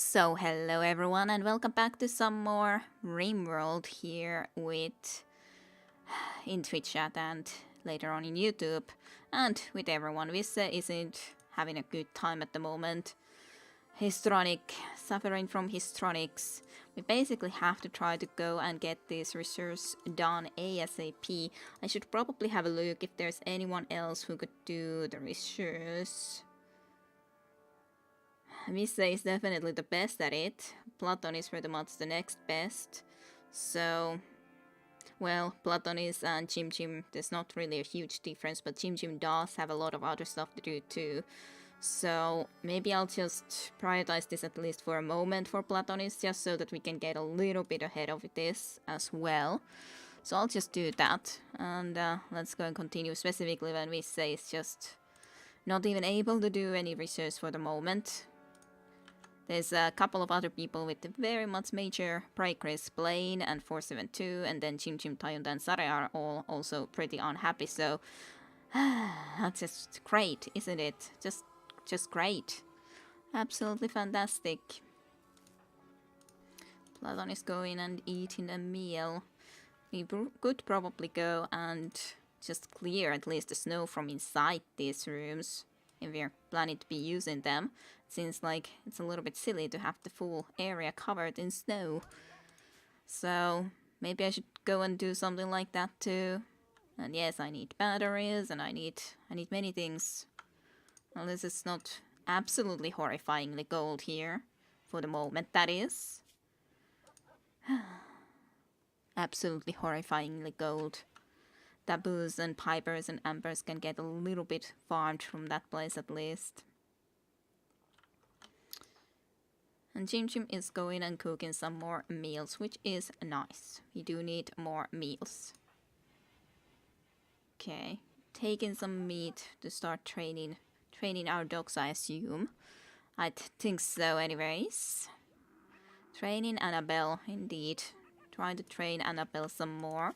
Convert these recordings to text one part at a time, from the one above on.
So hello everyone and welcome back to some more Rimworld here with in Twitch chat and later on in YouTube and with everyone. Visse isn't having a good time at the moment. Histronic, suffering from histronics. We basically have to try to go and get these research done ASAP. I should probably have a look if there's anyone else who could do the research. Missa is definitely the best at it. Platon is pretty much the next best. So, well, Platon is and Jim Jim, there's not really a huge difference, but Jim Jim does have a lot of other stuff to do too. So, maybe I'll just prioritize this at least for a moment for Platonis, just so that we can get a little bit ahead of this as well. So I'll just do that, and let's go and continue, specifically when we say it's just not even able to do any research for the moment. There's a couple of other people with very much major progress, Blaine and 472, and then Chim Chim, Tayunda, and Sare are all also pretty unhappy, so that's just great, isn't it? Just great. Absolutely fantastic. Platon is going and eating a meal. We could probably go and just clear at least the snow from inside these rooms if we're planning to be using them. Seems like it's a little bit silly to have the full area covered in snow. So maybe I should go and do something like that too. And yes, I need batteries and I need many things. Well, this is not absolutely horrifyingly gold here. For the moment, that is. Absolutely horrifyingly gold. Taboos and pipers and ambers can get a little bit farmed from that place at least. And Jim Jim is going and cooking some more meals, which is nice. We do need more meals. Okay, taking some meat to start training our dogs, I assume. I think so anyways. Training Annabelle, indeed. Trying to train Annabelle some more.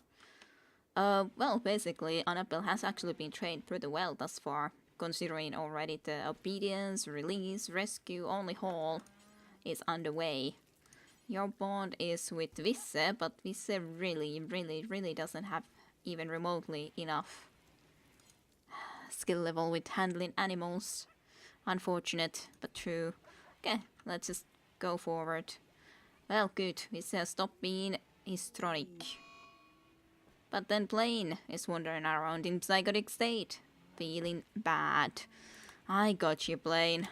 Well, basically, Annabelle has actually been trained pretty well thus far, considering already the obedience, release, rescue, only haul is underway. Your bond is with Visse, but Visse really doesn't have even remotely enough skill level with handling animals. Unfortunate, but true. Okay, let's just go forward. Well, good, Visse has stopped being histronic. But then Blaine is wandering around in psychotic state, feeling bad. I got you, Blaine.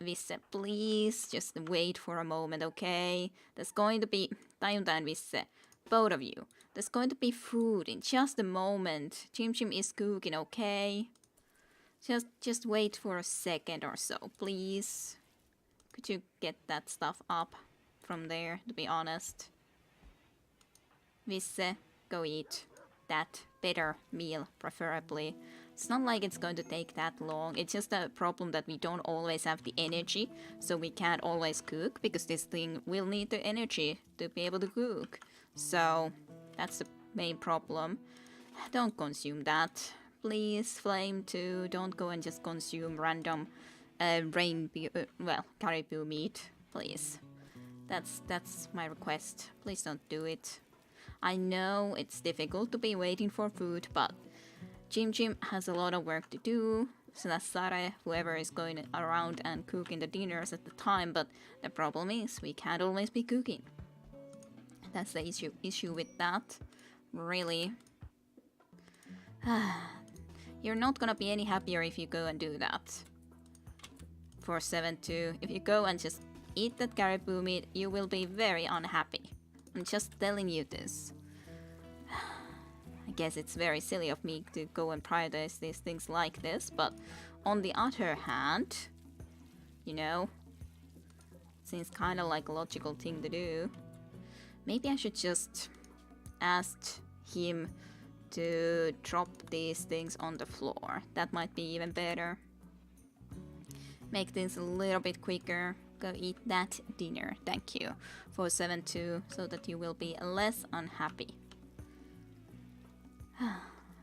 Visse, please, just wait for a moment, okay? There's going to be Tayunda and Visse, both of you. There's going to be food in just a moment. Chim Chim is cooking, okay? Just wait for a second or so, please. Could you get that stuff up from there, to be honest? Visse, go eat that better meal, preferably. It's not like it's going to take that long. It's just a problem that we don't always have the energy, so we can't always cook, because this thing will need the energy to be able to cook. So that's the main problem. Don't consume that. Please, Flame 2, don't go and just consume random caribou meat, please. That's my request. Please don't do it. I know it's difficult to be waiting for food, but Jim Jim has a lot of work to do, so that's Sare, whoever is going around and cooking the dinners at the time, but the problem is we can't always be cooking. That's the issue with that, really. You're not gonna be any happier if you go and do that. 472, if you go and just eat that caribou meat, you will be very unhappy. I'm just telling you this. I guess it's very silly of me to go and prioritize these things like this, but on the other hand, you know, seems kind of like a logical thing to do. Maybe I should just ask him to drop these things on the floor. That might be even better. Make things a little bit quicker. Go eat that dinner, thank you. 472, so that you will be less unhappy.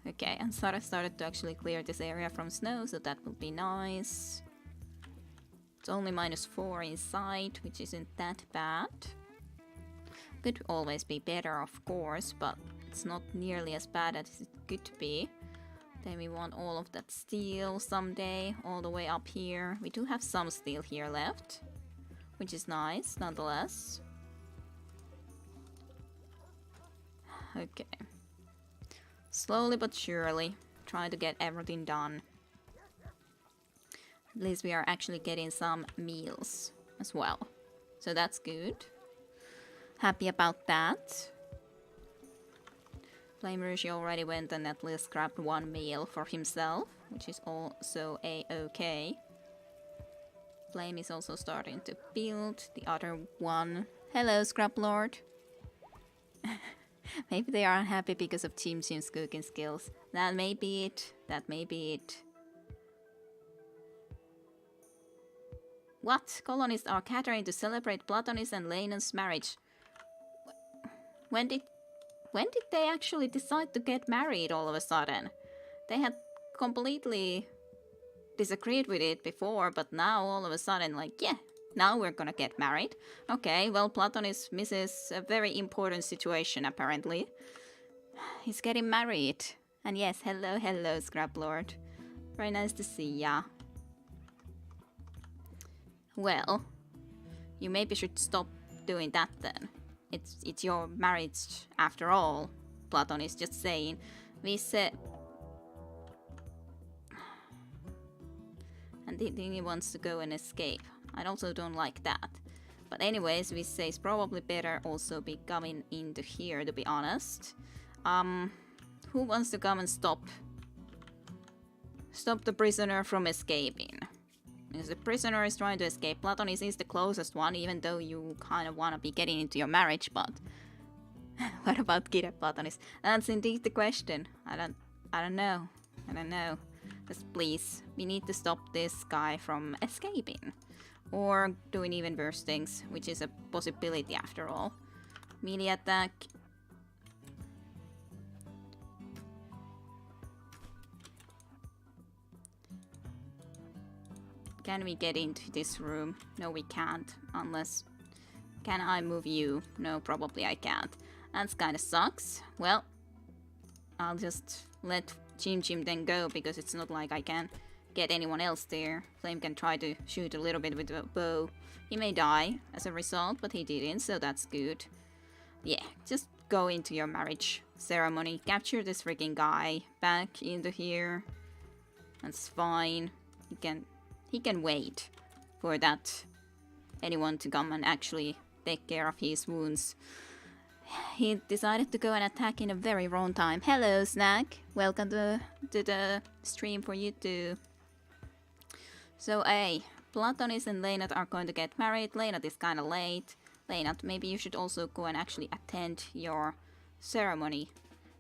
Okay, and Sara started to actually clear this area from snow, so that will be nice. It's It's only -4 inside, which isn't that bad. Could always be better, of course, but it's not nearly as bad as it could be. Then we want all of that steel someday, all the way up here. We do have some steel here left, which is nice, nonetheless. Okay. Slowly but surely, try to get everything done. At least we are actually getting some meals as well. So that's good. Happy about that. Flame Rouge already went and at least grabbed 1 meal for himself, which is also a-okay. Flame is also starting to build the other one. Hello, Scrap Lord. Maybe they are unhappy because of Chim Chim's cooking skills. That may be it. That may be it. What? Colonists are gathering to celebrate Platonis and Lenon's marriage. When did they actually decide to get married all of a sudden? They had completely disagreed with it before, but now all of a sudden, like, yeah, now we're gonna get married. Okay, well, Platonis misses a very important situation, apparently. He's getting married. And yes, hello, Scrap Lord. Very nice to see ya. Well, you maybe should stop doing that then. It's your marriage after all. Platon is just saying. We said... And he wants to go and escape. I also don't like that. But anyways, we say it's probably better also be coming into here, to be honest. Who wants to come and stop the prisoner from escaping? Because the prisoner is trying to escape. Platonis is the closest one, even though you kind of want to be getting into your marriage, but... what about Kira Platonis? That's indeed the question. I don't know. Just please, we need to stop this guy from escaping. Or doing even worse things, which is a possibility after all. Melee attack. Can we get into this room? No, we can't. Unless... Can I move you? No, probably I can't. That kinda sucks. Well, I'll just let Chim Chim then go, because it's not like I can get anyone else there. Flame can try to shoot a little bit with a bow. He may die as a result, but he didn't, so that's good. Yeah, just go into your marriage ceremony. Capture this freaking guy. Back into here. That's fine. He can wait for that anyone to come and actually take care of his wounds. He decided to go and attack in a very wrong time. Hello, Snack. Welcome to the stream for you too. So, Platonis and Leinat are going to get married. Leinat is kind of late. Leinat, maybe you should also go and actually attend your ceremony.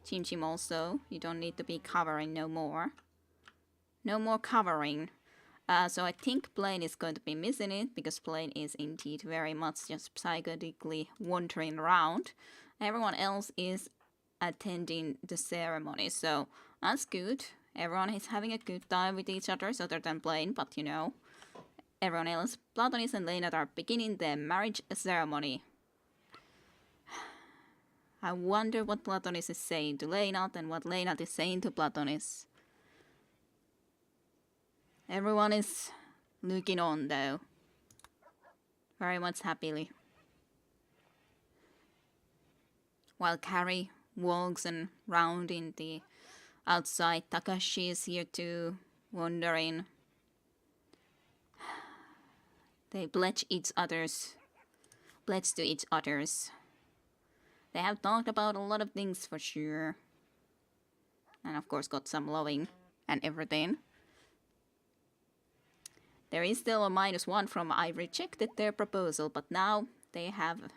Chim Chim also. You don't need to be covering no more. No more covering. So I think Blaine is going to be missing it, because Blaine is indeed very much just psychotically wandering around. Everyone else is attending the ceremony, so that's good. Everyone is having a good time with each other, other than Blaine, but you know. Everyone else, Platonis and Leinat, are beginning their marriage ceremony. I wonder what Platonis is saying to Leinat and what Leinat is saying to Platonis. Everyone is looking on, though. Very much happily. While Carrie walks and round in the outside, Takashi is here too, wandering. They pledge to each other's. They have talked about a lot of things for sure. And of course got some loving and everything. There is still a -1 from I rejected their proposal, but now they have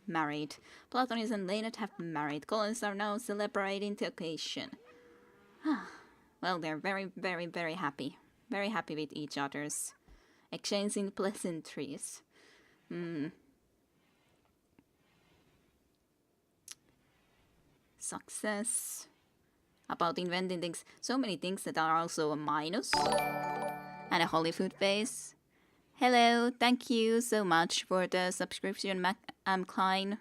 married. Platonis and Leinat have married. Colonists are now celebrating the occasion. Well, they're very, very, very happy. Very happy with each other's. Exchanging pleasantries. Success. About inventing things. So many things that are also a minus. And a Hollywood base. Hello, thank you so much for the subscription, McLean.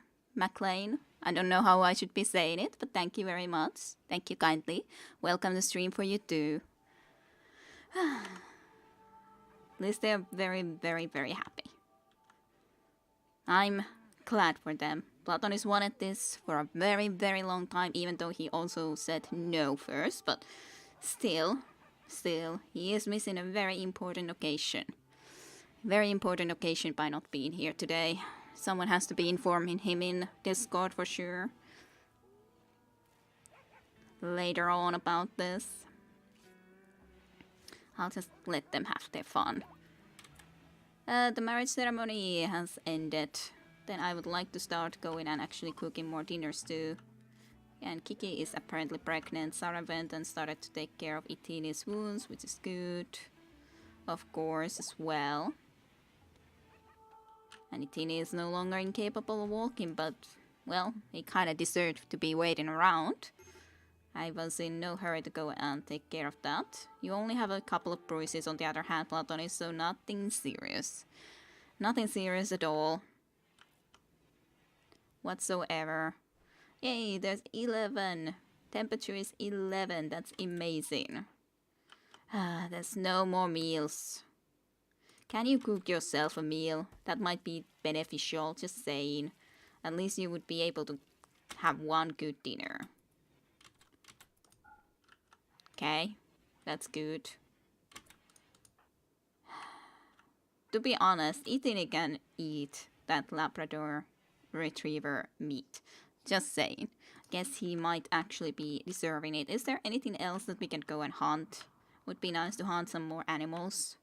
I don't know how I should be saying it, but thank you very much. Thank you kindly. Welcome to stream for you too. At least they're very, very, very happy. I'm glad for them. Platonis wanted this for a very, very long time, even though he also said no first, but still, he is missing a very important occasion. Very important occasion by not being here today. Someone has to be informing him in Discord for sure. Later on about this. I'll just let them have their fun. The marriage ceremony has ended. Then I would like to start going and actually cooking more dinners too. And Kiki is apparently pregnant. Sarah went and started to take care of Itini's wounds, which is good. Of course, as well. And Itini is no longer incapable of walking, but, well, he kinda deserved to be waiting around. I was in no hurry to go and take care of that. You only have a couple of bruises on the other hand, Platonis, so nothing serious. Nothing serious at all. Whatsoever. Yay, there's 11. Temperature is 11, that's amazing. There's no more meals. Can you cook yourself a meal? That might be beneficial, just saying. At least you would be able to have one good dinner. Okay, that's good. To be honest, Itini can eat that Labrador Retriever meat. Just saying. Guess he might actually be deserving it. Is there anything else that we can go and hunt? Would be nice to hunt some more animals.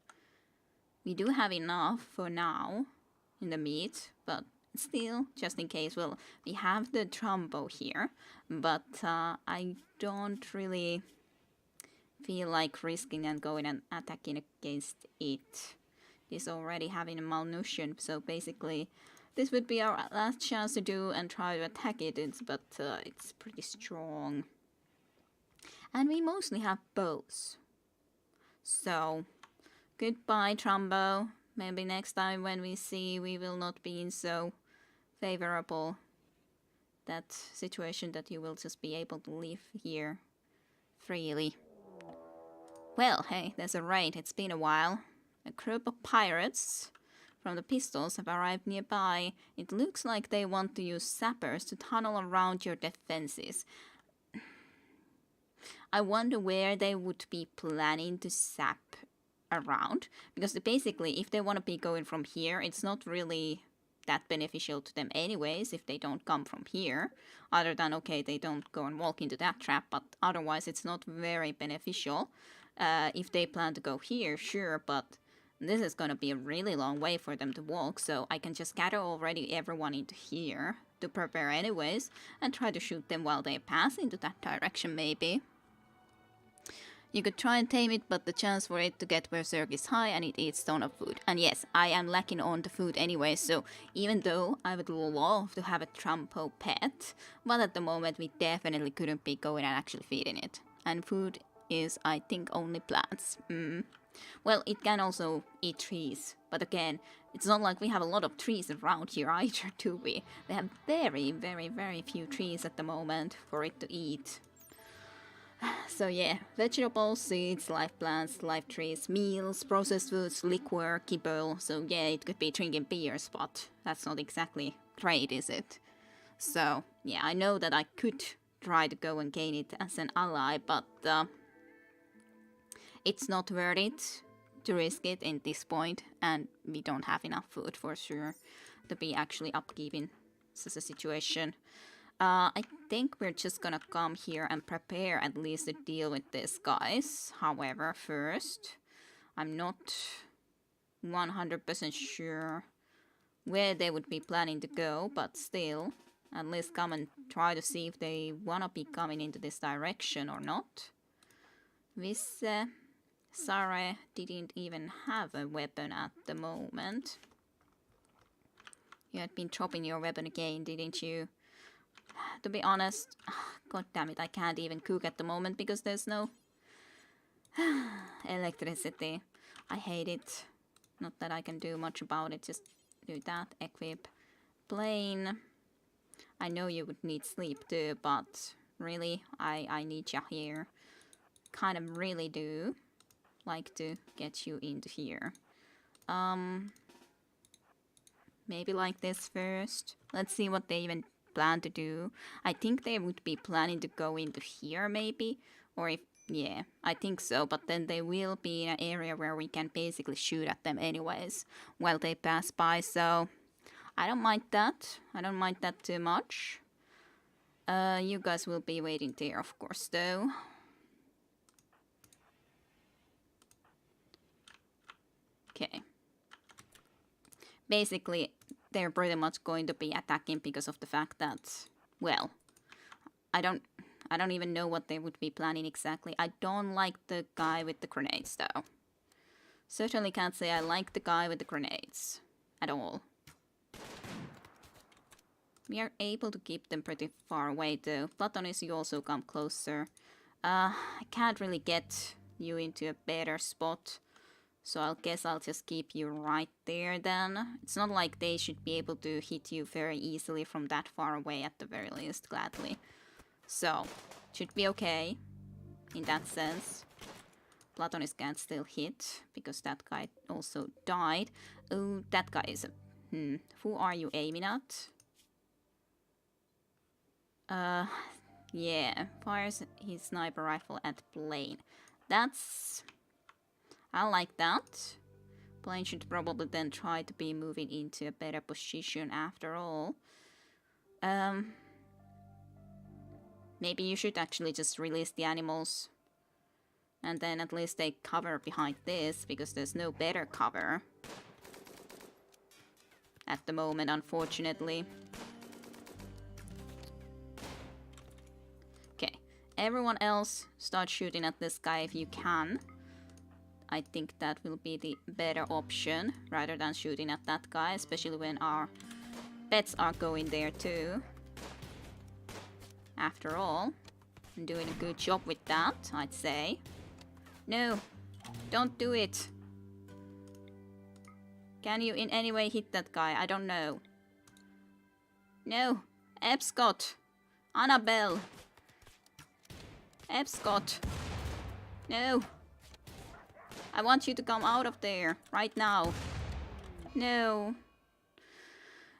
We do have enough for now in the meat, but still, just in case. Well, we have the Trumbo here, but I don't really feel like risking and going and attacking against it. It's already having a malnutrition, so basically this would be our last chance to do and try to attack it, but it's pretty strong. And we mostly have bows. So, goodbye, Trumbo. Maybe next time when we see we will not be in so favorable that situation that you will just be able to live here freely. Well, hey, there's a raid. It's been a while. A group of pirates from the Pistols have arrived nearby. It looks like they want to use sappers to tunnel around your defenses. I wonder where they would be planning to sap around. Because basically, if they want to be going from here, it's not really that beneficial to them anyways if they don't come from here. Other than, okay, they don't go and walk into that trap, but otherwise it's not very beneficial. If they plan to go here, sure, but this is gonna be a really long way for them to walk, so I can just gather already everyone into here to prepare anyways, and try to shoot them while they pass into that direction maybe. You could try and tame it, but the chance for it to get berserk is high and it eats ton of food. And yes, I am lacking on the food anyway, so even though I would love to have a Trumpo pet, but at the moment we definitely couldn't be going and actually feeding it. And food is, I think, only plants. Well, it can also eat trees, but again, it's not like we have a lot of trees around here either, do we? We have very, very, very few trees at the moment for it to eat. So yeah, vegetables, seeds, live plants, live trees, meals, processed foods, liquor, kibble. So yeah, it could be drinking beers, but that's not exactly great, is it? So yeah, I know that I could try to go and gain it as an ally, but it's not worth it to risk it in this point, and we don't have enough food for sure to be actually upkeeping such a situation. I think we're just gonna come here and prepare at least to deal with this, guys. However, first, I'm not 100% sure where they would be planning to go, but still, at least come and try to see if they wanna be coming into this direction or not. This Sarah didn't even have a weapon at the moment. You had been dropping your weapon again, didn't you? To be honest, god damn it, I can't even cook at the moment because there's no electricity. I hate it. Not that I can do much about it, just do that. Equip. Plane. I know you would need sleep too, but really, I need you here. Kind of really do like to get you into here. Maybe like this first. Let's see what they even plan to do. I think they would be planning to go into here maybe. Or if, yeah, I think so. But then they will be in an area where we can basically shoot at them anyways while they pass by. So I don't mind that. I don't mind that too much. You guys will be waiting there, of course, though. Okay. Basically, they're pretty much going to be attacking because of the fact that, well, I don't even know what they would be planning exactly. I don't like the guy with the grenades, though. Certainly can't say I like the guy with the grenades at all. We are able to keep them pretty far away, though. Platonis, you also come closer. I can't really get you into a better spot. So I guess I'll just keep you right there then. It's not like they should be able to hit you very easily from that far away at the very least, gladly. So, should be okay in that sense. Platonis can't still hit because that guy also died. Oh, that guy is a... Who are you aiming at? Yeah, fires his sniper rifle at plane. That's... I like that. Plane should probably then try to be moving into a better position after all. Maybe you should actually just release the animals. And then at least they cover behind this, because there's no better cover. At the moment, unfortunately. Okay, everyone else start shooting at this guy if you can. I think that will be the better option, rather than shooting at that guy, especially when our pets are going there too. After all, I'm doing a good job with that, I'd say. No, don't do it. Can you in any way hit that guy? I don't know. No, Ebscott, Annabelle. Ebscott. No. I want you to come out of there, right now. No.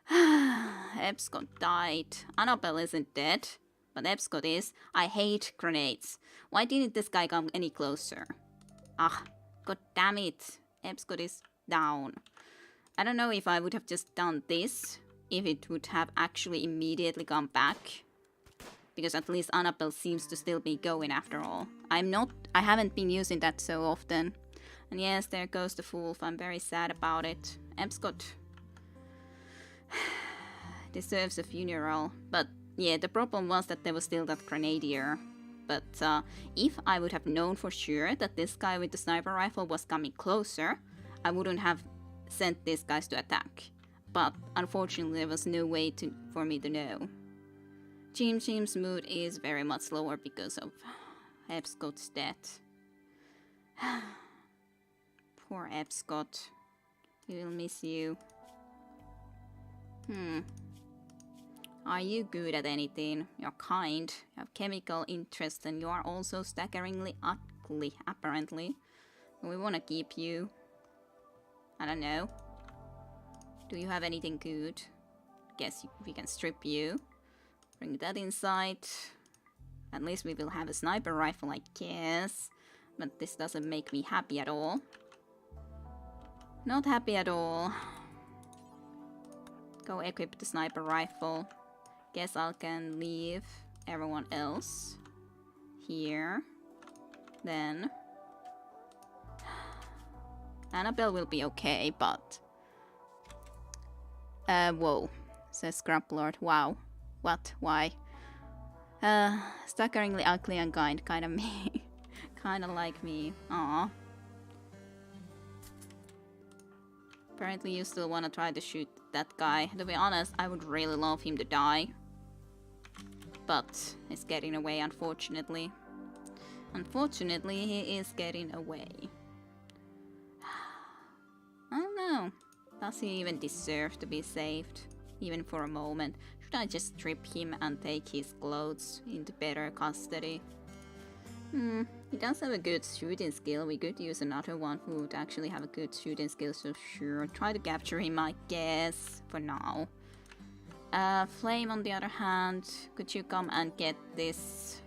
Ebscott died. Annabelle isn't dead, but Ebscott is. I hate grenades. Why didn't this guy come any closer? Ah, god damn it. Ebscott is down. I don't know if I would have just done this, if it would have actually immediately come back. Because at least Annabelle seems to still be going after all. I haven't been using that so often. And yes, there goes the wolf. I'm very sad about it. Ebscott deserves a funeral. But yeah, the problem was that there was still that grenadier. But if I would have known for sure that this guy with the sniper rifle was coming closer, I wouldn't have sent these guys to attack. But unfortunately, there was no way for me to know. Jim's mood is very much lower because of Ebscott's death. Poor Ebscott. He will miss you. Are you good at anything? You're kind, you have chemical interest, and you are also staggeringly ugly, apparently. We want to keep you. I don't know. Do you have anything good? Guess we can strip you. Bring that inside. At least we will have a sniper rifle, I guess. But this doesn't make me happy at all. Not happy at all. Go equip the sniper rifle. Guess I can leave everyone else here. Then Annabelle will be okay, but whoa, says Scrumplord. Wow. What? Why? Staggeringly ugly and kind, kinda me. Kinda like me. Aww. Apparently you still wanna try to shoot that guy. To be honest, I would really love him to die. But he's getting away, unfortunately. Unfortunately, he is getting away. I don't know. Does he even deserve to be saved? Even for a moment. Should I just strip him and take his clothes into better custody? He does have a good shooting skill. We could use another one who would actually have a good shooting skill, so sure. Try to capture him, I guess, for now. Flame, on the other hand, could you come and get this?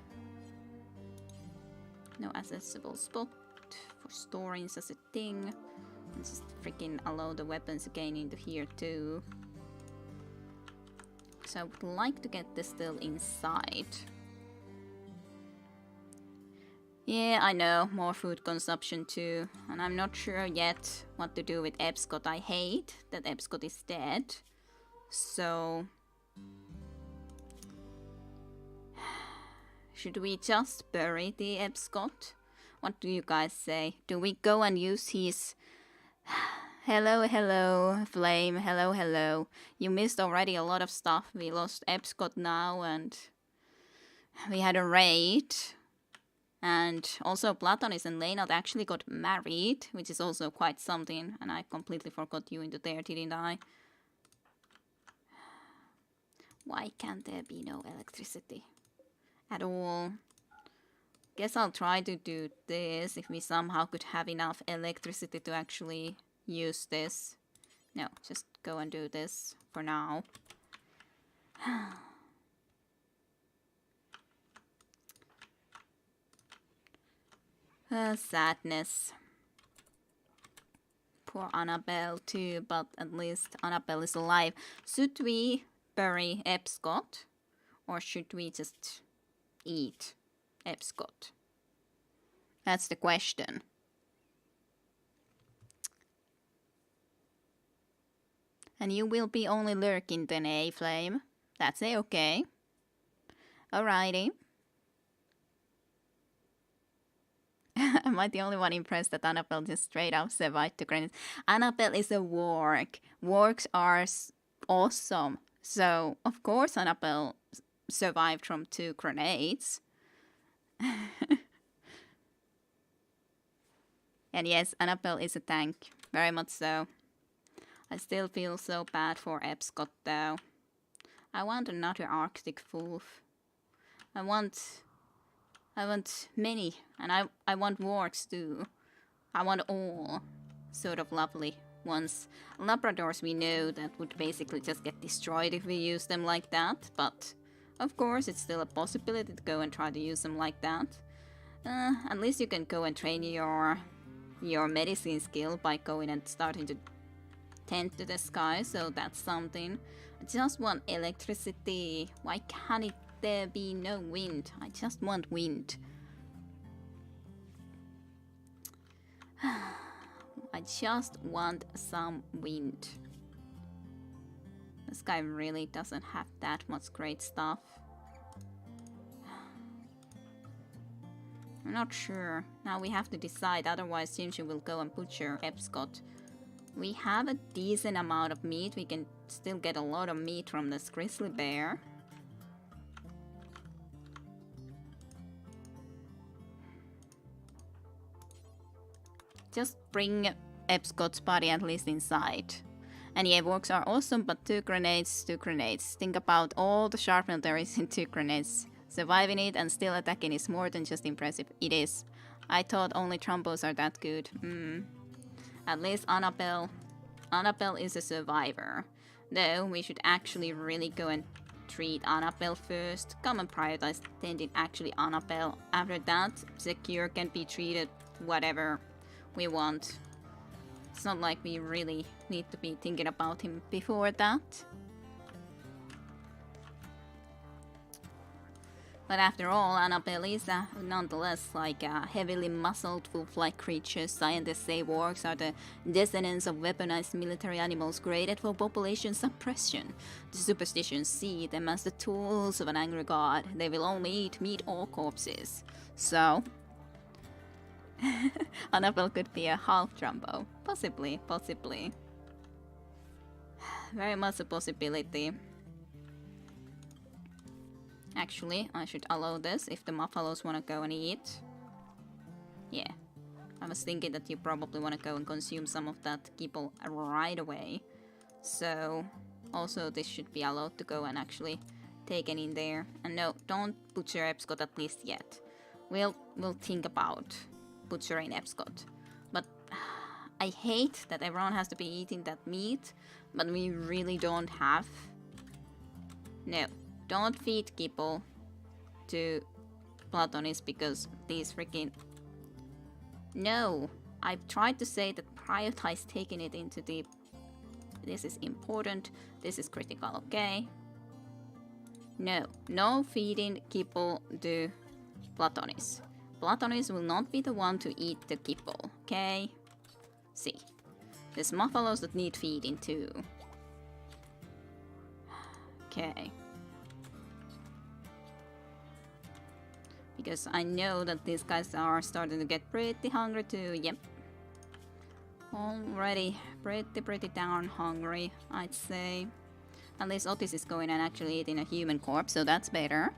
No accessible spot for storing such a thing. And just freaking allow the weapons again into here too. So I would like to get this still inside. Yeah, I know, more food consumption too. And I'm not sure yet what to do with Epscot. I hate that Epscot is dead. So... should we just bury the Epscot? What do you guys say? Do we go and use his... hello, hello, Flame, hello, hello. You missed already a lot of stuff. We lost Epscot now and... we had a raid. And also Platonis and Lena actually got married, which is also quite something. And I completely forgot you into there, didn't I? Why can't there be no electricity at all? Guess I'll try to do this if we somehow could have enough electricity to actually use this. No, just go and do this for now. Sadness. Poor Annabelle too, but at least Annabelle is alive. Should we bury Epscot? Or should we just eat Epscot? That's the question. And you will be only lurking then, eh, Flame? That's okay. Alrighty. Am I the only one impressed that Annabelle just straight up survived the grenades? Annabelle is a warg. Wargs are awesome. So, of course Annabelle survived from 2 grenades. And yes, Annabelle is a tank. Very much so. I still feel so bad for Epscot though. I want another Arctic wolf. I want many, and I want wargs too. I want all sort of lovely ones. Labradors we know that would basically just get destroyed if we use them like that, but of course it's still a possibility to go and try to use them like that. At least you can go and train your medicine skill by going and starting to tend to the sky, so that's something. I just want electricity. Why can't there be no wind? I just want wind. I just want some wind. This guy really doesn't have that much great stuff. I'm not sure. Now we have to decide, otherwise Shinji will go and butcher Epscot. We have a decent amount of meat. We can still get a lot of meat from this grizzly bear. Just bring Epscot's body at least inside. And yeah, works are awesome, but 2 grenades, 2 grenades. Think about all the sharpnel there is in 2 grenades. Surviving it and still attacking is more than just impressive. It is. I thought only Trombos are that good. At least Annabelle. Annabelle is a survivor. Though, we should actually really go and treat Annabelle first. Come and prioritize tending actually Annabelle. After that, Secure can be treated whatever we want. It's not like we really need to be thinking about him before that. But after all, Annabelle is nonetheless like a heavily muscled wolf-like creature. Scientists say wargs are the descendants of weaponized military animals created for population suppression. The superstitions see them as the tools of an angry god. They will only eat meat or corpses. So... Annabelle could be a half Trumbo. Possibly, possibly. Very much a possibility. Actually, I should allow this if the Muffalos want to go and eat. Yeah, I was thinking that you probably want to go and consume some of that kibble right away. So, also this should be allowed to go and actually take it in there. And no, don't butcher Epscot at least yet. We'll think about butchering Epscot. But I hate that everyone has to be eating that meat, but we really don't have. No, don't feed kibble to Platonis because these freaking... No, I've tried to say that prioritize taking it into the... This is important, this is critical, okay? No, no feeding kibble to Platonis. Platonis will not be the one to eat the kibble, okay? See, there's buffaloes that need feeding too. Okay. Because I know that these guys are starting to get pretty hungry too, yep. Already pretty darn hungry, I'd say. At least Otis is going and actually eating a human corpse, so that's better.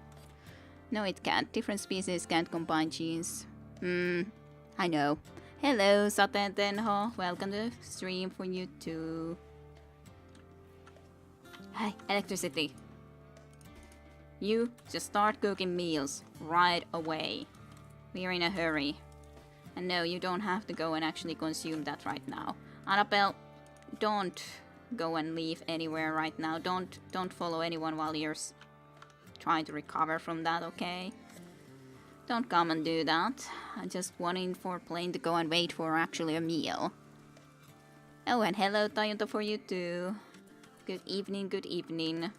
No, it can't. Different species can't combine genes. I know. Hello, Saten Tenho. Welcome to the stream for you too. Hi, electricity. You just start cooking meals right away. We're in a hurry. And no, you don't have to go and actually consume that right now. Annabelle, don't go and leave anywhere right now. Don't follow anyone while you're trying to recover from that, okay? Don't come and do that. I'm just wanting for Plane to go and wait for actually a meal. Oh, and hello, Tayunto, for you too. Good evening, good evening.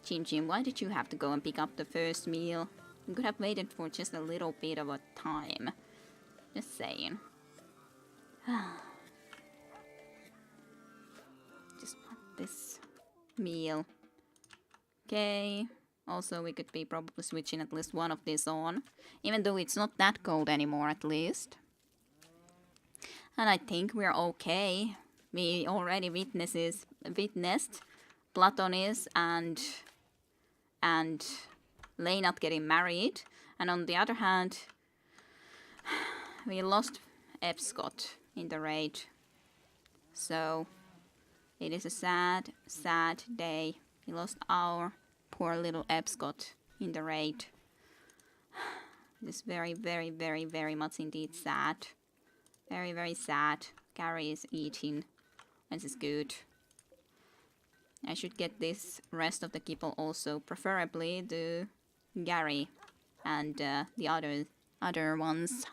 Chim Chim, why did you have to go and pick up the first meal? You could have waited for just a little bit of a time. Just saying. Just want this meal. Okay. Also, we could be probably switching at least one of these on. Even though it's not that cold anymore, at least. And I think we're okay. We already witnessed Platonis and Leinat getting married. And on the other hand, we lost Epscot in the raid. So, it is a sad, sad day. We lost our poor little Epscot in the raid. It is very, very, very, very much indeed sad. Very, very sad. Gary is eating. This is good. I should get this rest of the kibble also, preferably the Gary and the other ones.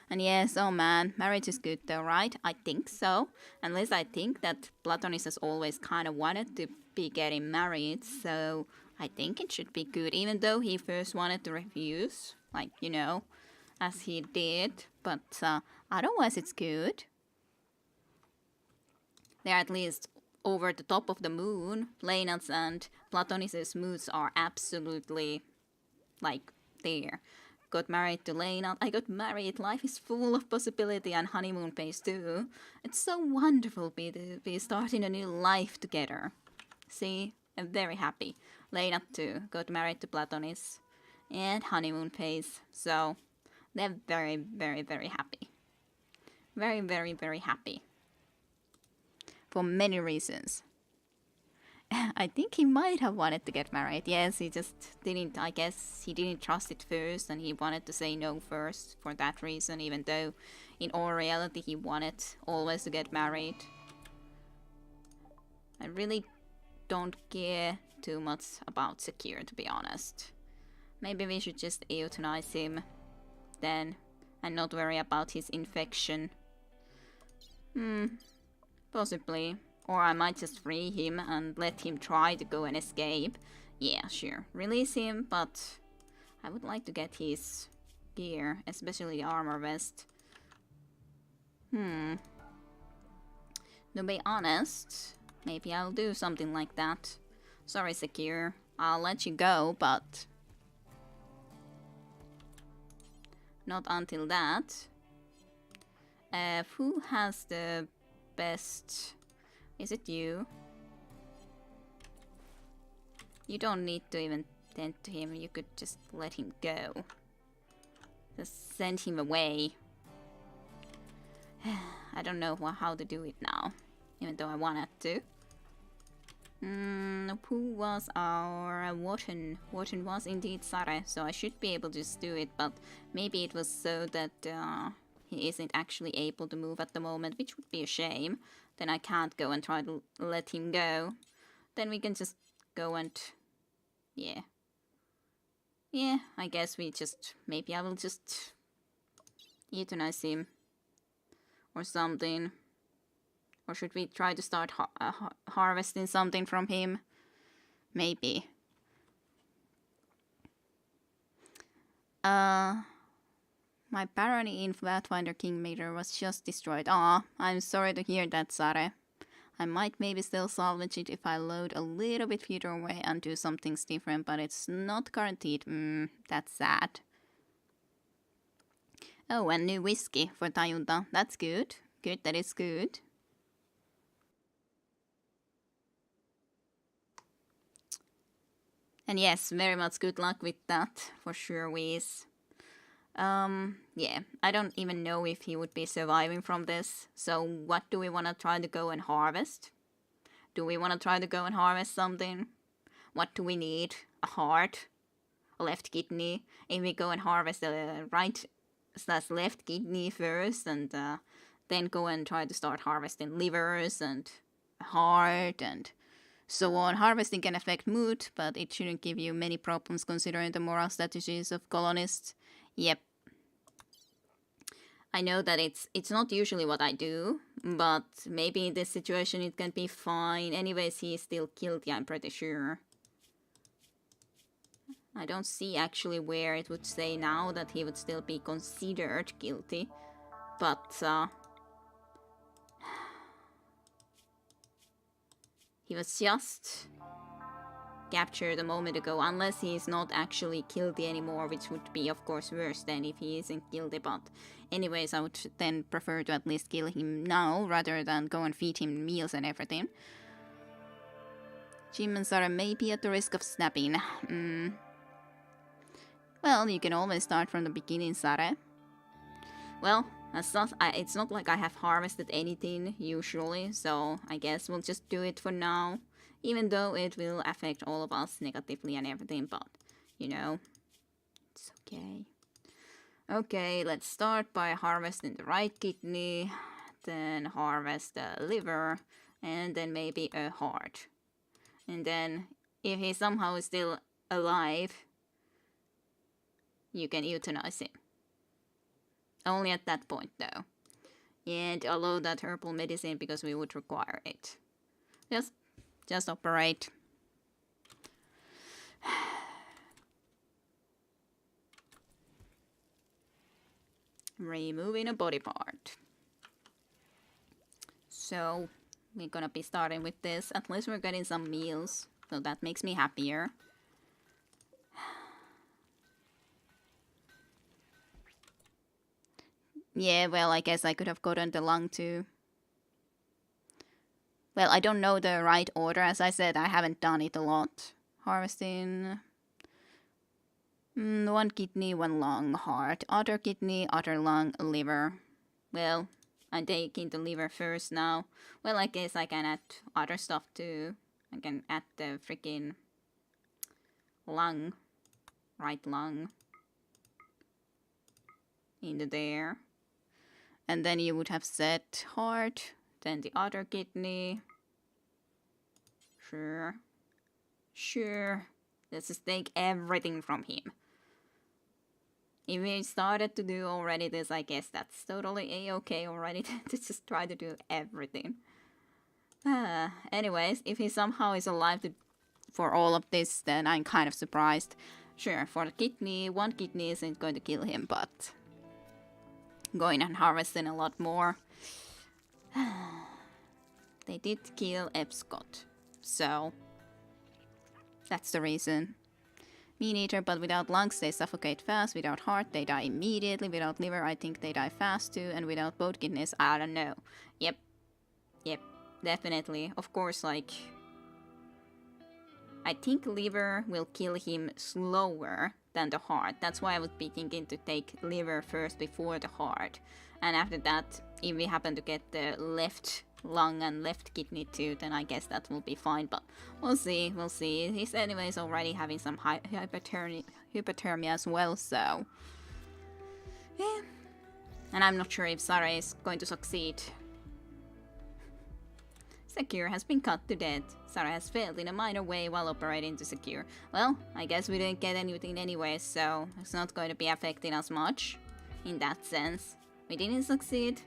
And yes, oh man, marriage is good though, right? I think so. Unless I think that Platonis has always kind of wanted to be getting married, so I think it should be good, even though he first wanted to refuse, like, you know, as he did. But otherwise it's good. They're at least over the top of the moon. Leinat's and Platonis' moods are absolutely, like, there. Got married to Leinat. I got married. Life is full of possibility and honeymoon phase too. It's so wonderful to be starting a new life together. See? I'm very happy. Leinat too got married to Platonis. And honeymoon phase. So, they're very, very, very happy. Very, very, very happy. For many reasons. I think he might have wanted to get married. Yes, he just didn't, I guess he didn't trust it first and he wanted to say no first for that reason, even though in all reality he wanted always to get married. I really don't care too much about Secure, to be honest. Maybe we should just euthanize him then and not worry about his infection. Possibly. Or I might just free him and let him try to go and escape. Yeah, sure. Release him, but I would like to get his gear, especially the armor vest. To be honest, maybe I'll do something like that. Sorry, Secure. I'll let you go, but not until that. Who has the best... Is it you? You don't need to even tend to him, you could just let him go. Just send him away. I don't know how to do it now, even though I wanted to. Who was our Wharton? Wharton was indeed Sare, so I should be able to just do it, but maybe it was so that he isn't actually able to move at the moment, which would be a shame. Then I can't go and try to let him go. Then we can just go and... yeah. Yeah, I guess we just... maybe I will just euthanize him. Or something. Or should we try to start harvesting something from him? Maybe. My barony in Flatwinder Kingmaker was just destroyed. Aw, I'm sorry to hear that, Sare. I might maybe still salvage it if I load a little bit further away and do some things different, but it's not guaranteed. That's sad. Oh, and new whiskey for Tayunta. That's good. Good, that is good. And yes, very much good luck with that, for sure, Whis. Yeah, I don't even know if he would be surviving from this. So what do we want to try to go and harvest? Do we want to try to go and harvest something? What do we need? A heart? A left kidney? If we go and harvest the right/left kidney first and then go and try to start harvesting livers and a heart and so on. Harvesting can affect mood, but it shouldn't give you many problems considering the moral strategies of colonists. Yep. I know that it's not usually what I do, but maybe in this situation it can be fine. Anyways, he is still guilty, I'm pretty sure. I don't see actually where it would say now that he would still be considered guilty, but he was just captured a moment ago, unless he is not actually guilty anymore, which would be of course worse than if he isn't guilty, but anyways, I would then prefer to at least kill him now rather than go and feed him meals and everything. Jim and Sarah may be at the risk of snapping. Well, you can always start from the beginning, Sarah. Well, it's not like I have harvested anything usually, so I guess we'll just do it for now. Even though it will affect all of us negatively and everything, but, you know, it's okay. Okay, let's start by harvesting the right kidney, then harvest the liver, and then maybe a heart. And then, if he somehow is still alive, you can euthanize him. Only at that point, though. And allow that herbal medicine because we would require it. Just operate. Removing a body part. So, we're gonna be starting with this. At least we're getting some meals. So that makes me happier. Yeah, well, I guess I could have gotten the lung too. Well, I don't know the right order. As I said, I haven't done it a lot. Harvesting. One kidney, one lung, heart. Other kidney, other lung, liver. Well, I'm taking the liver first now. Well, I guess I can add other stuff too. I can add the freaking lung. Right lung. Into there. And then you would have set heart. Then the other kidney. Sure. Let's just take everything from him. If we started to do already this, I guess that's totally a-okay already to just try to do everything. Anyways, if he somehow is alive for all of this, then I'm kind of surprised. Sure, for the kidney, one kidney isn't going to kill him, but going and harvesting a lot more. They did kill Epscott, so that's the reason. Meat eater, but without lungs they suffocate fast, without heart they die immediately, without liver I think they die fast too, and without both kidneys I don't know. Yep, definitely. Of course, like, I think liver will kill him slower than the heart. That's why I would be thinking to take liver first before the heart. And after that, if we happen to get the left lung and left kidney too, then I guess that will be fine. But we'll see, we'll see. He's anyways already having some hypothermia as well, so... yeah. And I'm not sure if Sarah is going to succeed. Secure has been cut to death. Sarah has failed in a minor way while operating to Secure. Well, I guess we didn't get anything anyway, so it's not going to be affecting us much. In that sense. We didn't succeed.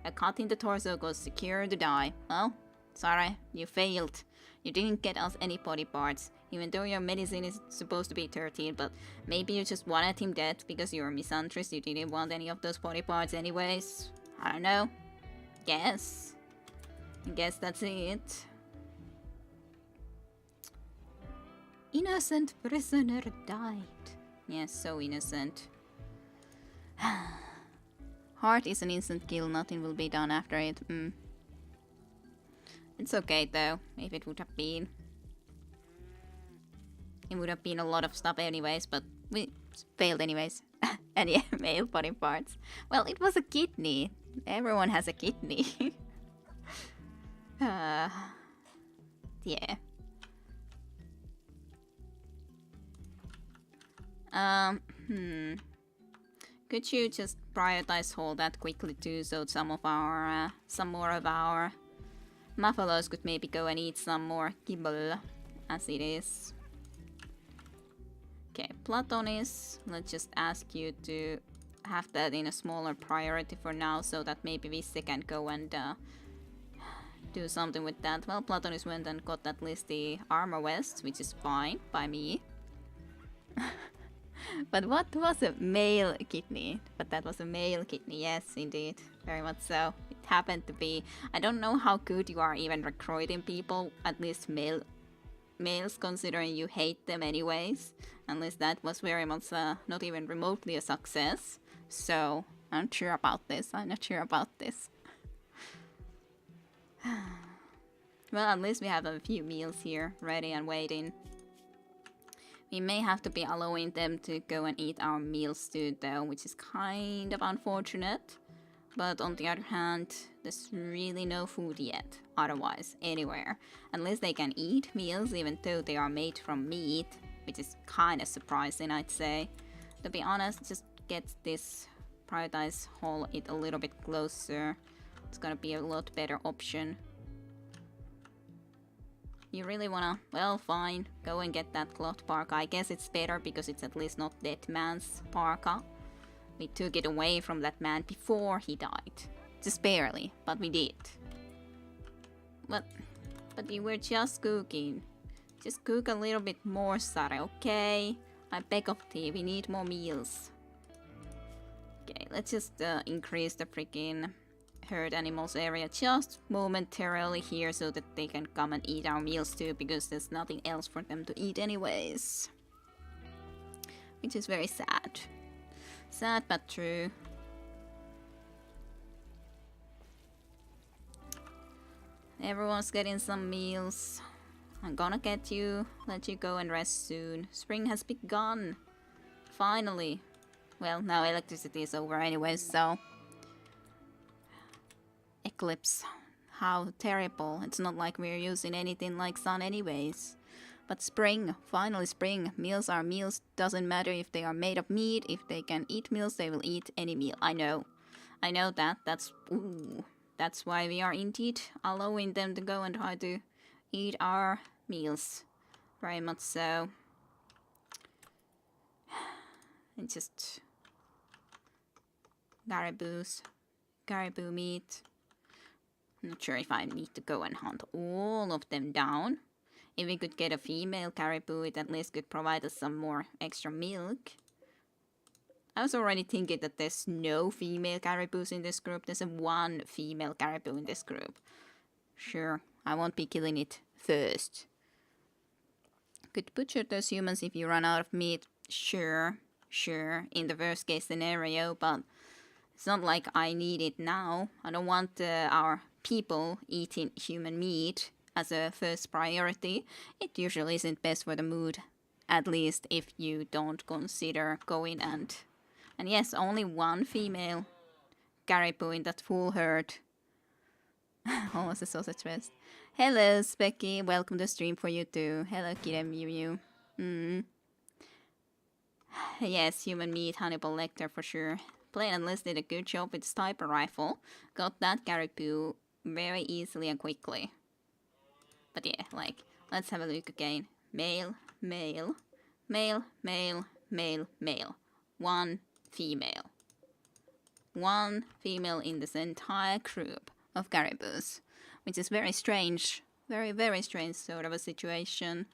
A cut in the torso goes Secure to die. Well, Sarah, you failed. You didn't get us any body parts, even though your medicine is supposed to be 13, but maybe you just wanted him dead because you're a misandrist, you didn't want any of those body parts anyways. I don't know. Guess. I guess that's it. Innocent prisoner died. Yes, so innocent. Heart is an instant kill, nothing will be done after it. It's okay though, if it would have been. It would have been a lot of stuff anyways, but we failed anyways. Any male body parts. Well, it was a kidney. Everyone has a kidney. Yeah. Could you just prioritize hold that quickly too, so some more of our Muffalos could maybe go and eat some more kibble, as it is. Okay, Platonis, let's just ask you to have that in a smaller priority for now, so that maybe Visse can go and do something with that. Well, Platonis went and got at least the armor vest, which is fine by me. But what was a male kidney? But that was a male kidney, yes, indeed. Very much so. It happened to be... I don't know how good you are even recruiting people, at least males, considering you hate them anyways. Unless that was very much not even remotely a success. So, I'm not sure about this. Well, at least we have a few meals here, ready and waiting. We may have to be allowing them to go and eat our meals too, though, which is kind of unfortunate. But on the other hand, there's really no food yet, otherwise, anywhere. Unless they can eat meals, even though they are made from meat, which is kind of surprising, I'd say. To be honest, just get this prioritize haul it a little bit closer. It's gonna be a lot better option. You really wanna... well, fine. Go and get that cloth parka. I guess it's better because it's at least not that man's parka. We took it away from that man before he died. Just barely, but we did. But you were just cooking. Just cook a little bit more, Sarah, okay? I beg of thee, we need more meals. Okay, let's just increase the freaking... herd animals area just momentarily here so that they can come and eat our meals too, because there's nothing else for them to eat anyways. Which is very sad. Sad but true. Everyone's getting some meals. I'm gonna let you go and rest soon. Spring has begun. Finally. Well, now electricity is over anyways, so... Eclipse. How terrible. It's not like we're using anything like sun anyways. But spring. Finally spring. Meals are meals. Doesn't matter if they are made of meat. If they can eat meals, they will eat any meal. I know. I know that. That's... ooh. That's why we are indeed allowing them to go and try to eat our meals. Very much so. And just... Caribou meat. I'm not sure if I need to go and hunt all of them down. If we could get a female caribou, it at least could provide us some more extra milk. I was already thinking that there's no female caribous in this group. There's one female caribou in this group. Sure, I won't be killing it first. Could butcher those humans if you run out of meat. Sure, in the worst case scenario, but it's not like I need it now. I don't want our people eating human meat as a first priority. It usually isn't best for the mood. At least if you don't consider going and yes, only one female caribou in that full herd. Almost a sausage fest. Hello, Specky. Welcome to stream for you too. Hello, Kira Mew Mew. Yes, human meat, Hannibal Lecter for sure. Plain and Liz did a good job with sniper rifle. Got that caribou very easily and quickly. But yeah, like, let's have a look again. Male, male, male, male, male, male. One female. One female in this entire group of caribous. Which is very strange. Very, very strange sort of a situation.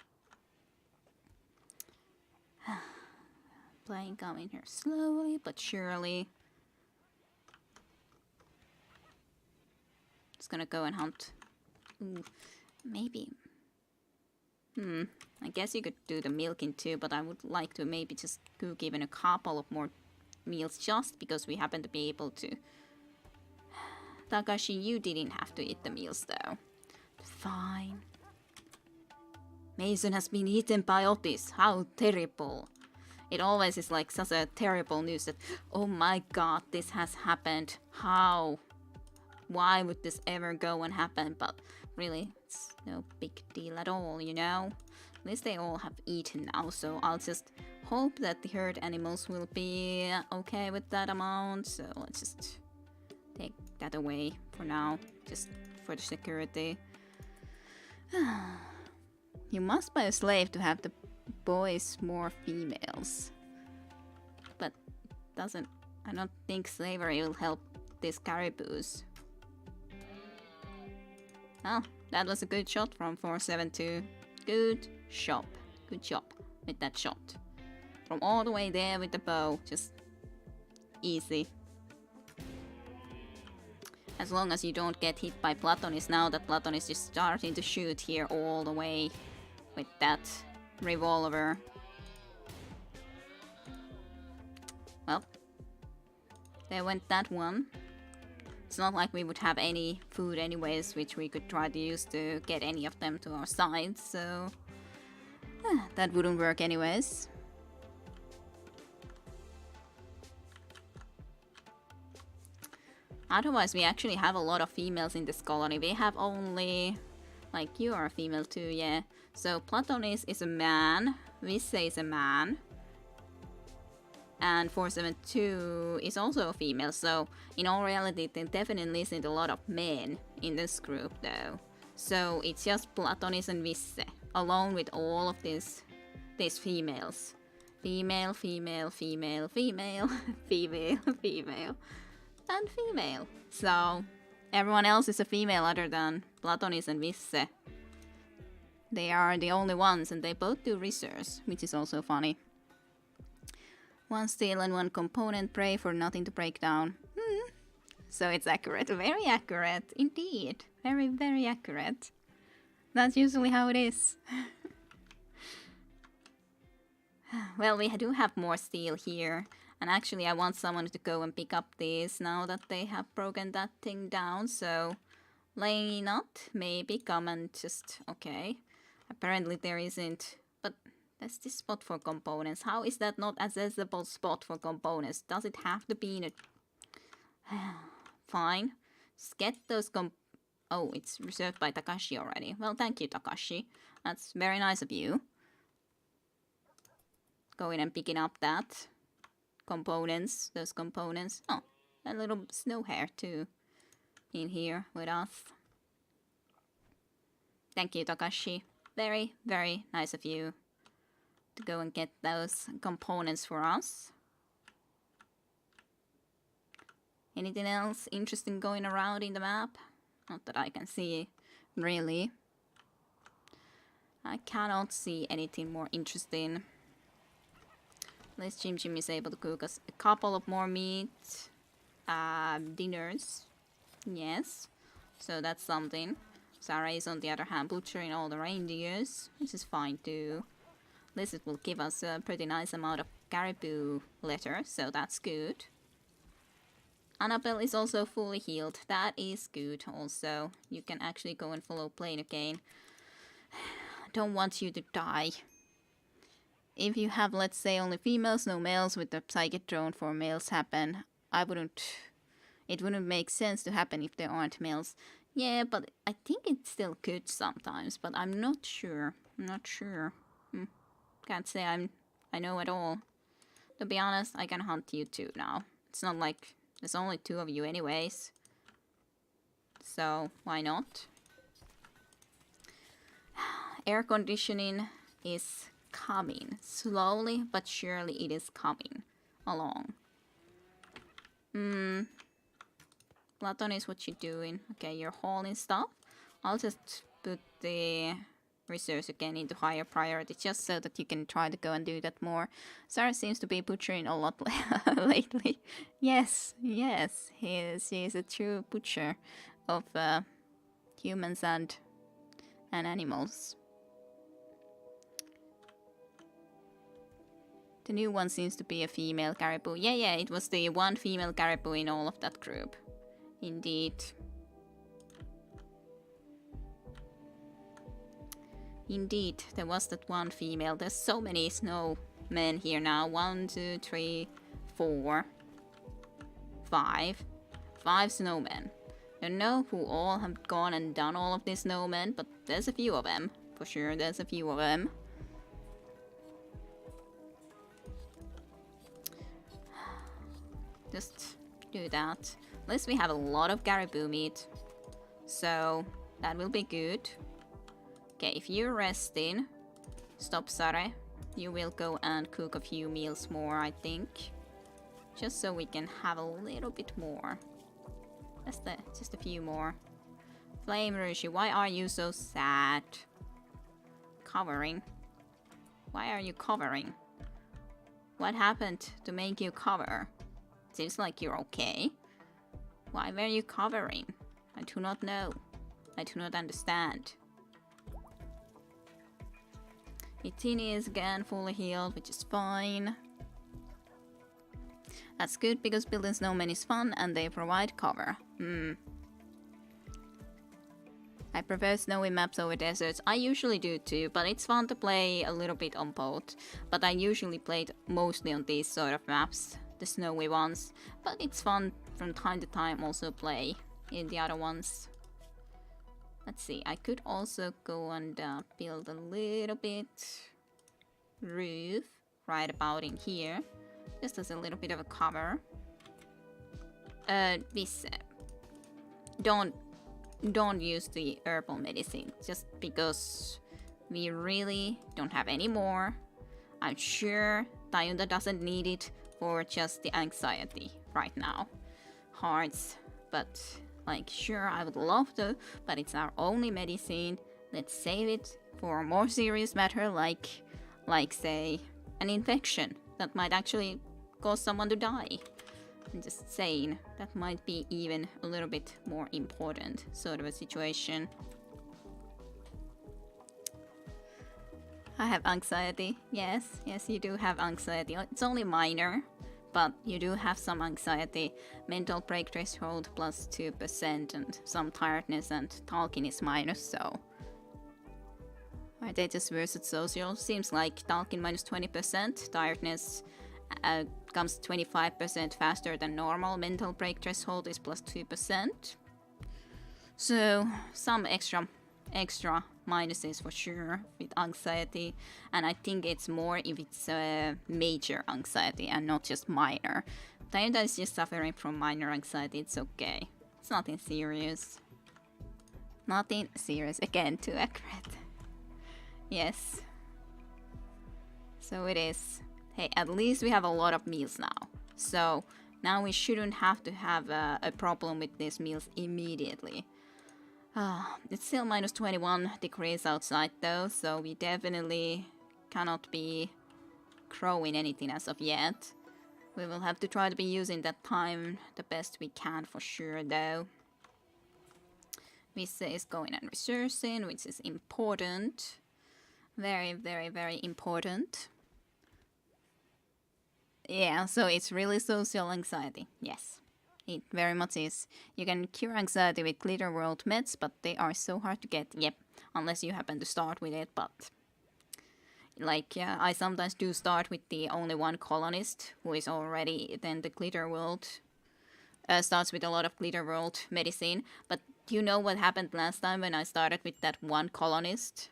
Playing coming here slowly but surely. Just gonna go and hunt. Ooh, maybe. I guess you could do the milking too, but I would like to maybe just cook even a couple of more meals just because we happen to be able to. Takashi, you didn't have to eat the meals though. Fine. Mason has been eaten by Otis. How terrible. It always is like such a terrible news that, oh my god, this has happened. How? Why would this ever go and happen? But really, it's no big deal at all, you know? At least they all have eaten now, so I'll just hope that the herd animals will be okay with that amount. So let's just take that away for now, just for the security. You must buy a slave to have the boys more females. But I don't think slavery will help these caribous. Oh, that was a good shot from 472. Good shot. Good job with that shot. From all the way there with the bow, just easy. As long as you don't get hit by Platonis now that Platon is just starting to shoot here all the way with that revolver. Well, there went that one. It's not like we would have any food anyways, which we could try to use to get any of them to our side, so that wouldn't work anyways. Otherwise, we actually have a lot of females in this colony. We have only... Like, you are a female too, yeah. So, Platonis is a man. Visse is a man. And 472 is also a female. So, in all reality, there definitely isn't a lot of men in this group, though. So, it's just Platonis and Visse, along with all of these females. Female, female, female, female, female, female, and female. So... everyone else is a female other than Platonis and Visse. They are the only ones, and they both do research, which is also funny. One steel and one component, pray for nothing to break down. So it's accurate, very accurate, indeed. Very, very accurate. That's usually how it is. Well, we do have more steel here. And actually, I want someone to go and pick up these now that they have broken that thing down. So, Lay not, maybe come and just... okay. Apparently there isn't... but that's the spot for components. How is that not accessible spot for components? Does it have to be in a... Fine. Just get those oh, it's reserved by Takashi already. Well, thank you, Takashi. That's very nice of you. Go in and picking up that. Components, those components. Oh, a little snow hare too in here with us. Thank you, Takashi. Very, very nice of you to go and get those components for us. Anything else interesting going around in the map? Not that I can see, really. I cannot see anything more interesting. At least Jim Jim is able to cook us a couple of more meat dinners. Yes, so that's something. Sarah is on the other hand butchering all the reindeers, which is fine too. At least it will give us a pretty nice amount of caribou litter, so that's good. Annabelle is also fully healed. That is good also. You can actually go and follow plane again. Don't want you to die. if you have, let's say, only females, no males, with the psychic drone for males happen, it wouldn't make sense to happen if there aren't males. Yeah, but I think it still could sometimes, but I'm not sure. I'm not sure. Can't say I know at all. To be honest, I can hunt you too now. It's not like there's only 2 of you anyways. So, why not? Air conditioning is coming. Slowly but surely it is coming along. Platon is what you're doing. Okay, you're hauling stuff. I'll just put the research again into higher priority just so that you can try to go and do that more. Sarah seems to be butchering a lot lately. Yes, she is a true butcher of humans and animals. The new one seems to be a female caribou. Yeah, it was the one female caribou in all of that group. Indeed. Indeed, there was that one female. There's so many snowmen here now. 1, 2, 3, 4, 5. 5 snowmen. I don't know who all have gone and done all of these snowmen, but there's a few of them. For sure, there's a few of them. Just do that. At least we have a lot of caribou meat. So, that will be good. Okay, if you're resting, stop, Sare. You will go and cook a few meals more, I think. Just so we can have a little bit more. Just a few more. Flame Rushi, why are you so sad? Covering. Why are you covering? What happened to make you cover? Seems like you're okay. Why were you covering? I do not know. I do not understand. Itini is again fully healed, which is fine. That's good because building snowmen is fun and they provide cover. I prefer snowy maps over deserts. I usually do too, but it's fun to play a little bit on both. But I usually played mostly on these sort of maps, the snowy ones. But it's fun from time to time also play in the other ones. Let's see, I could also go and build a little bit roof right about in here. Just as a little bit of a cover. This don't use the herbal medicine just because we really don't have any more. I'm sure Tayunda doesn't need it for just the anxiety right now. Hearts, but like sure I would love to, but it's our only medicine. Let's save it for a more serious matter like say an infection that might actually cause someone to die. I'm just saying, that might be even a little bit more important sort of a situation. I have anxiety. Yes, you do have anxiety. It's only minor, but you do have some anxiety. Mental break threshold plus 2% and some tiredness, and Talking is minus, so... Datus versus social. Seems like Talking minus 20%, tiredness comes 25% faster than normal. Mental break threshold is plus 2%. So some extra minuses for sure with anxiety, and I think it's more if it's major anxiety and not just minor. Tayunda is just suffering from minor anxiety. It's okay. It's nothing serious. Nothing serious. Again, too accurate. Yes. So it is. Hey, at least we have a lot of meals now. So now we shouldn't have to have a problem with these meals immediately. It's still minus 21 degrees outside though, so we definitely cannot be growing anything as of yet. We will have to try to be using that time the best we can for sure though. Visa is going and researching, which is important. Very, very, very important. Yeah, so it's really social anxiety. Yes, it very much is. You can cure anxiety with Glitter World meds, but they are so hard to get. Yep, unless you happen to start with it, but... Like, I sometimes do start with the only one colonist, who is already then the Glitter World. Starts with a lot of Glitter World medicine. But do you know what happened last time when I started with that one colonist?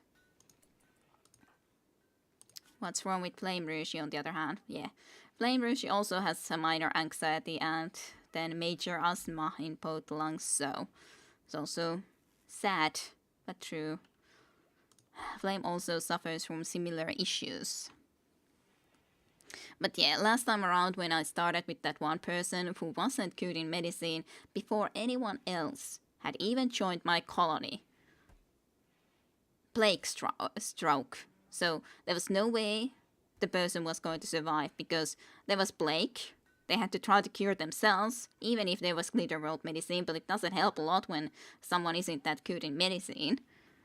What's wrong with Flame Rouge on the other hand? Yeah. Flame Rouge also has some minor anxiety and then major asthma in both lungs, so it's also sad, but true. Flame also suffers from similar issues. But yeah, last time around when I started with that one person who wasn't good in medicine before anyone else had even joined my colony. Plague stroke. So there was no way the person was going to survive because there was plague. They had to try to cure themselves, even if there was Glitter World medicine, but it doesn't help a lot when someone isn't that good in medicine.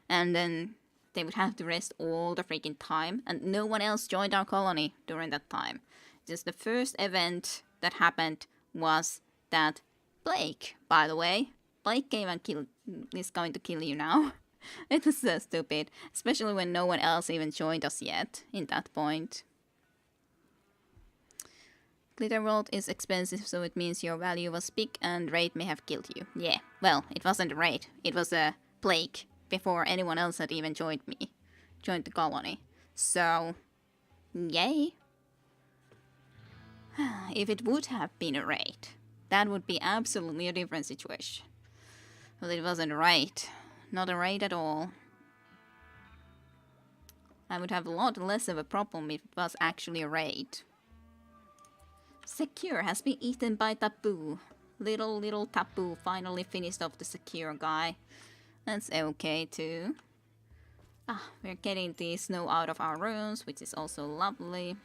And then they would have to rest all the freaking time, and no one else joined our colony during that time. Just the first event that happened was that plague, by the way. Plague came and is going to kill you now. It was so stupid, especially when no one else even joined us yet in that point. Glitter World is expensive, so it means your value was big and raid may have killed you. Yeah, well, it wasn't a raid, it was a plague before anyone else had even joined the colony. So, yay. If it would have been a raid, that would be absolutely a different situation. But it wasn't a raid. Not a raid at all. I would have a lot less of a problem if it was actually a raid. Secure has been eaten by Taboo. Little Taboo finally finished off the Secure guy. That's okay too. We're getting the snow out of our rooms, which is also lovely.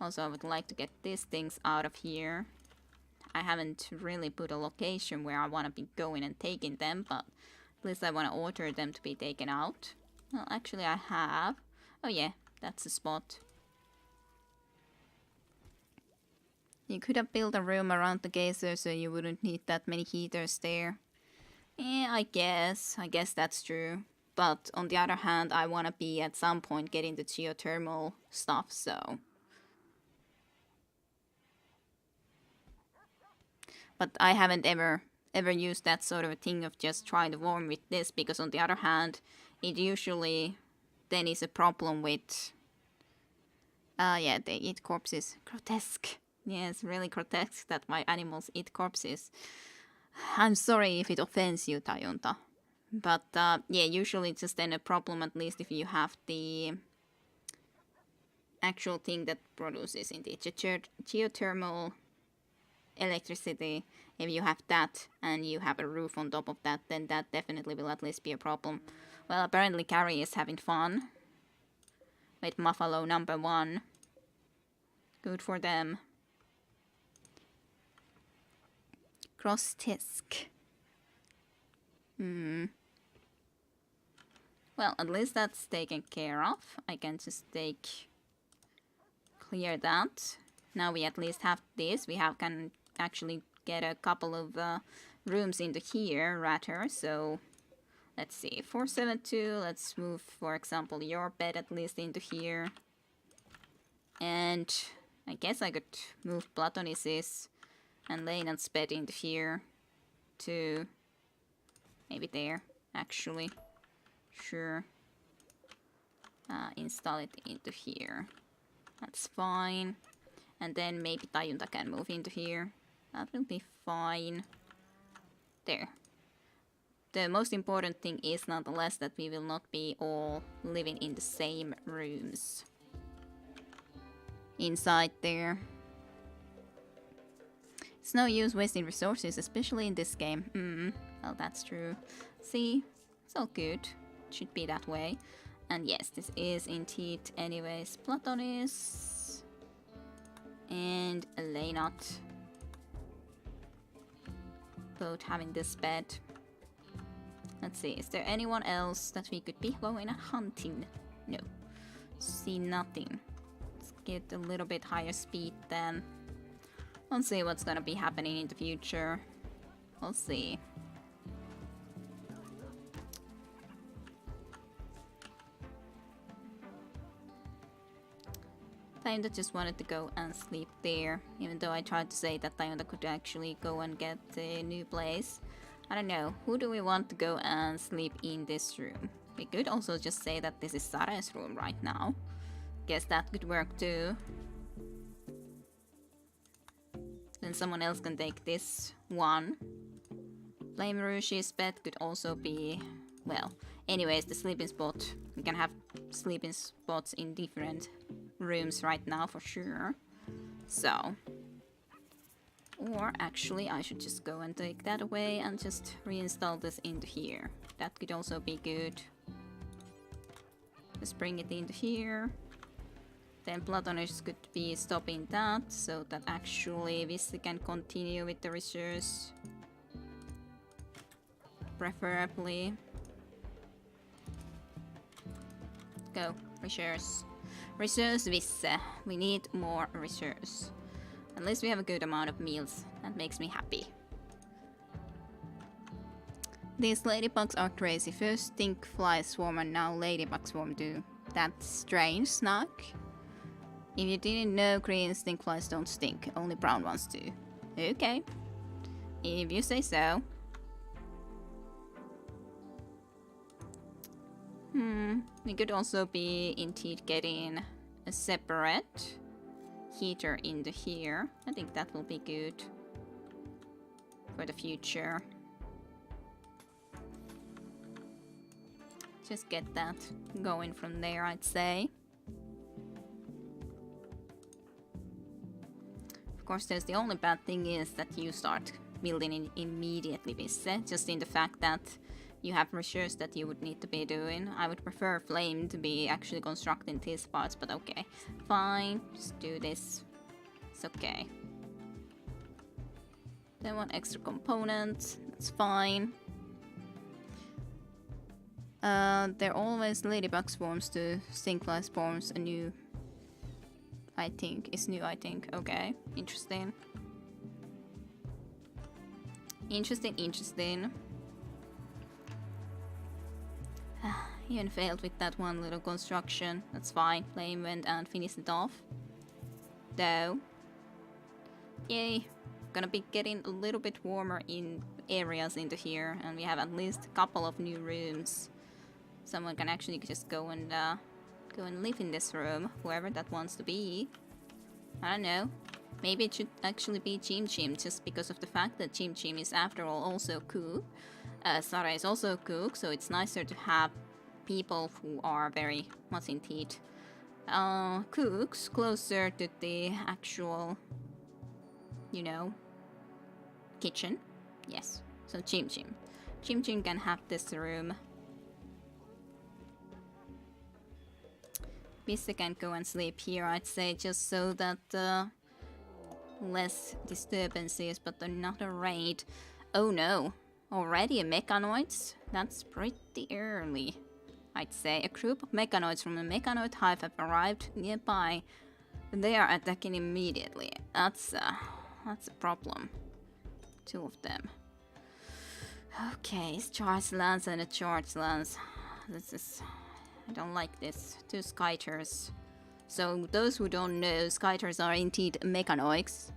Also, I would like to get these things out of here. I haven't really put a location where I want to be going and taking them, but at least I want to order them to be taken out. Well, actually I have. Oh yeah, that's the spot. You could have built a room around the geyser so you wouldn't need that many heaters there. Yeah, I guess that's true. But on the other hand, I want to be at some point getting the geothermal stuff, so... But I haven't ever used that sort of a thing of just trying to warm with this, because on the other hand, it usually then is a problem with... yeah, they eat corpses. Grotesque. Yes, really grotesque that my animals eat corpses. I'm sorry if it offends you, Tajunta. But yeah, usually it's just then a problem, at least if you have the actual thing that produces indeed geothermal electricity. If you have that and you have a roof on top of that, then that definitely will at least be a problem. Well, apparently Carrie is having fun with Muffalo number 1. Good for them. Cross Tisk. Well, at least that's taken care of. I can just clear that. Now we at least have this. We can actually get a couple of rooms into here, rather. So let's see, 472. Let's move, for example, your bed at least into here. And I guess I could move Platonis's and Leinan's bed into here to maybe there, actually. Sure. Install it into here. That's fine. And then maybe Tajunta can move into here. That will be fine. There. The most important thing is nonetheless that we will not be all living in the same rooms. Inside there. It's no use wasting resources, especially in this game. Well, that's true. See? It's all good. It should be that way. And yes, this is indeed anyways Platonis and Leinat. Both having this bed. Let's see, is there anyone else that we could be going hunting? No. See nothing. Let's get a little bit higher speed then. Let's see what's gonna be happening in the future. We'll see. Tayunda just wanted to go and sleep there, even though I tried to say that Tayunda could actually go and get a new place. I don't know, who do we want to go and sleep in this room? We could also just say that this is Sare's room right now. Guess that could work too. Then someone else can take this one. Flame Rouge's bed could also be... Well, anyways, the sleeping spot. We can have sleeping spots in different rooms right now for sure. So... Or actually, I should just go and take that away and just reinstall this into here. That could also be good. Just bring it into here. Then Platonus could be stopping that, so that actually Vissi can continue with the research. Preferably. Go, research. Research Vissi. We need more research. At least we have a good amount of meals. That makes me happy. These ladybugs are crazy. First stink flies swarm and now ladybug swarm too. That's strange, Snug. If you didn't know, green stink flies don't stink. Only brown ones do. Okay. If you say so. We could also be indeed getting a separate heater into here. I think that will be good for the future. Just get that going from there, I'd say. Of course, there's the only bad thing is that you start building it immediately, Visse, just in the fact that you have research that you would need to be doing. I would prefer Flame to be actually constructing these parts, but okay. Fine, just do this. It's okay. Then one extra component, that's fine. They're always ladybug swarms to stinkfly swarms, a new... I think, is new, I think. Okay, interesting. Interesting. Even failed with that one little construction. That's fine. Flame went and finished it off. Though. Yay. Gonna be getting a little bit warmer in areas into here. And we have at least a couple of new rooms. Someone can actually just go and live in this room. Whoever that wants to be. I don't know. Maybe it should actually be Chim Chim, just because of the fact that Chim Chim is after all also cook. Sara is also cook, so it's nicer to have people who are very much indeed cooks closer to the actual, you know, kitchen. Yes, so Chim Chim. Chim Chim can have this room. Vista can go and sleep here, I'd say, just so that less disturbances, but another raid. Oh no, already a mechanoids? That's pretty early, I'd say. A group of mechanoids from the mechanoid hive have arrived nearby. They are attacking immediately. That's a problem. Two of them. Okay, it's charged lance and a charged lance. This is... I don't like this. Two Skyters. So, those who don't know, Skyters are indeed mechanoids.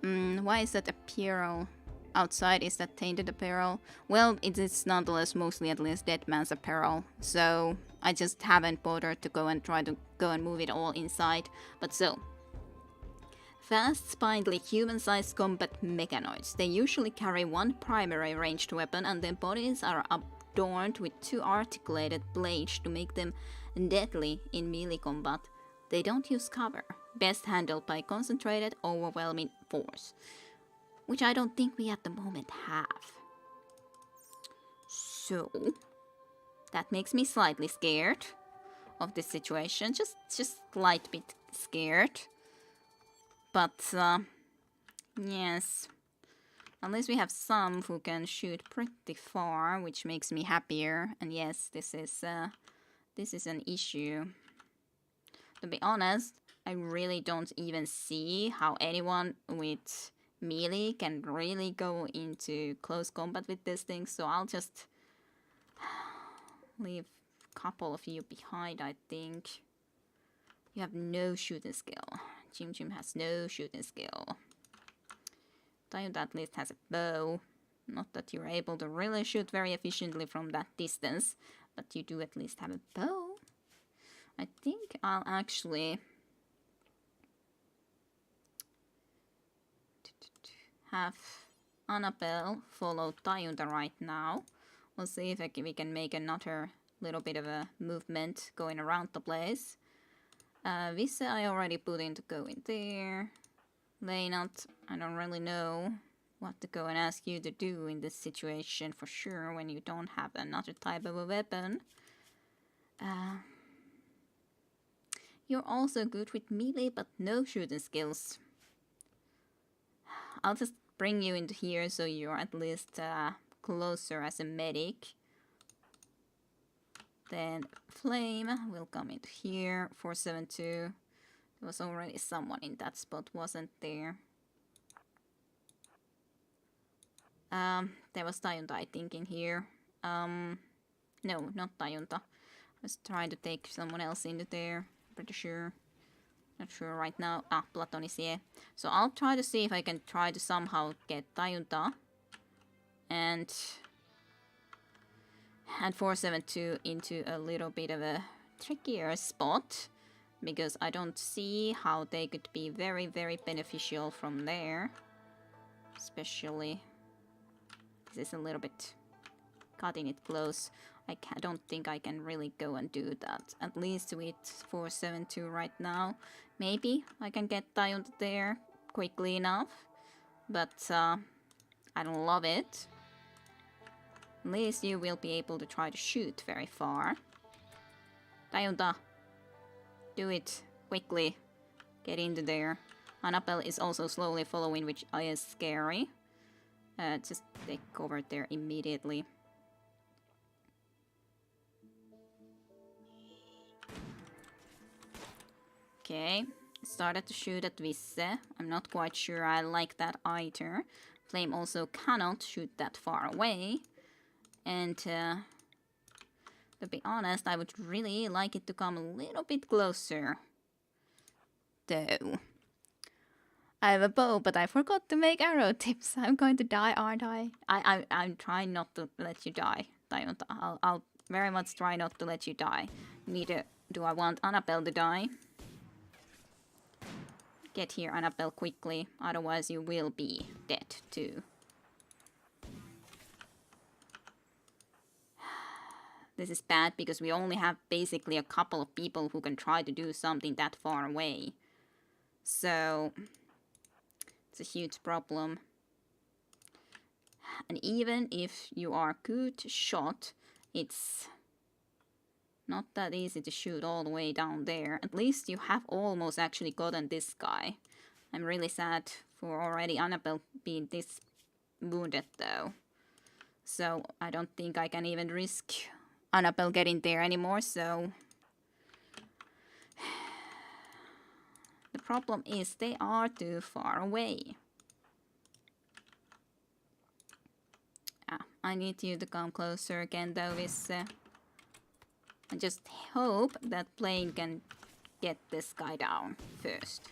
Why is that apparel outside? Is that tainted apparel? Well, it is nonetheless mostly at least dead man's apparel. So, I just haven't bothered to go and try to go and move it all inside. But so. Fast, spindly, human-sized combat mechanoids. They usually carry one primary ranged weapon and their bodies are adorned with two articulated blades to make them deadly in melee combat. They don't use cover, best handled by concentrated, overwhelming force, which I don't think we at the moment have. So, that makes me slightly scared of this situation, just slight bit scared. But, yes. Unless we have some who can shoot pretty far, which makes me happier. And yes, this is an issue. To be honest, I really don't even see how anyone with melee can really go into close combat with this thing. So I'll just leave a couple of you behind, I think. You have no shooting skill. Chim Chim has no shooting skill. Tayunda at least has a bow. Not that you're able to really shoot very efficiently from that distance, but you do at least have a bow. I think I'll actually have Annabelle follow Tayunda right now. We'll see if we can make another little bit of a movement going around the place. Visse I already put in to go in there. Leinat, I don't really know what to go and ask you to do in this situation for sure when you don't have another type of a weapon. You're also good with melee but no shooting skills. I'll just bring you into here so you're at least closer as a medic. Then Flame will come into here. 472. There was already someone in that spot, wasn't there? There was Tayunda, I think, in here. No, not Tayunda. I was trying to take someone else into there. Pretty sure. Not sure right now. Ah, Platon is here. So I'll try to see if I can try to somehow get Tayunda and 472 into a little bit of a trickier spot, because I don't see how they could be very, very beneficial from there. Especially, this is a little bit cutting it close. don't think I can really go and do that. At least with 472 right now. Maybe I can get Tayunda there quickly enough. But I don't love it. At least you will be able to try to shoot very far. Tayunda, do it quickly. Get into there. Annabelle is also slowly following, which is scary. Just take cover there immediately. Okay, started to shoot at Visse. I'm not quite sure I like that either. Flame also cannot shoot that far away. And to be honest, I would really like it to come a little bit closer. Though. I have a bow, but I forgot to make arrow tips. I'm going to die, aren't I? I'm trying not to let you die, Tayunda. I'll very much try not to let you die. Neither do I want Annabelle to die. Get here, Annabelle, quickly. Otherwise you will be dead, too. This is bad because we only have basically a couple of people who can try to do something that far away. So it's a huge problem. And even if you are a good shot, it's not that easy to shoot all the way down there. At least you have almost actually gotten this guy. I'm really sad for already Annabelle being this wounded though. So I don't think I can even risk Annabelle getting there anymore, so the problem is they are too far away. I need you to come closer again though, Visse. I just hope that plane can get this guy down first.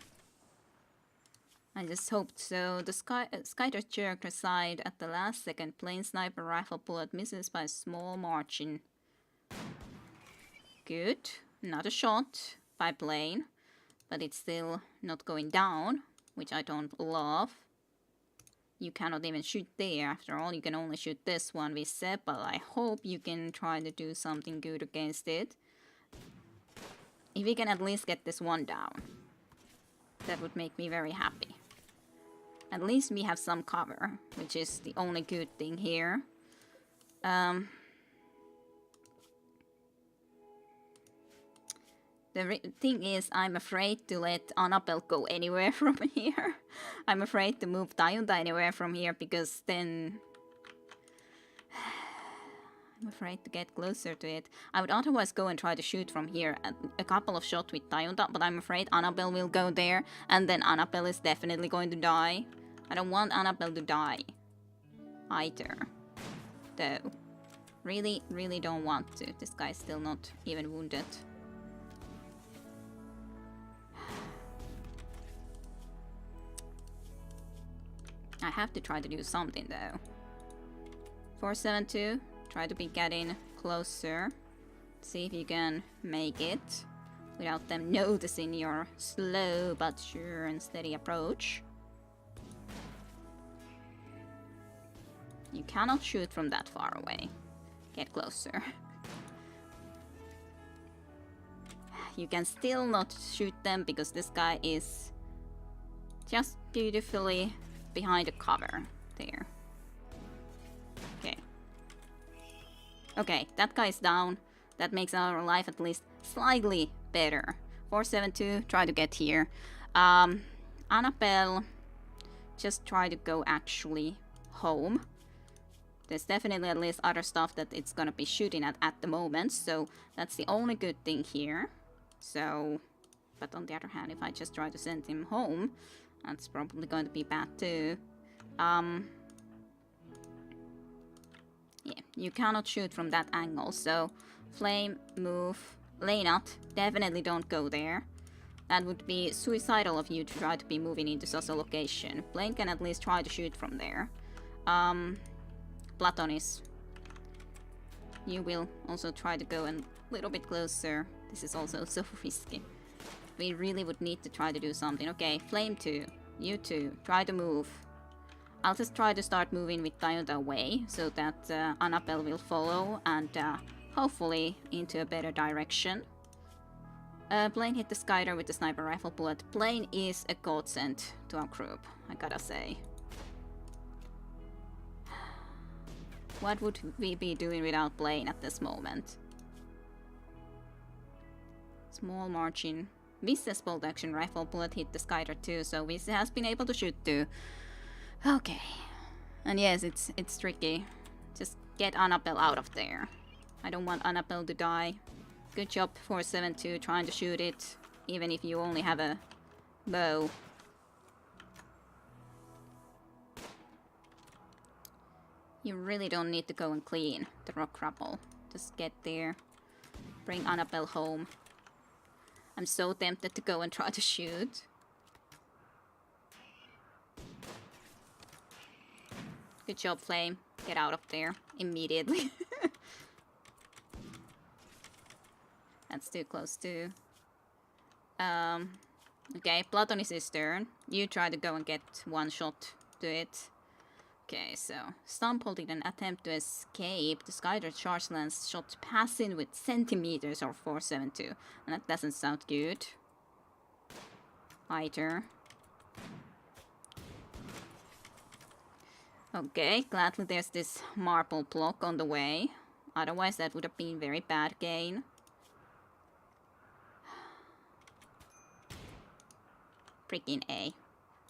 I just hoped so. The Skyder jerked aside at the last second. Plane sniper rifle bullet misses by a small margin. Good. Not a shot by plane. But it's still not going down, which I don't love. You cannot even shoot there. After all, you can only shoot this one, we said, but I hope you can try to do something good against it. If we can at least get this one down, that would make me very happy. At least we have some cover, which is the only good thing here. The thing is, I'm afraid to let Annabelle go anywhere from here. I'm afraid to move Tayunda anywhere from here, because then I'm afraid to get closer to it. I would otherwise go and try to shoot from here a couple of shots with Tayunda, but I'm afraid Annabelle will go there, and then Annabelle is definitely going to die. I don't want Annabelle to die either, though. Really, really don't want to. This guy's still not even wounded. I have to try to do something though. 472, try to be getting closer. See if you can make it without them noticing your slow but sure and steady approach. You cannot shoot from that far away. Get closer. You can still not shoot them because this guy is just beautifully behind a cover there. Okay. Okay, that guy's down. That makes our life at least slightly better. 472, try to get here. Annabelle, just try to go actually home. There's definitely at least other stuff that it's gonna be shooting at the moment, so that's the only good thing here. So, but on the other hand, if I just try to send him home, that's probably going to be bad too. Yeah, you cannot shoot from that angle, so flame, move, Leynot, definitely don't go there. That would be suicidal of you to try to be moving into such a location. Blaine can at least try to shoot from there. Platonis, you will also try to go a little bit closer. This is also so risky. We really would need to try to do something. Okay, Flame 2, you 2, try to move. I'll just try to start moving with Toyota away so that Annabelle will follow and hopefully into a better direction. Blaine hit the Skyder with the sniper rifle bullet. Blaine is a godsend to our group, I gotta say. What would we be doing without Blaine at this moment? Small margin. Visse's bolt action rifle bullet hit the Skyder too, so Visse has been able to shoot too. Okay. And yes, it's tricky. Just get Annabelle out of there. I don't want Annabelle to die. Good job 472 trying to shoot it, even if you only have a bow. You really don't need to go and clean the rock rubble. Just get there. Bring Annabelle home. I'm so tempted to go and try to shoot. Good job, Flame. Get out of there immediately. That's too close too. Okay, Platonis' turn. You try to go and get one shot to it. Okay, so Stump did an attempt to escape. The Skyder charge lance shot passing with centimeters or 472. And that doesn't sound good. Either. Okay, gladly there's this marble block on the way. Otherwise that would have been very bad gain. Freaking A.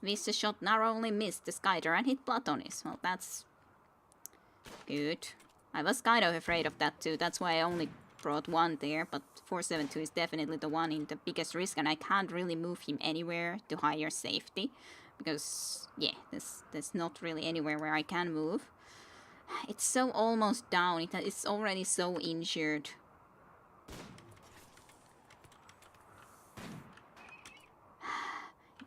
Visse shot narrowly missed the Skyder and hit Platonis. Well, that's good. I was kind of afraid of that too. That's why I only brought one there. But 472 is definitely the one in the biggest risk. And I can't really move him anywhere to higher safety. Because, yeah, there's not really anywhere where I can move. It's so almost down. It's already so injured.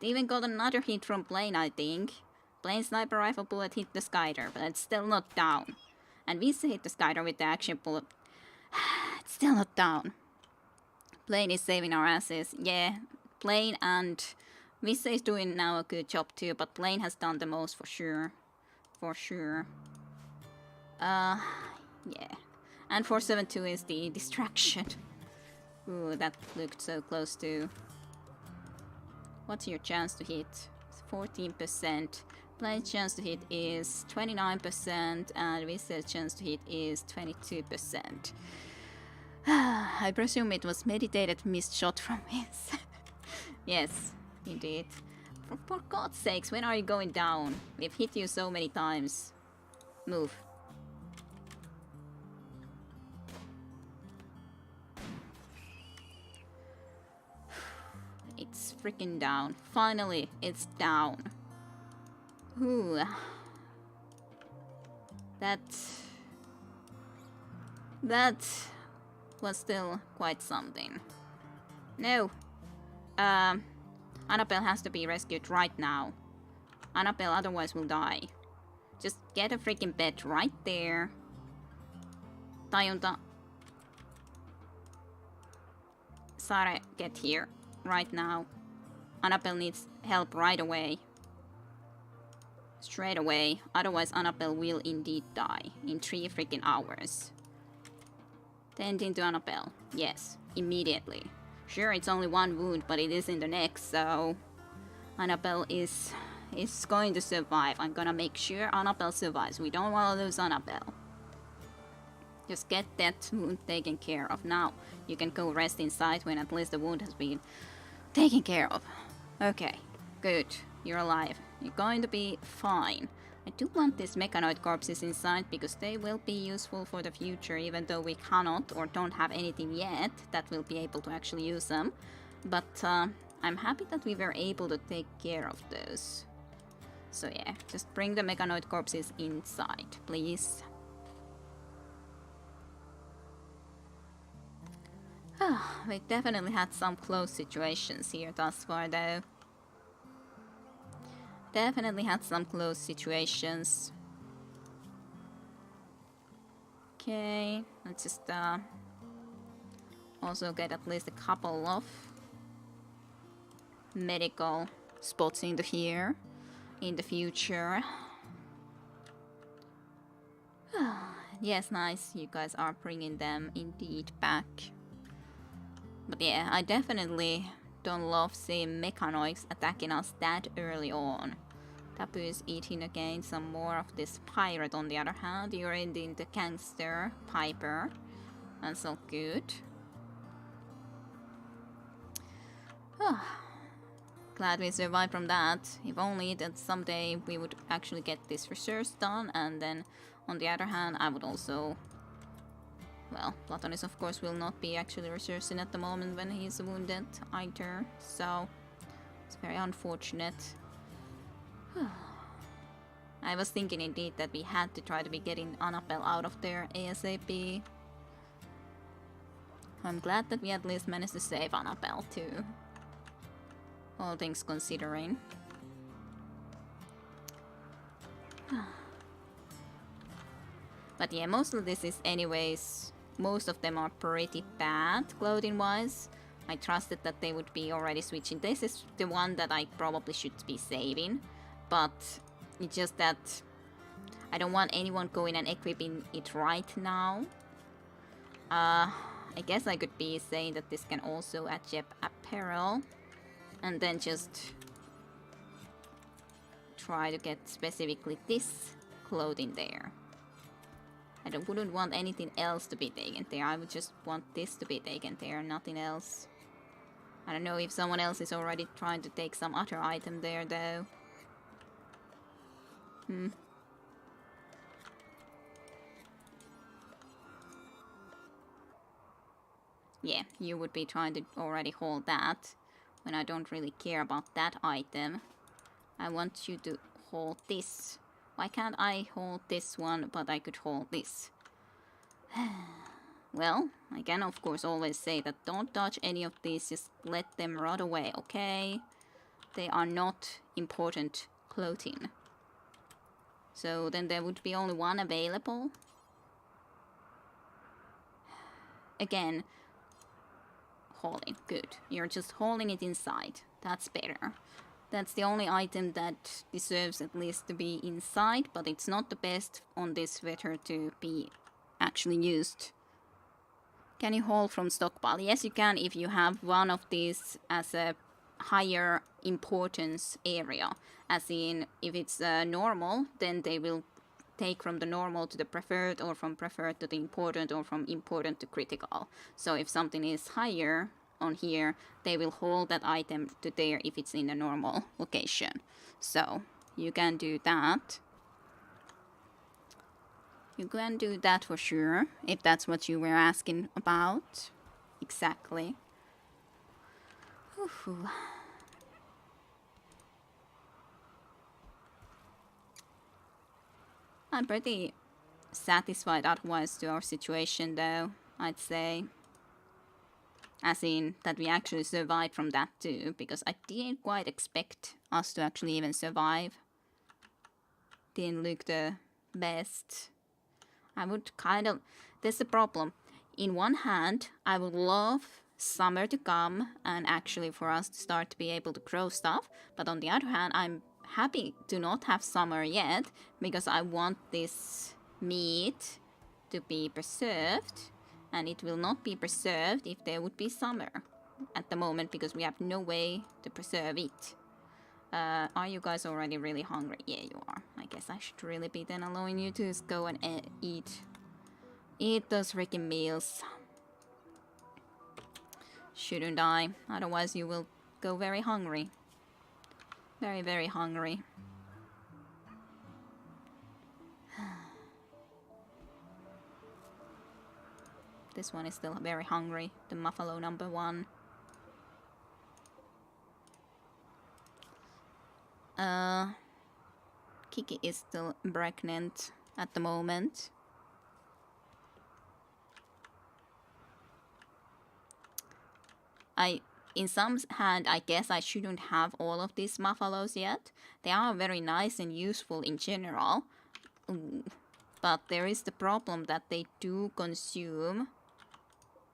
It even got another hit from Blaine, I think. Blaine's sniper rifle bullet hit the Skyder, but it's still not down. And Visse hit the Skyder with the action bullet. It's still not down. Blaine is saving our asses. Yeah, Blaine and Visse is doing now a good job too, but Blaine has done the most for sure. For sure. Yeah. And 472 is the distraction. Ooh, that looked so close to. What's your chance to hit? It's 14%. Blaine's chance to hit is 29%, and Visse's chance to hit is 22%. I presume it was meditated missed shot from his. Yes, indeed. For God's sakes, when are you going down? We've hit you so many times. Move. It's freaking down. Finally, it's down. Ooh. That was still quite something. No. Annabelle has to be rescued right now. Annabelle otherwise will die. Just get a freaking bed right there. Tajunta. Sare, get here. Right now. Annabelle needs help right away. Straight away. Otherwise Annabelle will indeed die. In 3 freaking hours. Tending to Annabelle. Yes. Immediately. Sure, it's only 1 wound, but it is in the neck, so... Annabelle is going to survive. I'm gonna make sure Annabelle survives. We don't want to lose Annabelle. Just get that wound taken care of. Now, you can go rest inside when at least the wound has been taken care of. Okay, good. You're alive. You're going to be fine. I do want these mechanoid corpses inside because they will be useful for the future, even though we cannot or don't have anything yet that will be able to actually use them. But I'm happy that we were able to take care of those. So yeah, just bring the mechanoid corpses inside, please. We definitely had some close situations here thus far, though. Definitely had some close situations. Okay, let's just also get at least a couple of medical spots into here in the future. Yes, nice. You guys are bringing them indeed back. But yeah, I definitely don't love seeing mechanoids attacking us that early on. Tapu is eating again some more of this pirate on the other hand. You're eating the gangster Piper. That's all good. Glad we survived from that. If only that someday we would actually get this research done, and then on the other hand I would also... Well, Platonis of course will not be actually researching at the moment when he's wounded either, so it's very unfortunate. I was thinking indeed that we had to try to be getting Annabelle out of there ASAP. I'm glad that we at least managed to save Annabelle too. All things considering. But yeah, most of this is anyways... Most of them are pretty bad, clothing-wise. I trusted that they would be already switching. This is the one that I probably should be saving. But it's just that I don't want anyone going and equipping it right now. I guess I could be saying that this can also achieve apparel. And then just try to get specifically this clothing there. I wouldn't want anything else to be taken there. I would just want this to be taken there, nothing else. I don't know if someone else is already trying to take some other item there, though. Yeah, you would be trying to already hold that, when I don't really care about that item. I want you to hold this. Why can't I hold this one, but I could hold this? Well, I can of course always say that don't touch any of these, just let them rot away, okay? They are not important clothing. So then there would be only one available. Again, holding, good. You're just holding it inside, that's better. That's the only item that deserves at least to be inside, but it's not the best on this sweater to be actually used. Can you hold from stockpile? Yes, you can if you have one of these as a higher importance area. As in, if it's normal, then they will take from the normal to the preferred, or from preferred to the important, or from important to critical. So if something is higher on here, they will hold that item to there if it's in a normal location. So you can do that. You can do that for sure, if that's what you were asking about. Exactly. Ooh. I'm pretty satisfied otherwise to our situation though, I'd say. As in, that we actually survived from that too, because I didn't quite expect us to actually even survive. didn't look the best. I would kind of... That's the problem. In one hand, I would love summer to come and actually for us to start to be able to grow stuff. But on the other hand, I'm happy to not have summer yet because I want this meat to be preserved. And it will not be preserved if there would be summer at the moment because we have no way to preserve it. Are you guys already really hungry? Yeah, you are. I guess I should really be then allowing you to just go and eat. Eat those freaking meals. Shouldn't I? Otherwise you will go very hungry. Very, very hungry. This one is still very hungry. The Muffalo number 1. Kiki is still pregnant at the moment. In some hand, I guess I shouldn't have all of these Muffalos yet. They are very nice and useful in general. Ooh. But there is the problem that they do consume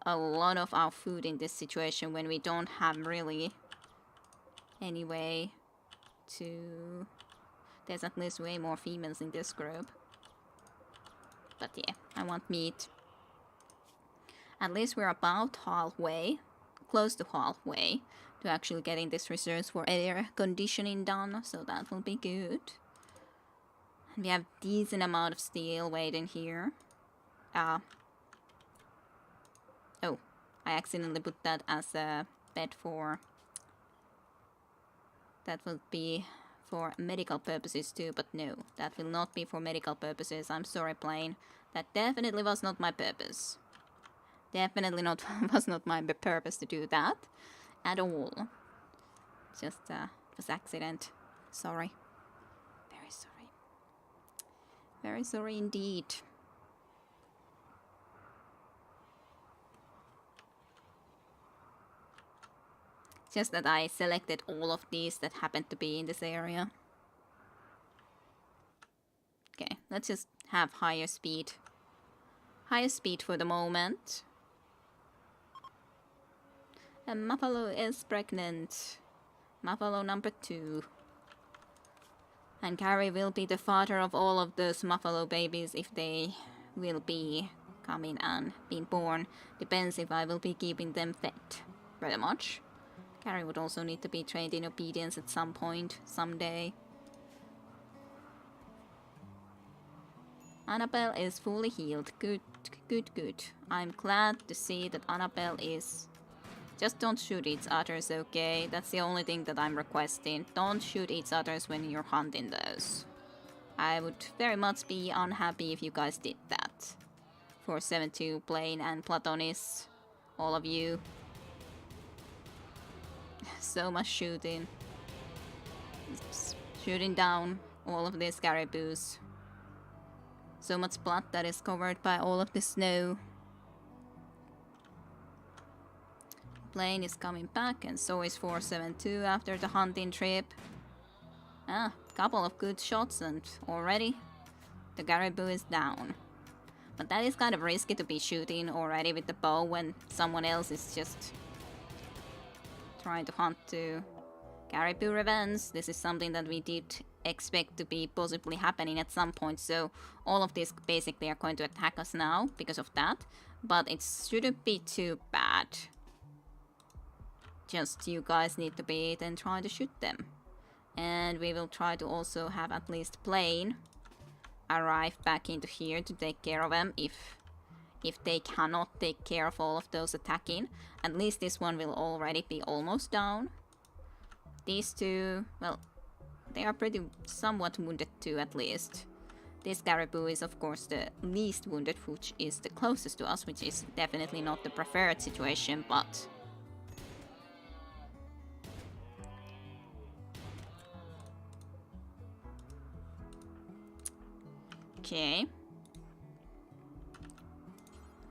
a lot of our food in this situation when we don't have really any way to... There's at least way more females in this group. But yeah, I want meat. At least we're about halfway, close to halfway, to actually getting this research for air conditioning done, so that will be good. And we have decent amount of steel waiting here. Oh, I accidentally put that as a bed for... That will be for medical purposes too, but no, that will not be for medical purposes. I'm sorry, plane. That definitely was not my purpose. Definitely not was not my purpose to do that at all. Just it was accident. Sorry. Very sorry. Very sorry indeed. Just that I selected all of these that happened to be in this area. Okay, let's just have higher speed. Higher speed for the moment. And Muffalo is pregnant. Muffalo number 2. And Carrie will be the father of all of those Muffalo babies if they will be coming and being born. Depends if I will be keeping them fed. Pretty much. Carrie would also need to be trained in obedience at some point, someday. Annabelle is fully healed. Good, good, good. I'm glad to see that Annabelle is... Just don't shoot each others, okay? That's the only thing that I'm requesting. Don't shoot each others when you're hunting those. I would very much be unhappy if you guys did that. For 7-2, Plane and Platonis, all of you. So much shooting. Shooting down all of these caribous. So much blood that is covered by all of the snow. Plane is coming back and so is 472 after the hunting trip. Ah, couple of good shots and already the caribou is down. But that is kind of risky to be shooting already with the bow when someone else is just trying to hunt to caribou revenge. This is something that we did expect to be possibly happening at some point, so all of this basically are going to attack us now because of that, but it shouldn't be too bad. Just you guys need to be then trying to shoot them. And we will try to also have at least Plane arrive back into here to take care of them if they cannot take care of all of those attacking. At least this one will already be almost down. These two, well, they are pretty somewhat wounded too, at least. This caribou is of course the least wounded, which is the closest to us, which is definitely not the preferred situation, but... Okay.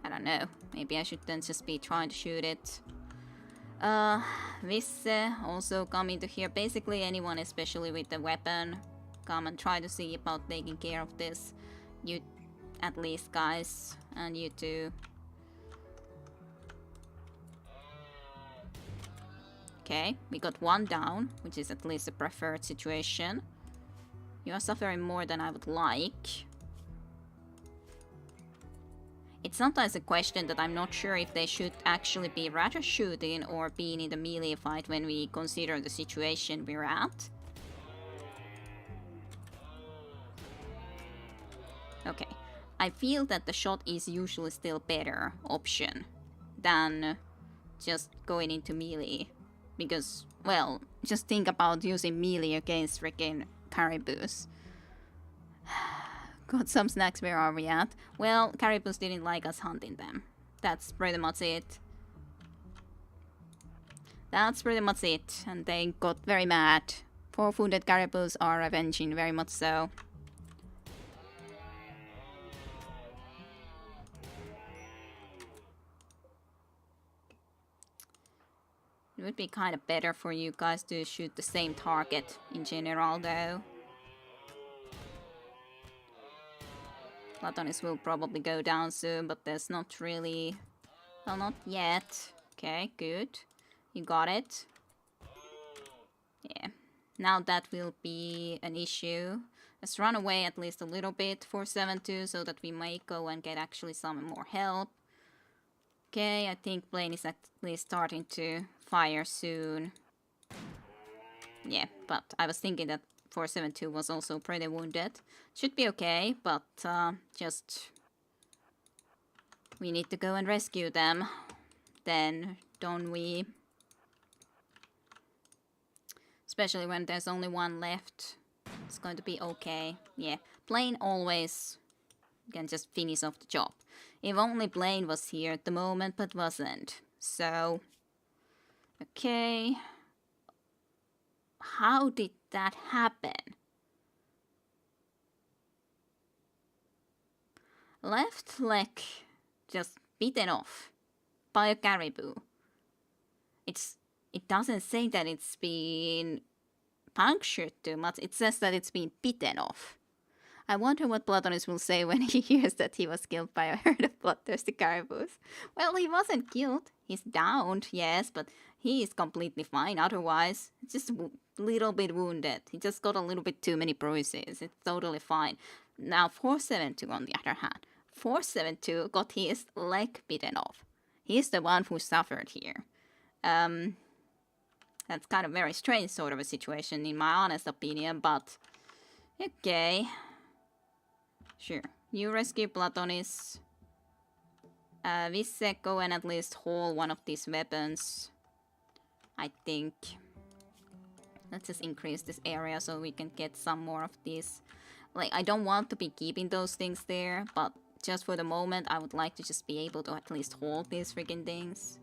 I don't know. Maybe I should then just be trying to shoot it. Visse also coming to here. Basically anyone, especially with the weapon. come and try to see about taking care of this. You, at least, guys, and you too. Okay, we got one down, which is at least a preferred situation. You are suffering more than I would like. It's sometimes a question that I'm not sure if they should actually be rather shooting or being in the melee fight when we consider the situation we're at. Okay, I feel that the shot is usually still better option than just going into melee. Because, well, just think about using melee against freaking caribous. Got some snacks, where are we at? Well, caribous didn't like us hunting them. That's pretty much it. That's pretty much it. And they got very mad. 4 wounded caribous are avenging, very much so. It would be kind of better for you guys to shoot the same target in general, though. Platonis will probably go down soon, but there's not really... Well, not yet. Okay, good. You got it. Yeah. Now that will be an issue. Let's run away at least a little bit for 7-2 so that we might go and get actually some more help. Okay, I think Blaine is at least starting to fire soon. Yeah, but I was thinking that 472 was also pretty wounded. Should be okay, but just... we need to go and rescue them. Then, don't we? Especially when there's only one left. It's going to be okay. Yeah, Blaine always can just finish off the job. If only Blaine was here at the moment, but wasn't. So... okay. How did that happen? Left leg just bitten off by a caribou. It doesn't say that it's been punctured too much. It says that it's been bitten off. I wonder what Platonis will say when he hears that he was killed by a herd of bloodthirsty caribous. Well, he wasn't killed. He's downed, yes, but he is completely fine otherwise. Just a little bit wounded. He just got a little bit too many bruises. It's totally fine. Now, 472 on the other hand. 472 got his leg bitten off. He's the one who suffered here. That's kind of very strange sort of a situation in my honest opinion, but... okay. Sure. You rescue Platonis. Visse, go and at least haul one of these weapons. I think. Let's just increase this area so we can get some more of these. Like, I don't want to be keeping those things there, but just for the moment, I would like to just be able to at least haul these freaking things.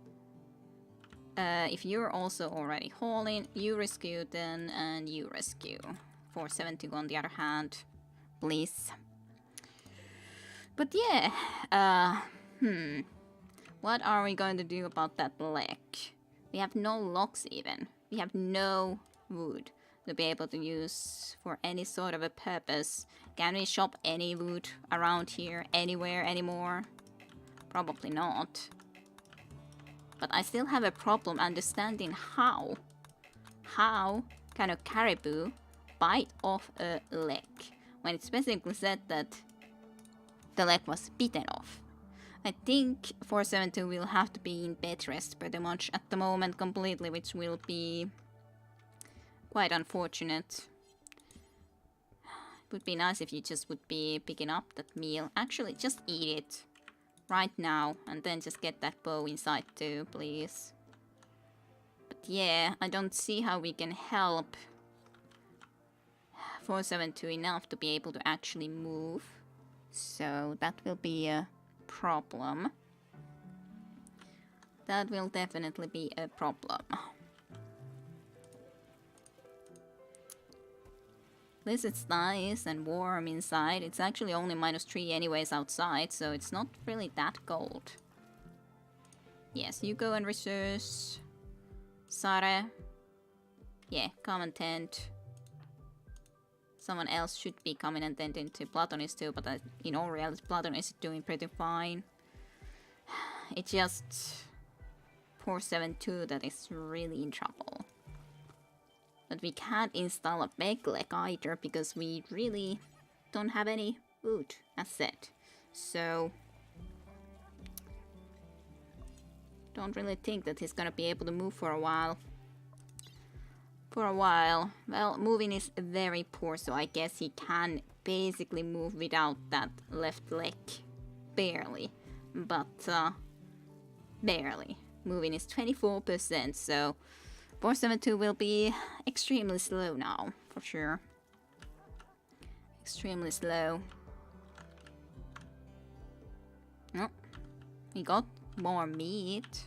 If you're also already hauling, you rescue then, and you rescue. 472 on the other hand. Please. But yeah, what are we going to do about that leg? We have no logs even. We have no wood to be able to use for any sort of a purpose. Can we shop any wood around here, anywhere, anymore? Probably not. But I still have a problem understanding how. How can a caribou bite off a leg when it specifically said that the leg was bitten off? I think 472 will have to be in bed rest pretty much at the moment completely, which will be quite unfortunate. It would be nice if you just would be picking up that meal. Actually, just eat it right now and then just get that bow inside too, please. But yeah, I don't see how we can help 472 enough to be able to actually move. So that will be a problem. That will definitely be a problem. At least it's nice and warm inside. It's actually only -3 anyways outside, so it's not really that cold. Yes, you go and resource. Sare. Yeah, come and tent. Someone else should be coming and tending to Platonis too, but in all reality, Platonis is doing pretty fine. It's just 472 that is really in trouble. But we can't install a Beglek either because we really don't have any wood as said. So don't really think that he's gonna be able to move for a while. Well, moving is very poor, so I guess he can basically move without that left leg. Barely. But, barely. Moving is 24%, so 472 will be extremely slow now, for sure. Extremely slow. Oh, we got more meat.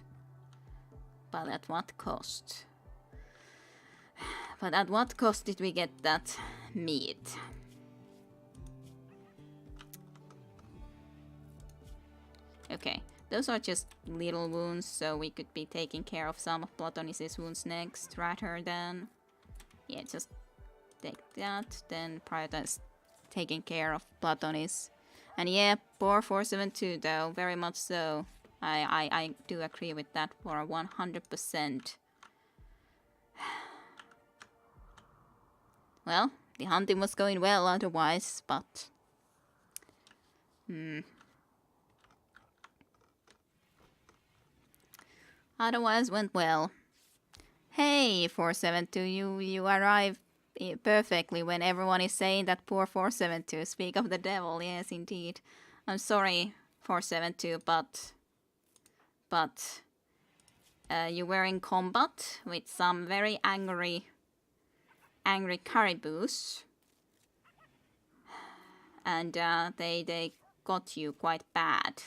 But at what cost? But at what cost did we get that meat? Okay, those are just little wounds, so we could be taking care of some of Platonis' wounds next, rather than... Yeah, just take that, then prioritize taking care of Platonis. And yeah, poor 472 though, very much so. I do agree with that for 100%. Well, the hunting was going well otherwise, but... Otherwise went well. Hey, 472, you arrive perfectly when everyone is saying that poor 472. Speak of the devil, yes, indeed. I'm sorry, 472, but you were in combat with some very angry caribous, and they got you quite bad.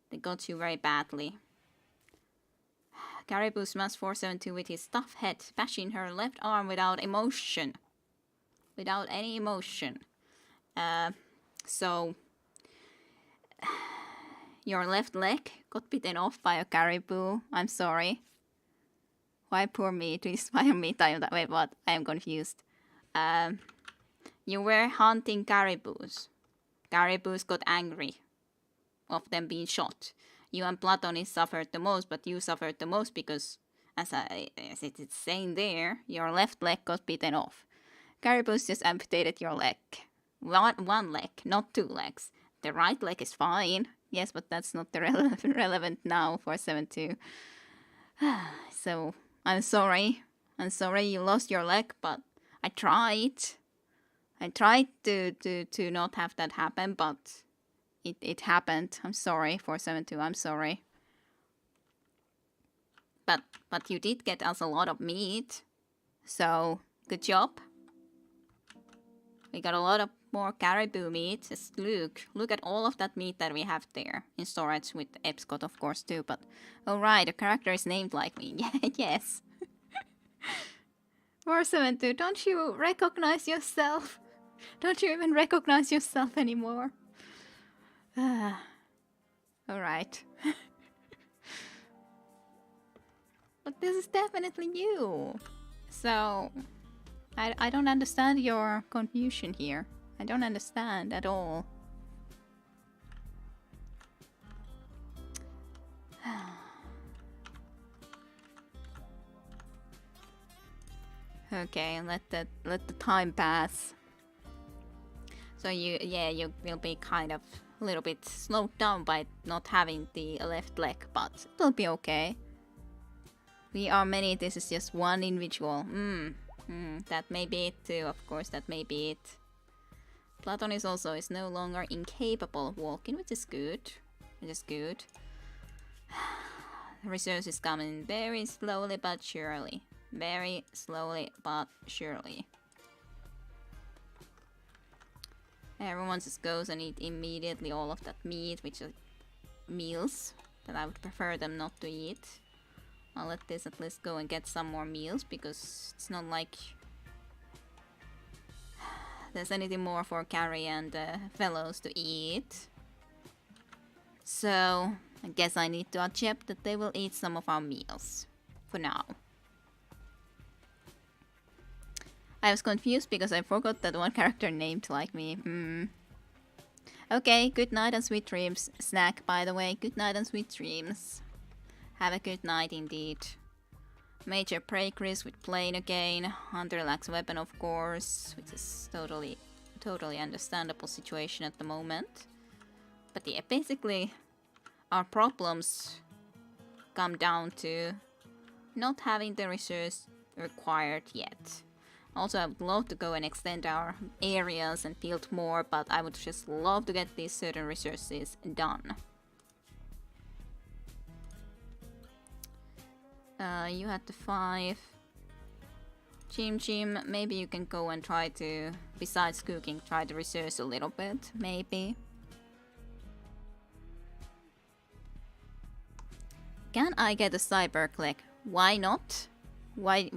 They got you very badly. Caribou smashed 472 with his tough head, bashing her left arm without emotion. Without any emotion. So your left leg got bitten off by a caribou. I'm sorry. Why poor me to inspire me? Wait, what? I am confused. You were hunting caribous. Caribous got angry of them being shot. You and Platonis suffered the most, but you suffered the most because, as it is saying there, your left leg got bitten off. Caribous just amputated your leg. One leg, not two legs. The right leg is fine. Yes, but that's not the relevant now for 72. So, I'm sorry. I'm sorry you lost your leg, but I tried. I tried to not have that happen, but it happened. I'm sorry, 472, I'm sorry. But you did get us a lot of meat. So, good job. We got a lot of more caribou meat. Just look at all of that meat that we have there. In storage with Epscot, of course, too. But, alright, the character is named like me. Yes. 472, don't you recognize yourself? Don't you even recognize yourself anymore? Alright. But this is definitely you. So, I don't understand your confusion here. I don't understand at all. Okay, let the time pass. So you will be kind of a little bit slowed down by not having the left leg, but it will be okay. We are many, this is just one individual. That may be it too, of course, that may be it. Platonis also is no longer incapable of walking, which is good. Which is good. The resources coming very slowly but surely. Very slowly but surely. Everyone just goes and eat immediately all of that meat, which are meals that I would prefer them not to eat. I'll let this at least go and get some more meals, because it's not like there's anything more for Carrie and fellows to eat. So I guess I need to accept that they will eat some of our meals for now. I was confused because I forgot that one character named like me. Okay, good night and sweet dreams. Snack, by the way. Good night and sweet dreams. Have a good night indeed. Major break risk with plane again. Underlax weapon, of course, which is totally understandable situation at the moment. But yeah, basically, our problems come down to not having the resource required yet. Also, I would love to go and extend our areas and build more, but I would just love to get these certain resources done. You had the 5. Jim, maybe you can go and try to, besides cooking, try to research a little bit, maybe. Can I get a cyber click? Why not? Why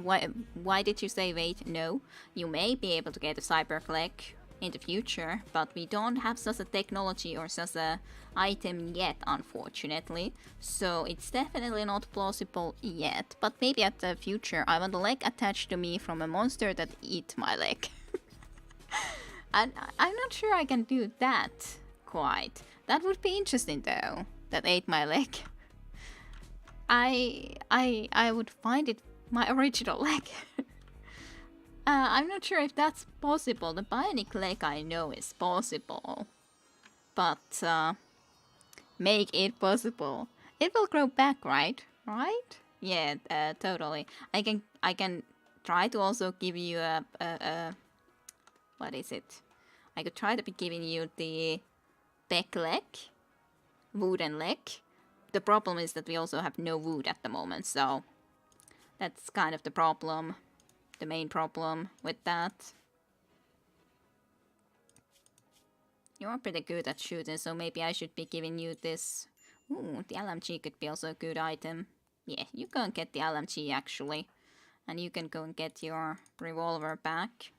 did you say wait? No, you may be able to get a cyber click in the future, but we don't have such a technology or such a item yet, unfortunately. So it's definitely not plausible yet, but maybe at the future I want a leg attached to me from a monster that eat my leg. And I'm not sure I can do that quite. That would be interesting though, that ate my leg. I would find it my original leg. I'm not sure if that's possible. The bionic leg I know is possible. But make it possible. It will grow back, right? Right? Yeah, totally. I can try to also give you a what is it? I could try to be giving you the back leg, wooden leg. The problem is that we also have no wood at the moment, so that's kind of the problem. The main problem with that. You're pretty good at shooting, so maybe I should be giving you this. Ooh, the LMG could be also a good item. Yeah, you go and get the LMG actually. And you can go and get your revolver back.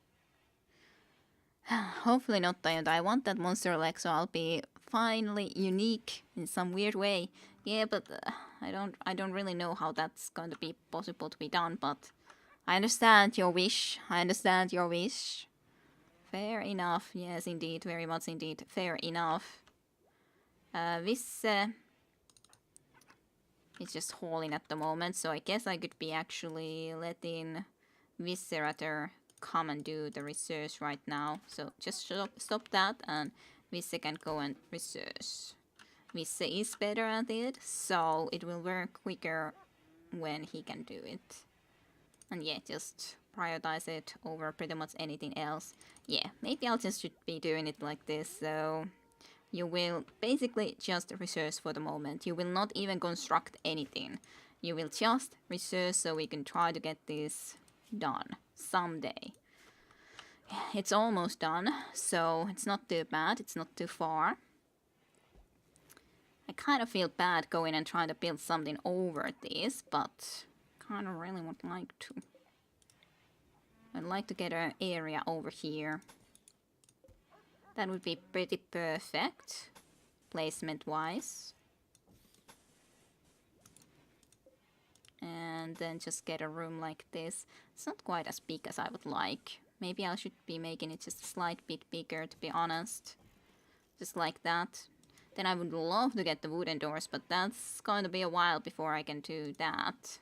Hopefully not, and I want that monster leg, so I'll be finally unique in some weird way. Yeah, but I don't really know how that's going to be possible to be done, but I understand your wish. I understand your wish. Fair enough. Yes, indeed. Very much indeed. Fair enough. This is just hauling at the moment, so I guess I could be actually letting Viscerator come and do the research right now. So just stop that, and Visse can go and research. Visse is better at it, so it will work quicker when he can do it. And yeah, just prioritize it over pretty much anything else. Yeah, maybe I'll just should be doing it like this, so you will basically just research for the moment. You will not even construct anything. You will just research so we can try to get this done someday. It's almost done, so it's not too bad, it's not too far. I kind of feel bad going and trying to build something over this, but kind of really would like to. I'd like to get an area over here. That would be pretty perfect, placement-wise. And then just get a room like this. It's not quite as big as I would like. Maybe I should be making it just a slight bit bigger, to be honest. Just like that. Then I would love to get the wooden doors, but that's going to be a while before I can do that.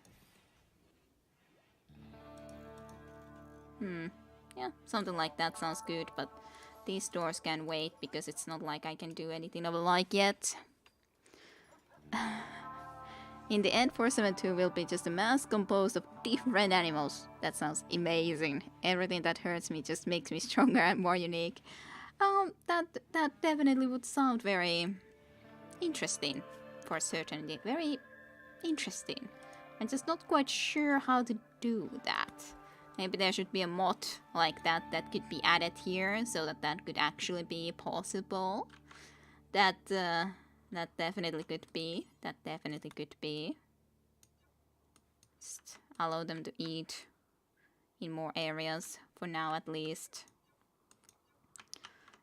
Yeah, something like that sounds good, but these doors can wait because it's not like I can do anything of the like yet. In the end, 472 will be just a mass composed of different animals. That sounds amazing. Everything that hurts me just makes me stronger and more unique. That definitely would sound very interesting, for certainty. Very interesting. I'm just not quite sure how to do that. Maybe there should be a mod like that that could be added here, so that could actually be possible. That definitely could be. That definitely could be. Just allow them to eat in more areas, for now at least.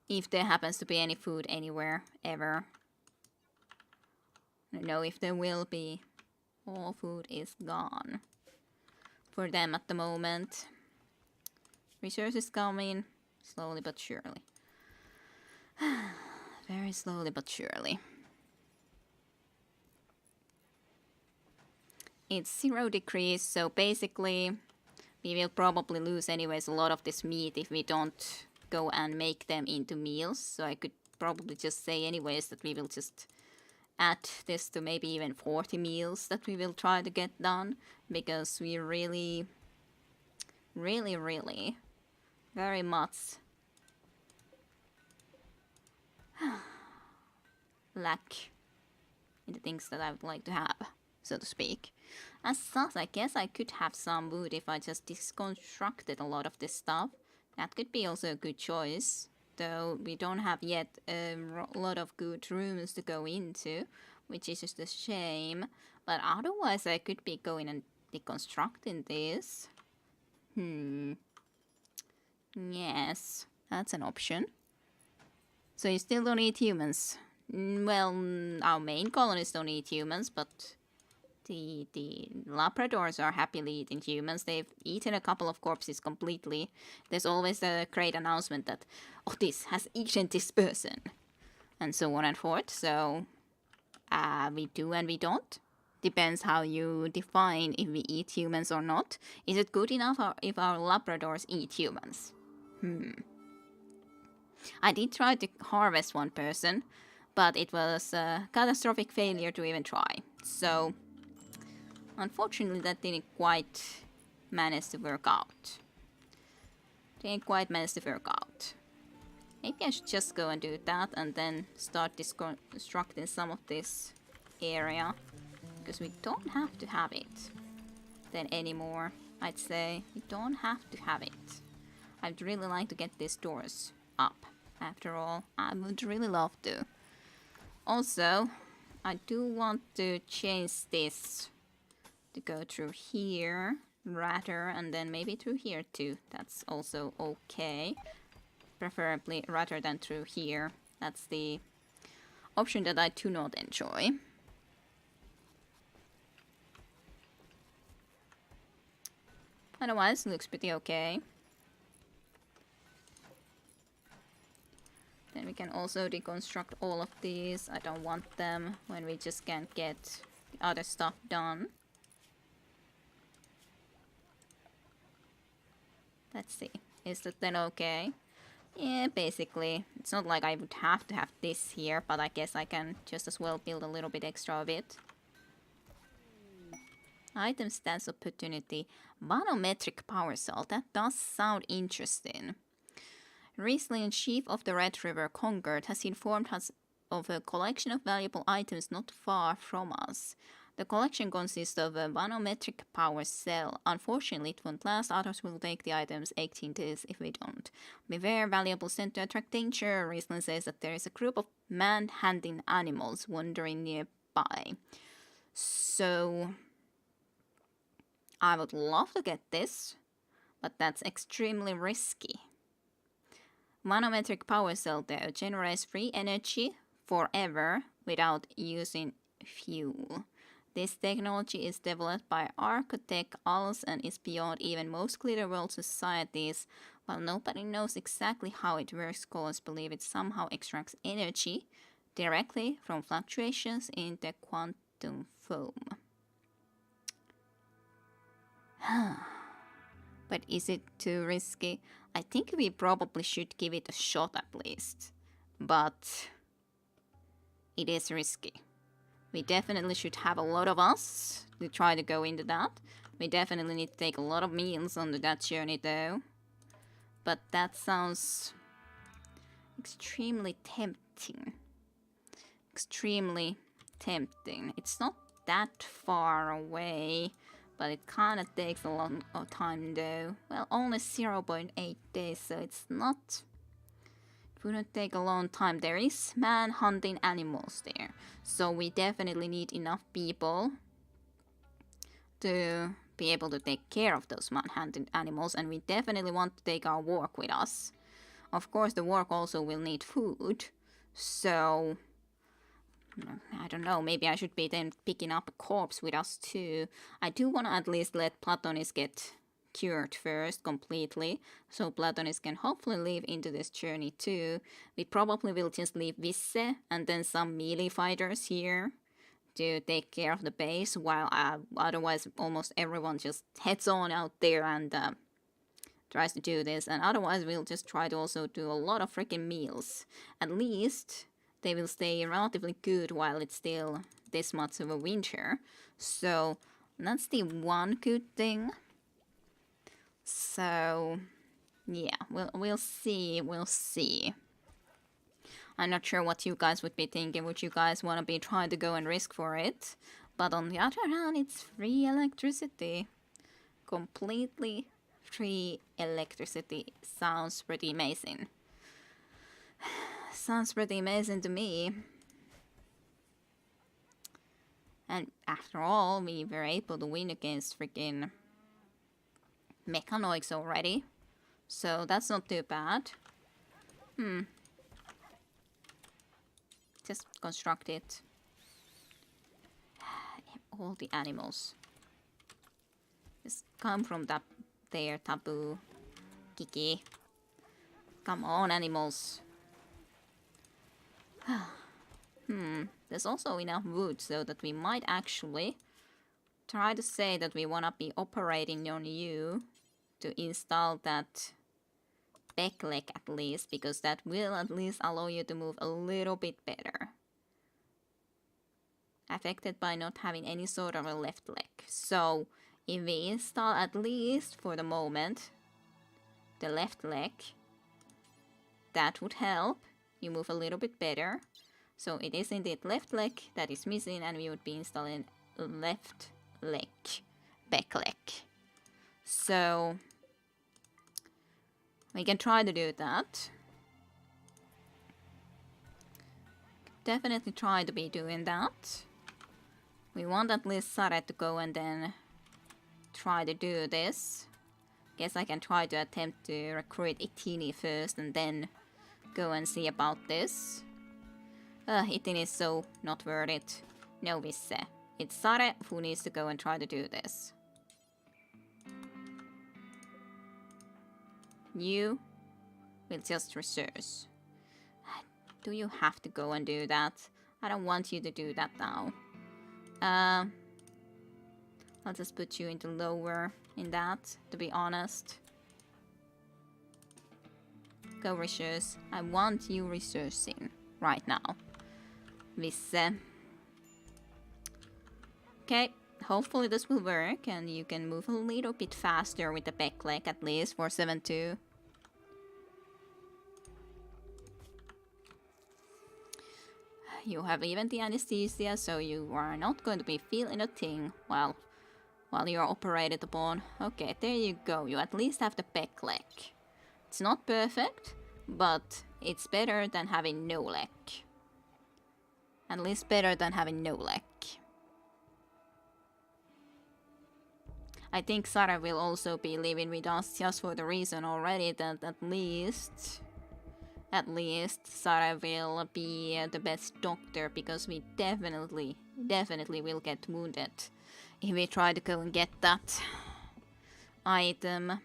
If there happens to be any food anywhere, ever. I don't know if there will be. All food is gone for them at the moment. resources come in slowly but surely. Very slowly but surely. It's 0 degrees, so basically we will probably lose anyways a lot of this meat if we don't go and make them into meals. So I could probably just say anyways that we will just add this to maybe even 40 meals that we will try to get done. Because we really very much lack in the things that I would like to have, so to speak. As such, I guess I could have some wood if I just deconstructed a lot of this stuff. That could be also a good choice, though we don't have yet a lot of good rooms to go into, which is just a shame. But otherwise I could be going and deconstructing this. Yes, that's an option. So you still don't eat humans? Well, our main colonists don't eat humans, but the Labradors are happily eating humans. They've eaten a couple of corpses completely. There's always a great announcement that Otis has eaten this person, and so on and forth. So we do and we don't. Depends how you define if we eat humans or not. Is it good enough if our Labradors eat humans? I did try to harvest one person, but it was a catastrophic failure to even try. So, unfortunately, that didn't quite manage to work out. Maybe I should just go and do that and then start deconstructing some of this area. Because we don't have to have it then anymore, I'd say. We don't have to have it. I'd really like to get these doors up. After all, I would really love to. Also, I do want to change this to go through here rather, and then maybe through here too. That's also okay. Preferably rather than through here. That's the option that I do not enjoy. Otherwise, it looks pretty okay. Then we can also deconstruct all of these. I don't want them when we just can't get the other stuff done. Let's see. Is that then okay? Yeah, basically. It's not like I would have to have this here, but I guess I can just as well build a little bit extra of it. Item stats opportunity. Banometric power cell. That does sound interesting. Riesling, chief of the Red River Conquered, has informed us of a collection of valuable items not far from us. The collection consists of a banometric power cell. Unfortunately, it won't last. Others will take the items 18 days if we don't. Beware, valuables tend to attract danger. Riesling says that there is a group of man-handling animals wandering nearby. So I would love to get this, but that's extremely risky. Manometric power cell though generates free energy forever without using fuel. This technology is developed by Architect ALS and is beyond even most Glitter World societies. While nobody knows exactly how it works, scholars believe it somehow extracts energy directly from fluctuations in the quantum foam. But is it too risky? I think we probably should give it a shot at least. But it is risky. We definitely should have a lot of us to try to go into that. We definitely need to take a lot of meals on that journey though. But that sounds extremely tempting. Extremely tempting. It's not that far away. But it kind of takes a long time though. Well, only 0.8 days, so it's not... It wouldn't take a long time. There is man-hunting animals there. So we definitely need enough people to be able to take care of those man-hunting animals. And we definitely want to take our work with us. Of course, the work also will need food. So... I don't know, maybe I should be then picking up a corpse with us too. I do want to at least let Platonis get cured first completely, so Platonis can hopefully live into this journey too. We probably will just leave Visse and then some melee fighters here to take care of the base, while otherwise almost everyone just heads on out there and tries to do this, and otherwise we'll just try to also do a lot of freaking meals. At least they will stay relatively good while it's still this much of a winter. So that's the one good thing. So yeah, we'll see. I'm not sure what you guys would be thinking. Would you guys want to be trying to go and risk for it? But on the other hand, it's free electricity. Completely free electricity. Sounds pretty amazing. Sounds pretty amazing to me. And after all, we were able to win against freaking mechanoids already. So that's not too bad. Just construct it. All the animals. Just come from that there, Taboo. Kiki. Come on, animals. There's also enough wood so that we might actually try to say that we wanna be operating on you to install that back leg at least, because that will at least allow you to move a little bit better. Affected by not having any sort of a left leg. So if we install at least for the moment the left leg, that would help you move a little bit better. So it is indeed left leg that is missing, and we would be installing left leg, back leg. So we can try to do that. Definitely try to be doing that. We want at least Sare to go and then try to do this. Guess I can try to attempt to recruit Itini first and then go and see about this. Itini is so not worth it. No Visse. It's Sare who needs to go and try to do this. You will just research. Do you have to go and do that? I don't want you to do that now. I'll just put you into lower in that, to be honest. Go research. I want you researching right now. Visse. Okay, hopefully this will work and you can move a little bit faster with the back leg at least for 7-2. You have even the anesthesia, so you are not going to be feeling a thing while you're operated upon. Okay, there you go. You at least have the back leg. It's not perfect, but it's better than having no leg. At least better than having no leg. I think Sara will also be living with us just for the reason already that at least Sara will be the best doctor, because we definitely will get wounded if we try to go and get that item.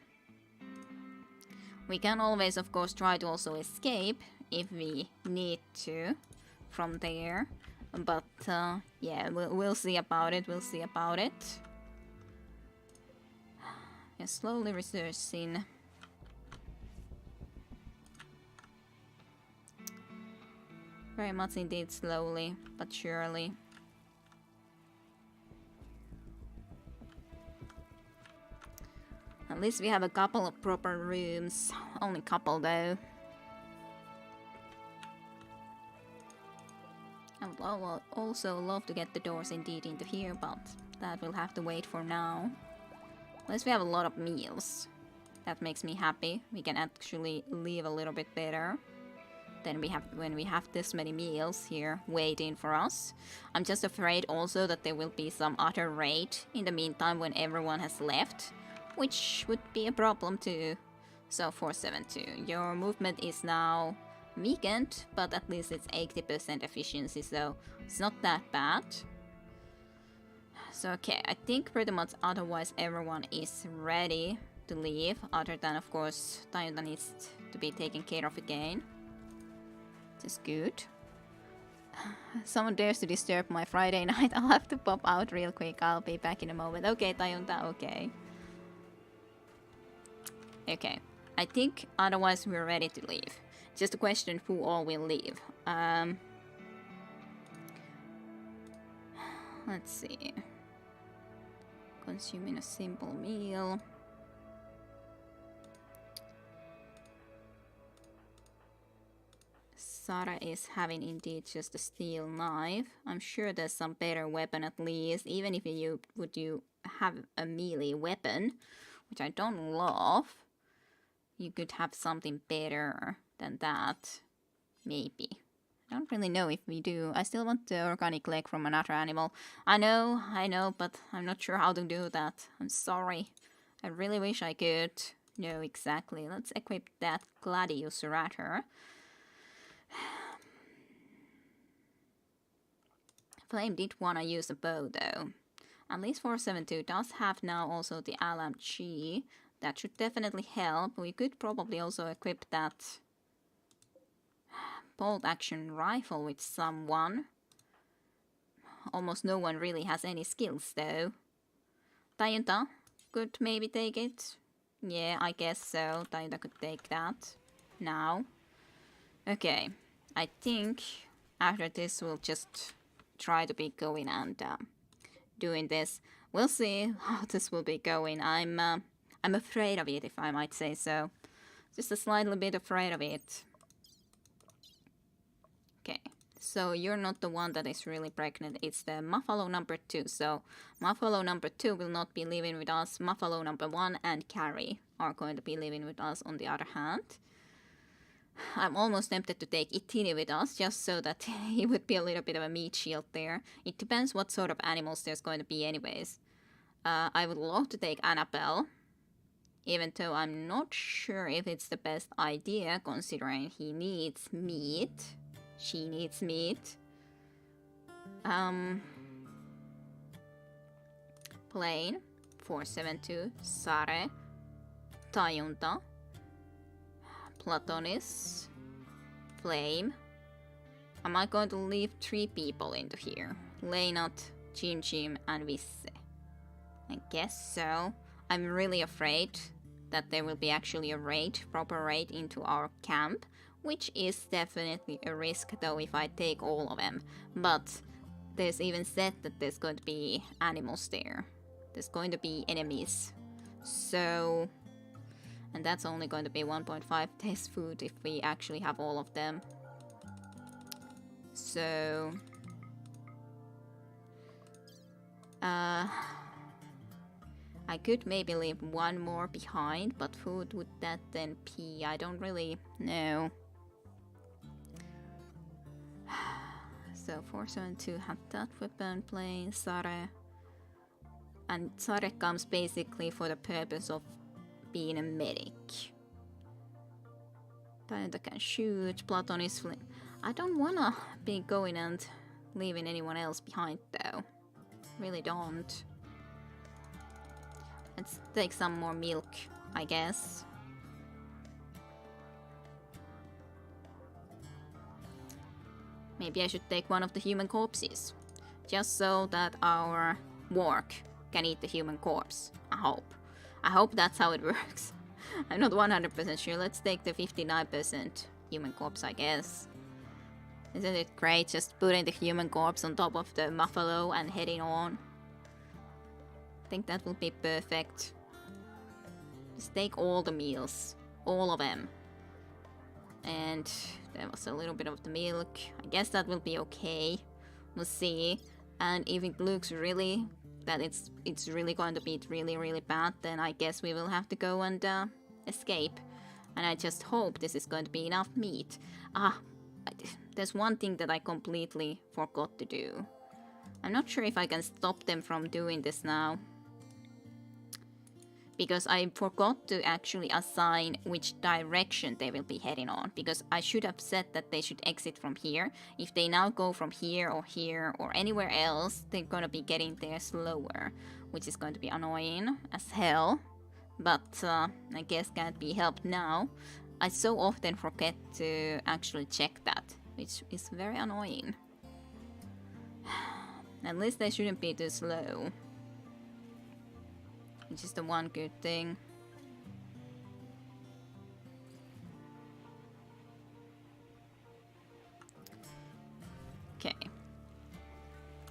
We can always, of course, try to also escape if we need to from there. But yeah, we'll see about it. Yeah, slowly researching. Very much indeed, slowly but surely. At least we have a couple of proper rooms. Only couple though. I would also love to get the doors indeed into here, but that will have to wait for now. Unless we have a lot of meals. That makes me happy. We can actually live a little bit better than when we have this many meals here waiting for us. I'm just afraid also that there will be some other raid in the meantime when everyone has left, which would be a problem too. So 472, your movement is now weakened, but at least it's 80% efficiency, so it's not that bad. So okay, I think pretty much otherwise everyone is ready. to leave, other than, of course, Tayunda needs to be taken care of again. This is good. Someone dares to disturb my Friday night. I'll have to pop out real quick. I'll be back in a moment. Okay, Tayunda, okay. Okay. I think otherwise we're ready to leave. Just a question who all will leave. Let's see. Consuming a simple meal. Sara is having indeed just a steel knife. I'm sure there's some better weapon at least. Even if you have a melee weapon, which I don't love, you could have something better than that. Maybe. I don't really know if we do. I still want the organic leg from another animal. I know, but I'm not sure how to do that. I'm sorry. I really wish I could know exactly. Let's equip that Gladius at her. Flame did want to use a bow though. At least 472 does have now also the LMG. That should definitely help. We could probably also equip that bolt action rifle with someone. Almost no one really has any skills though. Tayunda could maybe take it. Yeah, I guess so. Tayunda could take that now. Okay, I think after this we'll just try to be going and doing this. We'll see how this will be going. I'm afraid of it, if I might say so. Just a slightly bit afraid of it. Okay, so you're not the one that is really pregnant. It's the Muffalo number 2. So Muffalo number 2 will not be living with us. Muffalo number 1 and Carrie are going to be living with us on the other hand. I'm almost tempted to take Itini with us, just so that he would be a little bit of a meat shield there. It depends what sort of animals there's going to be anyways. I would love to take Annabelle, even though I'm not sure if it's the best idea, considering he needs meat. She needs meat. Plain, 472, Sare, Tayunda, Platonis, Flame. Am I going to leave 3 people into here? Leinat, Jim Jim, and Visse. I guess so. I'm really afraid that there will be actually a raid, proper raid into our camp, which is definitely a risk though if I take all of them. But there's even said that there's going to be animals there. There's going to be enemies. So... and that's only going to be 1.5 days food if we actually have all of them. So... I could maybe leave 1 more behind, but who would that then be? I don't really know. So 472 had that weapon playing, Sare. And Sare comes basically for the purpose of being a medic. Tayunda can shoot, Platon is I don't wanna be going and leaving anyone else behind though. Really don't. Let's take some more milk, I guess. Maybe I should take one of the human corpses. Just so that our warg can eat the human corpse. I hope. I hope that's how it works. I'm not 100% sure. Let's take the 59% human corpse, I guess. Isn't it great just putting the human corpse on top of the Muffalo and heading on? I think that would be perfect. Just take all the meals. All of them. And there was a little bit of the milk. I guess that will be okay. We'll see. And if it looks really that it's really going to be really bad, then I guess we will have to go and escape. And I just hope this is going to be enough meat. There's one thing that I completely forgot to do. I'm not sure if I can stop them from doing this now. Because I forgot to actually assign which direction they will be heading on. Because I should have said that they should exit from here. If they now go from here or anywhere else, they're gonna be getting there slower. Which is going to be annoying as hell. but I guess can't be helped now. I so often forget to actually check that, which is very annoying. At least they shouldn't be too slow, which is the one good thing. Okay.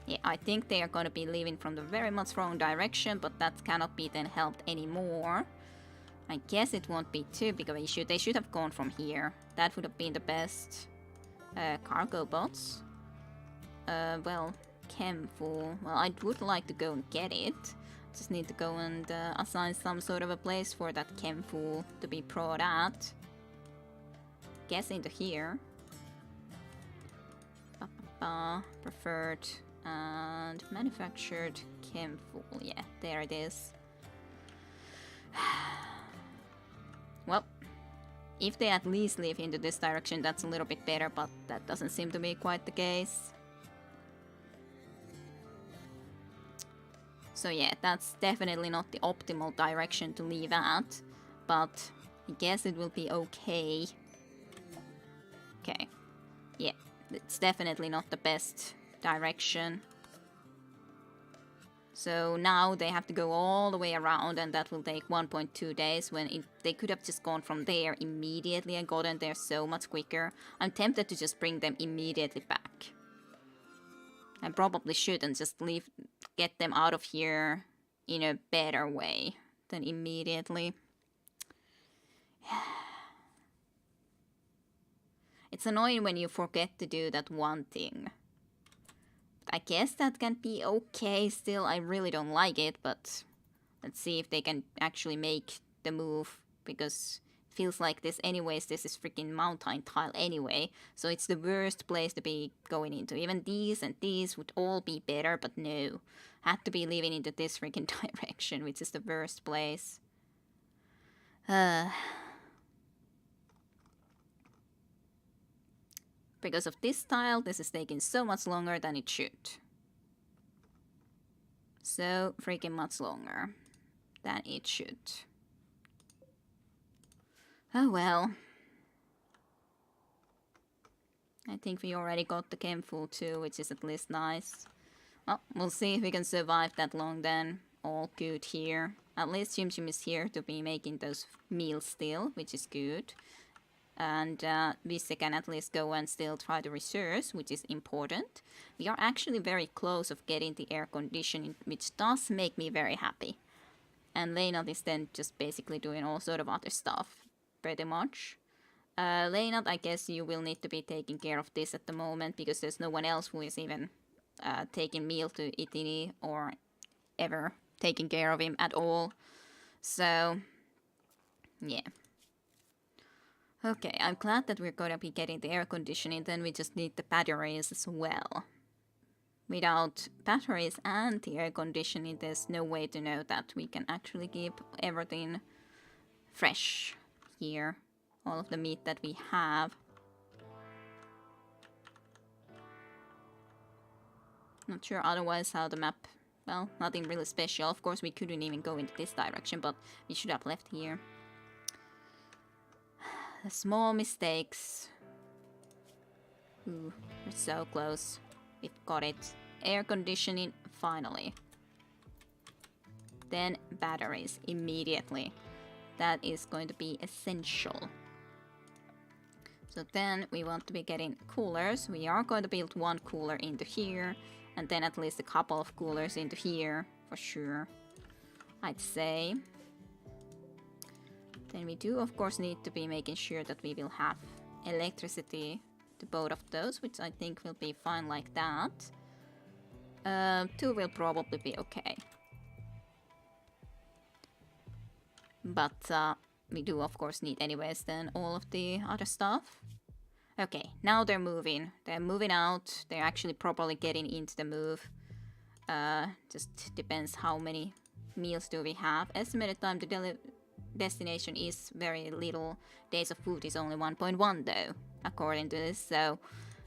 Yeah, I think they are gonna be leaving from the very much wrong direction, but that cannot be then helped anymore. I guess it won't be too big of an issue. They should have gone from here. That would have been the best. Cargo bots. Well, Chemful. Well, I would like to go and get it. Just need to go and assign some sort of a place for that Chemful to be brought at. Guess into here. Preferred and manufactured Chemful. Yeah, there it is. Well, if they at least leave into this direction, that's a little bit better, but that doesn't seem to be quite the case. So yeah, that's definitely not the optimal direction to leave at, but I guess it will be okay. Okay. Yeah, it's definitely not the best direction. So now they have to go all the way around, and that will take 1.2 days when they could have just gone from there immediately and gotten there so much quicker. I'm tempted to just bring them immediately back. I probably should and just get them out of here in a better way than immediately. It's annoying when you forget to do that one thing. I guess that can be okay still. I really don't like it, but let's see if they can actually make the move, because it feels like this anyways. This is freaking mountain tile anyway, so it's the worst place to be going into. Even these and these would all be better, but no. Had to be leaving into this freaking direction, which is the worst place. Because of this tile, this is taking so much longer than it should. So freaking much longer than it should. Oh well. I think we already got the Chemful too, which is at least nice. Well, we'll see if we can survive that long then. All good here. At least Chim Chim is here to be making those meals still, which is good. And Visse can at least go and still try the research, which is important. We are actually very close of getting the air conditioning, which does make me very happy. And Leinat is then just basically doing all sort of other stuff, pretty much. Leinat, I guess you will need to be taking care of this at the moment, because there's no one else who is even taking meal to Itini or ever taking care of him at all. So, yeah. Okay, I'm glad that we're gonna be getting the air conditioning, then we just need the batteries as well. Without batteries and the air conditioning, there's no way to know that we can actually keep everything fresh here. All of the meat that we have. Not sure otherwise how the map... Well, nothing really special. Of course, we couldn't even go into this direction, but we should have left here. The small mistakes. Ooh, we're so close. We've got it. Air conditioning, finally. Then batteries, immediately. That is going to be essential. So then we want to be getting coolers. We are going to build one cooler into here. And then at least a couple of coolers into here, for sure. I'd say. Then we do of course need to be making sure that we will have electricity to both of those, which I think will be fine like that. 2 will probably be okay. But we do of course need anyways then all of the other stuff. Okay, now they're moving. They're moving out. They're actually probably getting into the move. Just depends how many meals do we have. Estimated time to destination is very little. Days of food is only 1.1 though, according to this, so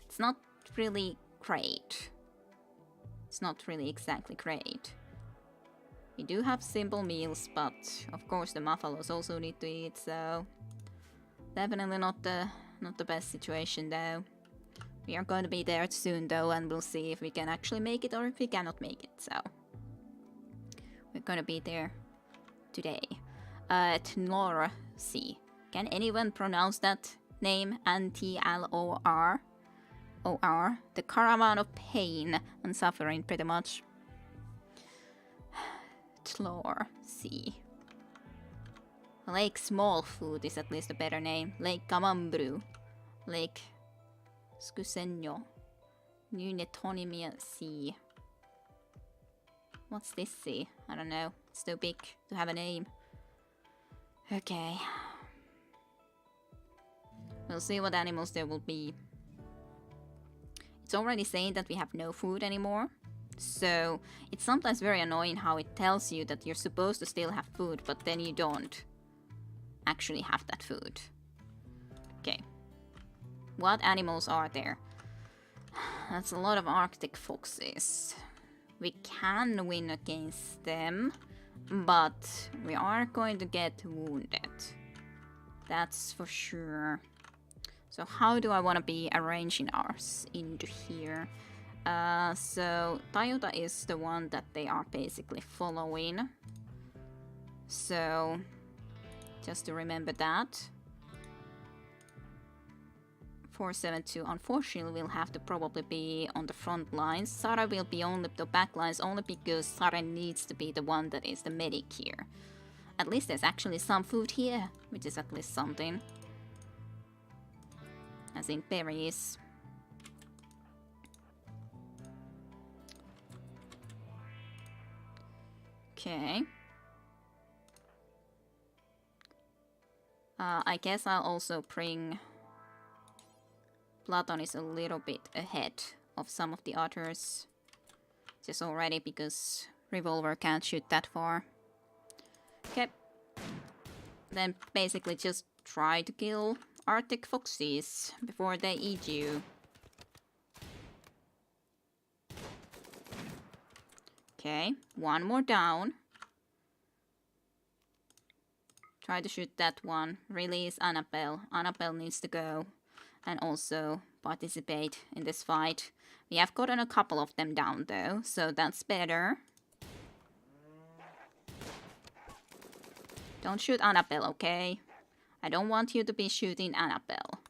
it's not really great. It's not really exactly great. We do have simple meals, but of course the buffaloes also need to eat, so definitely not the best situation though. We are going to be there soon though, and we'll see if we can actually make it or if we cannot make it, so we're gonna be there today. Tlor Sea. Can anyone pronounce that name? N-T-L-O-R? O-R? The caravan of pain and suffering, pretty much. Tlor Sea. Lake Smallfoot is at least a better name. Lake Kamambru. Lake Skusenyo. Nunetonimia Sea. What's this sea? I don't know. It's too big to have a name. Okay. We'll see what animals there will be. It's already saying that we have no food anymore. So it's sometimes very annoying how it tells you that you're supposed to still have food, but then you don't actually have that food. Okay. What animals are there? That's a lot of Arctic foxes. We can win against them, but we are going to get wounded. That's for sure. So how do I want to be arranging ours into here? So Toyota is the one that they are basically following. So just to remember that. 472 unfortunately will have to probably be on the front lines. Sara will be on the back lines only because Sara needs to be the one that is the medic here. At least there's actually some food here, which is at least something. As in berries. Okay. I guess I'll also bring... Platon is a little bit ahead of some of the others. Just already because revolver can't shoot that far. Okay. Then basically just try to kill Arctic foxes before they eat you. Okay, one more down. Try to shoot that one. Release Annabelle. Annabelle needs to go and also participate in this fight. We have gotten a couple of them down though, so that's better. Don't shoot Annabelle, okay? I don't want you to be shooting Annabelle.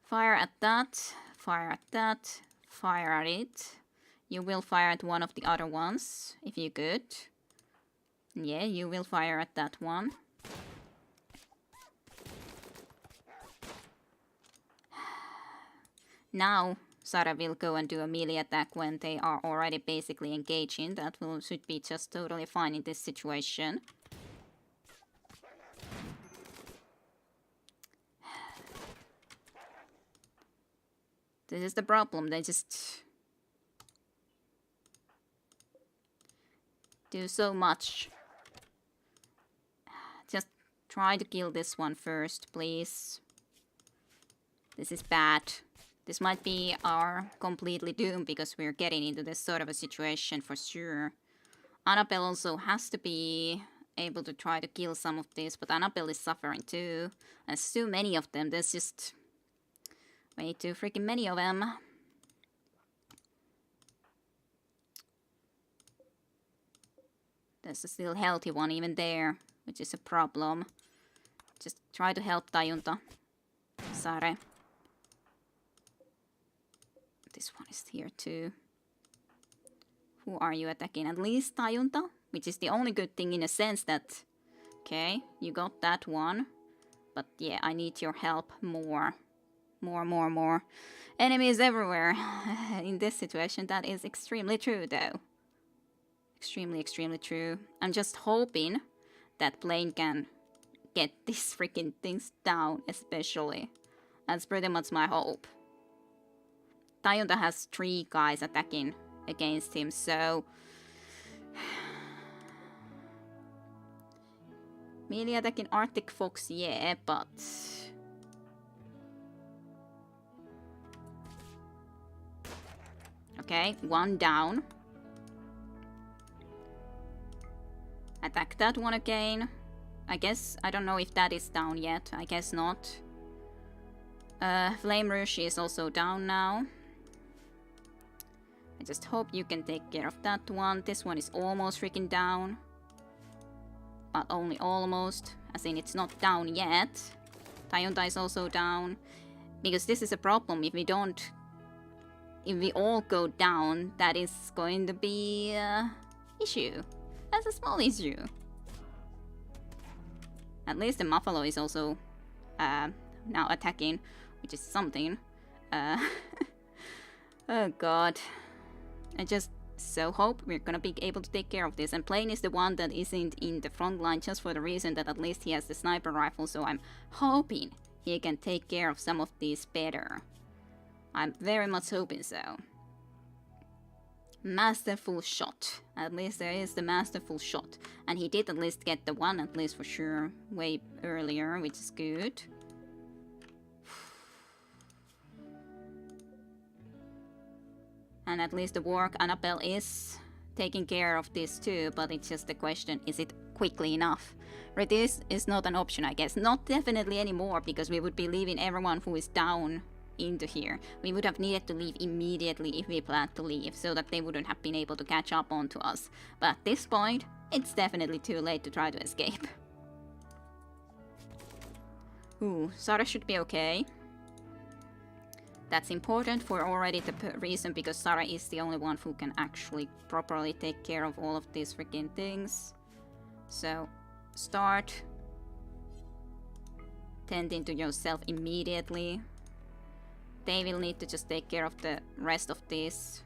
Fire at that, fire at that, fire at it. You will fire at one of the other ones, if you could. Yeah, you will fire at that one. Now, Sara will go and do a melee attack when they are already basically engaging. That should be just totally fine in this situation. This is the problem, they just do so much. Just try to kill this one first, please. This is bad. This might be our completely doom because we're getting into this sort of a situation for sure. Annabelle also has to be able to try to kill some of this, but Annabelle is suffering too. There's too many of them, there's just way too freaking many of them. There's a still healthy one even there, which is a problem. Just try to help Tajunta. Sare. This one is here too. Who are you attacking? At least Tajunta? Which is the only good thing in a sense that... Okay, you got that one. But yeah, I need your help more. More. Enemies everywhere. In this situation, that is extremely true though. Extremely true. I'm just hoping that Blaine can get these freaking things down, especially. That's pretty much my hope. Tajunta has 3 guys attacking against him, so... Melee attacking Arctic Fox, yeah, but... Okay, one down. Attack that one again. I guess, I don't know if that is down yet. I guess not. Flame Rush is also down now. I just hope you can take care of that one. This one is almost freaking down. But only almost. As in, it's not down yet. Tayonta is also down. Because this is a problem. If we don't... If we all go down, that is going to be an issue. That's a small issue. At least the Muffalo is also now attacking, which is something. Oh god. I just so hope we're gonna be able to take care of this. And Plane is the one that isn't in the front line just for the reason that at least he has the sniper rifle, so I'm hoping he can take care of some of these better. I'm very much hoping so. Masterful shot. At least there is the masterful shot. And he did at least get the one, at least for sure, way earlier, which is good. And at least the work Annabelle is taking care of this too, but it's just the question, is it quickly enough? Reduce is not an option, I guess. Not definitely anymore, because we would be leaving everyone who is down into here. We would have needed to leave immediately if we planned to leave, so that they wouldn't have been able to catch up onto us. But at this point, it's definitely too late to try to escape. Ooh, Sarah should be okay. That's important for already the reason because Sarah is the only one who can actually properly take care of all of these freaking things. So, start tending to yourself immediately. They will need to just take care of the rest of this.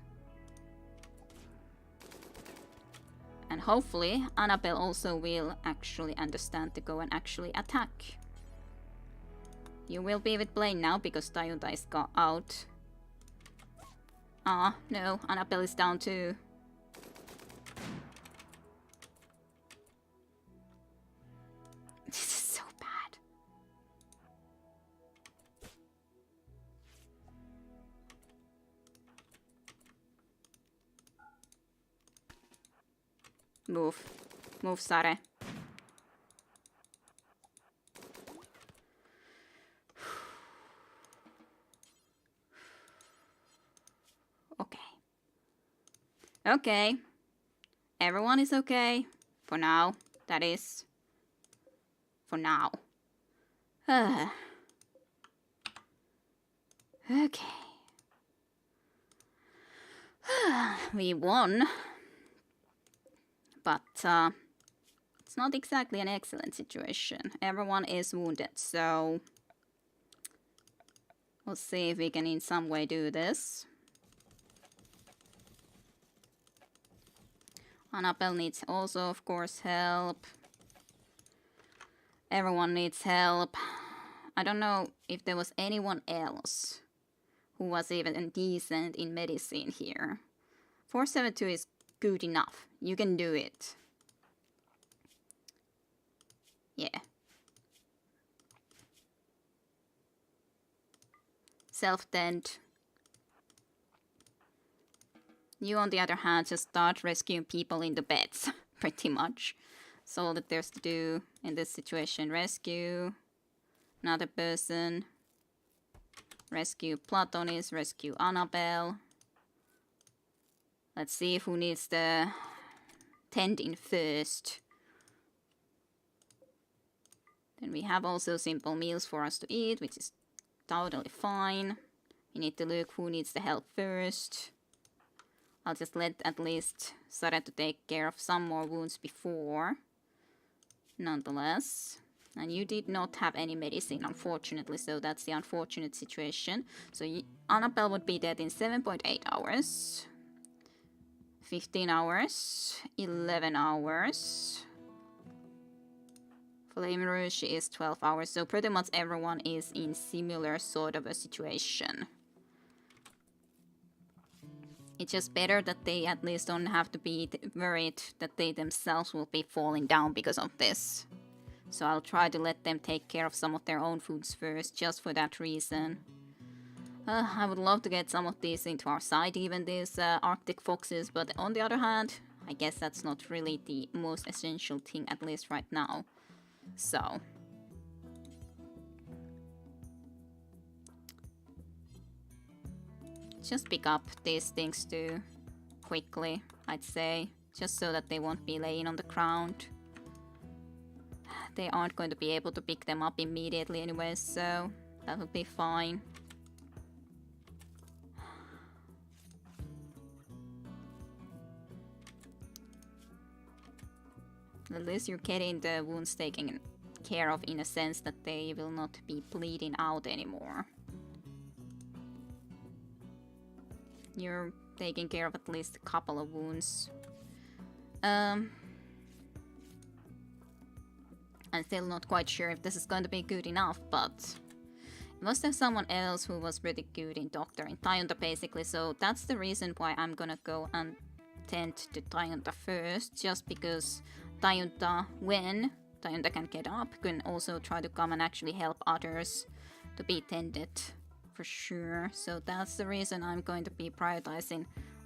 And hopefully, Annabelle also will actually understand to go and actually attack. You will be with Blaine now because Tayonta is got out. Ah, no, Annabelle is down too. This is so bad. Move. Move, Sare. Okay. Okay. Everyone is okay. For now. That is. For now. Okay. We won. But, it's not exactly an excellent situation. Everyone is wounded, so... We'll see if we can in some way do this. Annabelle needs also, of course, help. Everyone needs help. I don't know if there was anyone else who was even decent in medicine here. 472 is good enough. You can do it. Yeah. Self-tend. You, on the other hand, just start rescuing people in the beds, pretty much. That's all that there's to do in this situation. Rescue another person. Rescue Platonis, rescue Annabelle. Let's see who needs the tending first. Then we have also simple meals for us to eat, which is totally fine. We need to look who needs the help first. I'll just let at least Sara to take care of some more wounds before. Nonetheless. And you did not have any medicine, unfortunately, so that's the unfortunate situation. So Annabelle would be dead in 7.8 hours. 15 hours. 11 hours. Flame Rouge is 12 hours, so pretty much everyone is in similar sort of a situation. It's just better that they at least don't have to be worried that they themselves will be falling down because of this. So I'll try to let them take care of some of their own foods first, just for that reason. I would love to get some of these into our side, even these Arctic foxes, but on the other hand, I guess that's not really the most essential thing, at least right now. So... just pick up these things too quickly, I'd say. Just so that they won't be laying on the ground. They aren't going to be able to pick them up immediately anyway, so that would be fine. At least you're getting the wounds taken care of in a sense that they will not be bleeding out anymore. You're taking care of at least a couple of wounds. I'm still not quite sure if this is going to be good enough, but it must have someone else who was really good in doctoring. Tayunta basically, so that's the reason why I'm gonna go and tend to Tayunta first, just because Tayunta, when Tayunta can get up, can also try to come and actually help others to be tended for sure. So that's the reason I'm going to be prioritizing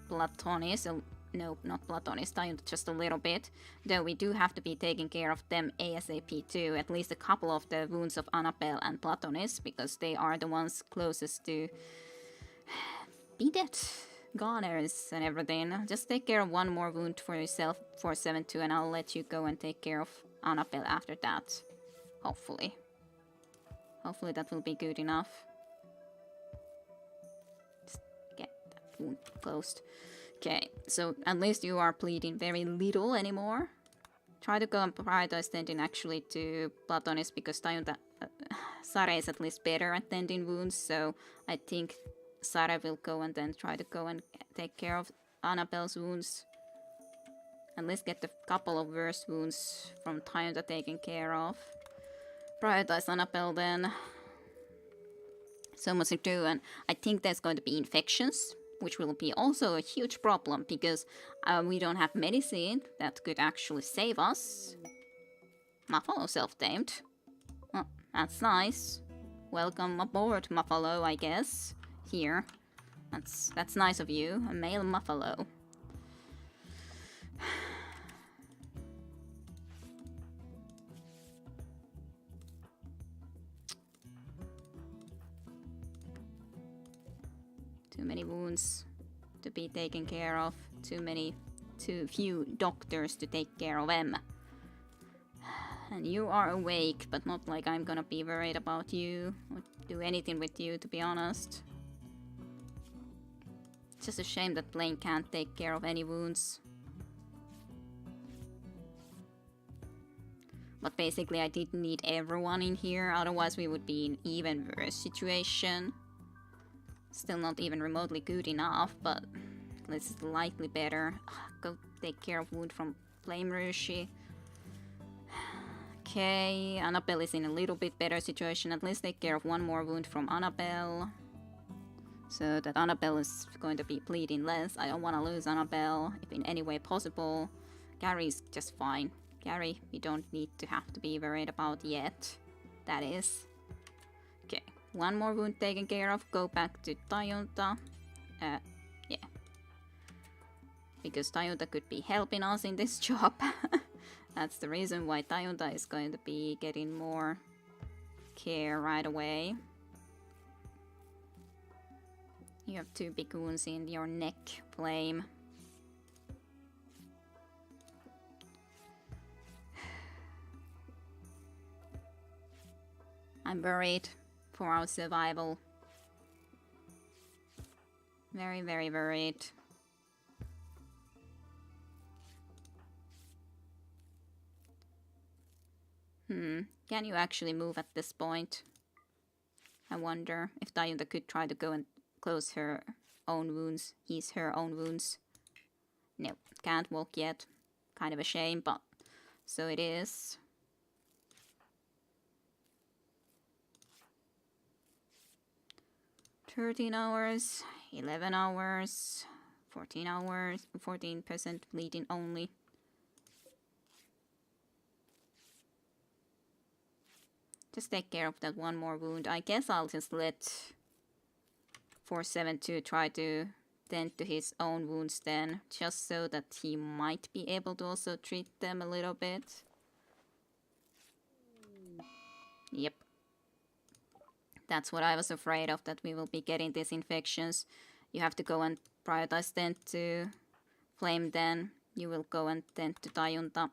Platonis. No, not Platonis, Tayunta just a little bit. Though we do have to be taking care of them ASAP too. At least a couple of the wounds of Annabelle and Platonis, because they are the ones closest to be dead. Goners and everything. Just take care of one more wound for yourself, 472, and I'll let you go and take care of Annabelle after that. Hopefully. Hopefully that will be good enough. Just get that wound closed. Okay, so at least you are bleeding very little anymore. Try to go and prioritize tending actually to Platonis, because Tayunta, Sara is at least better at tending wounds, so I think Sara will go and then try to go and take care of Annabelle's wounds. At least get the couple of worst wounds from Tayunta taken care of. Prioritize Annabelle then. So much to do, and I think there's going to be infections, which will be also a huge problem, because we don't have medicine that could actually save us. Muffalo self-tamed. Oh, that's nice. Welcome aboard, Muffalo, I guess. Here. That's nice of you. A male Muffalo. Too many wounds to be taken care of. Too few doctors to take care of them. And you are awake, but not like I'm gonna be worried about you or do anything with you, to be honest. It's just a shame that Blaine can't take care of any wounds. But basically I did need everyone in here, otherwise we would be in even worse situation. Still not even remotely good enough, but at least it's slightly better. Go take care of wound from Flame Rushi. Okay, Annabelle is in a little bit better situation. At least take care of one more wound from Annabelle, so that Annabelle is going to be bleeding less. I don't want to lose Annabelle if in any way possible. Gary's just fine. Gary, we don't need to have to be worried about yet. That is. Okay. One more wound taken care of. Go back to Tayunta. Yeah. Because Tayunta could be helping us in this job. That's the reason why Tayunta is going to be getting more care right away. You have 2 big wounds in your neck, Flame. I'm worried for our survival. Very, very worried. Can you actually move at this point? I wonder if Tayunta could try to go and close her own wounds, ease her own wounds. No, can't walk yet. Kind of a shame, but so it is. "13 hours, 11 hours, 14 hours, 14% bleeding only." Just take care of that one more wound. I guess I'll just let 472 try to tend to his own wounds then, just so that he might be able to also treat them a little bit. Yep. That's what I was afraid of, that we will be getting these infections. You have to go and prioritize tend to flame, then you will go and tend to Tajunta.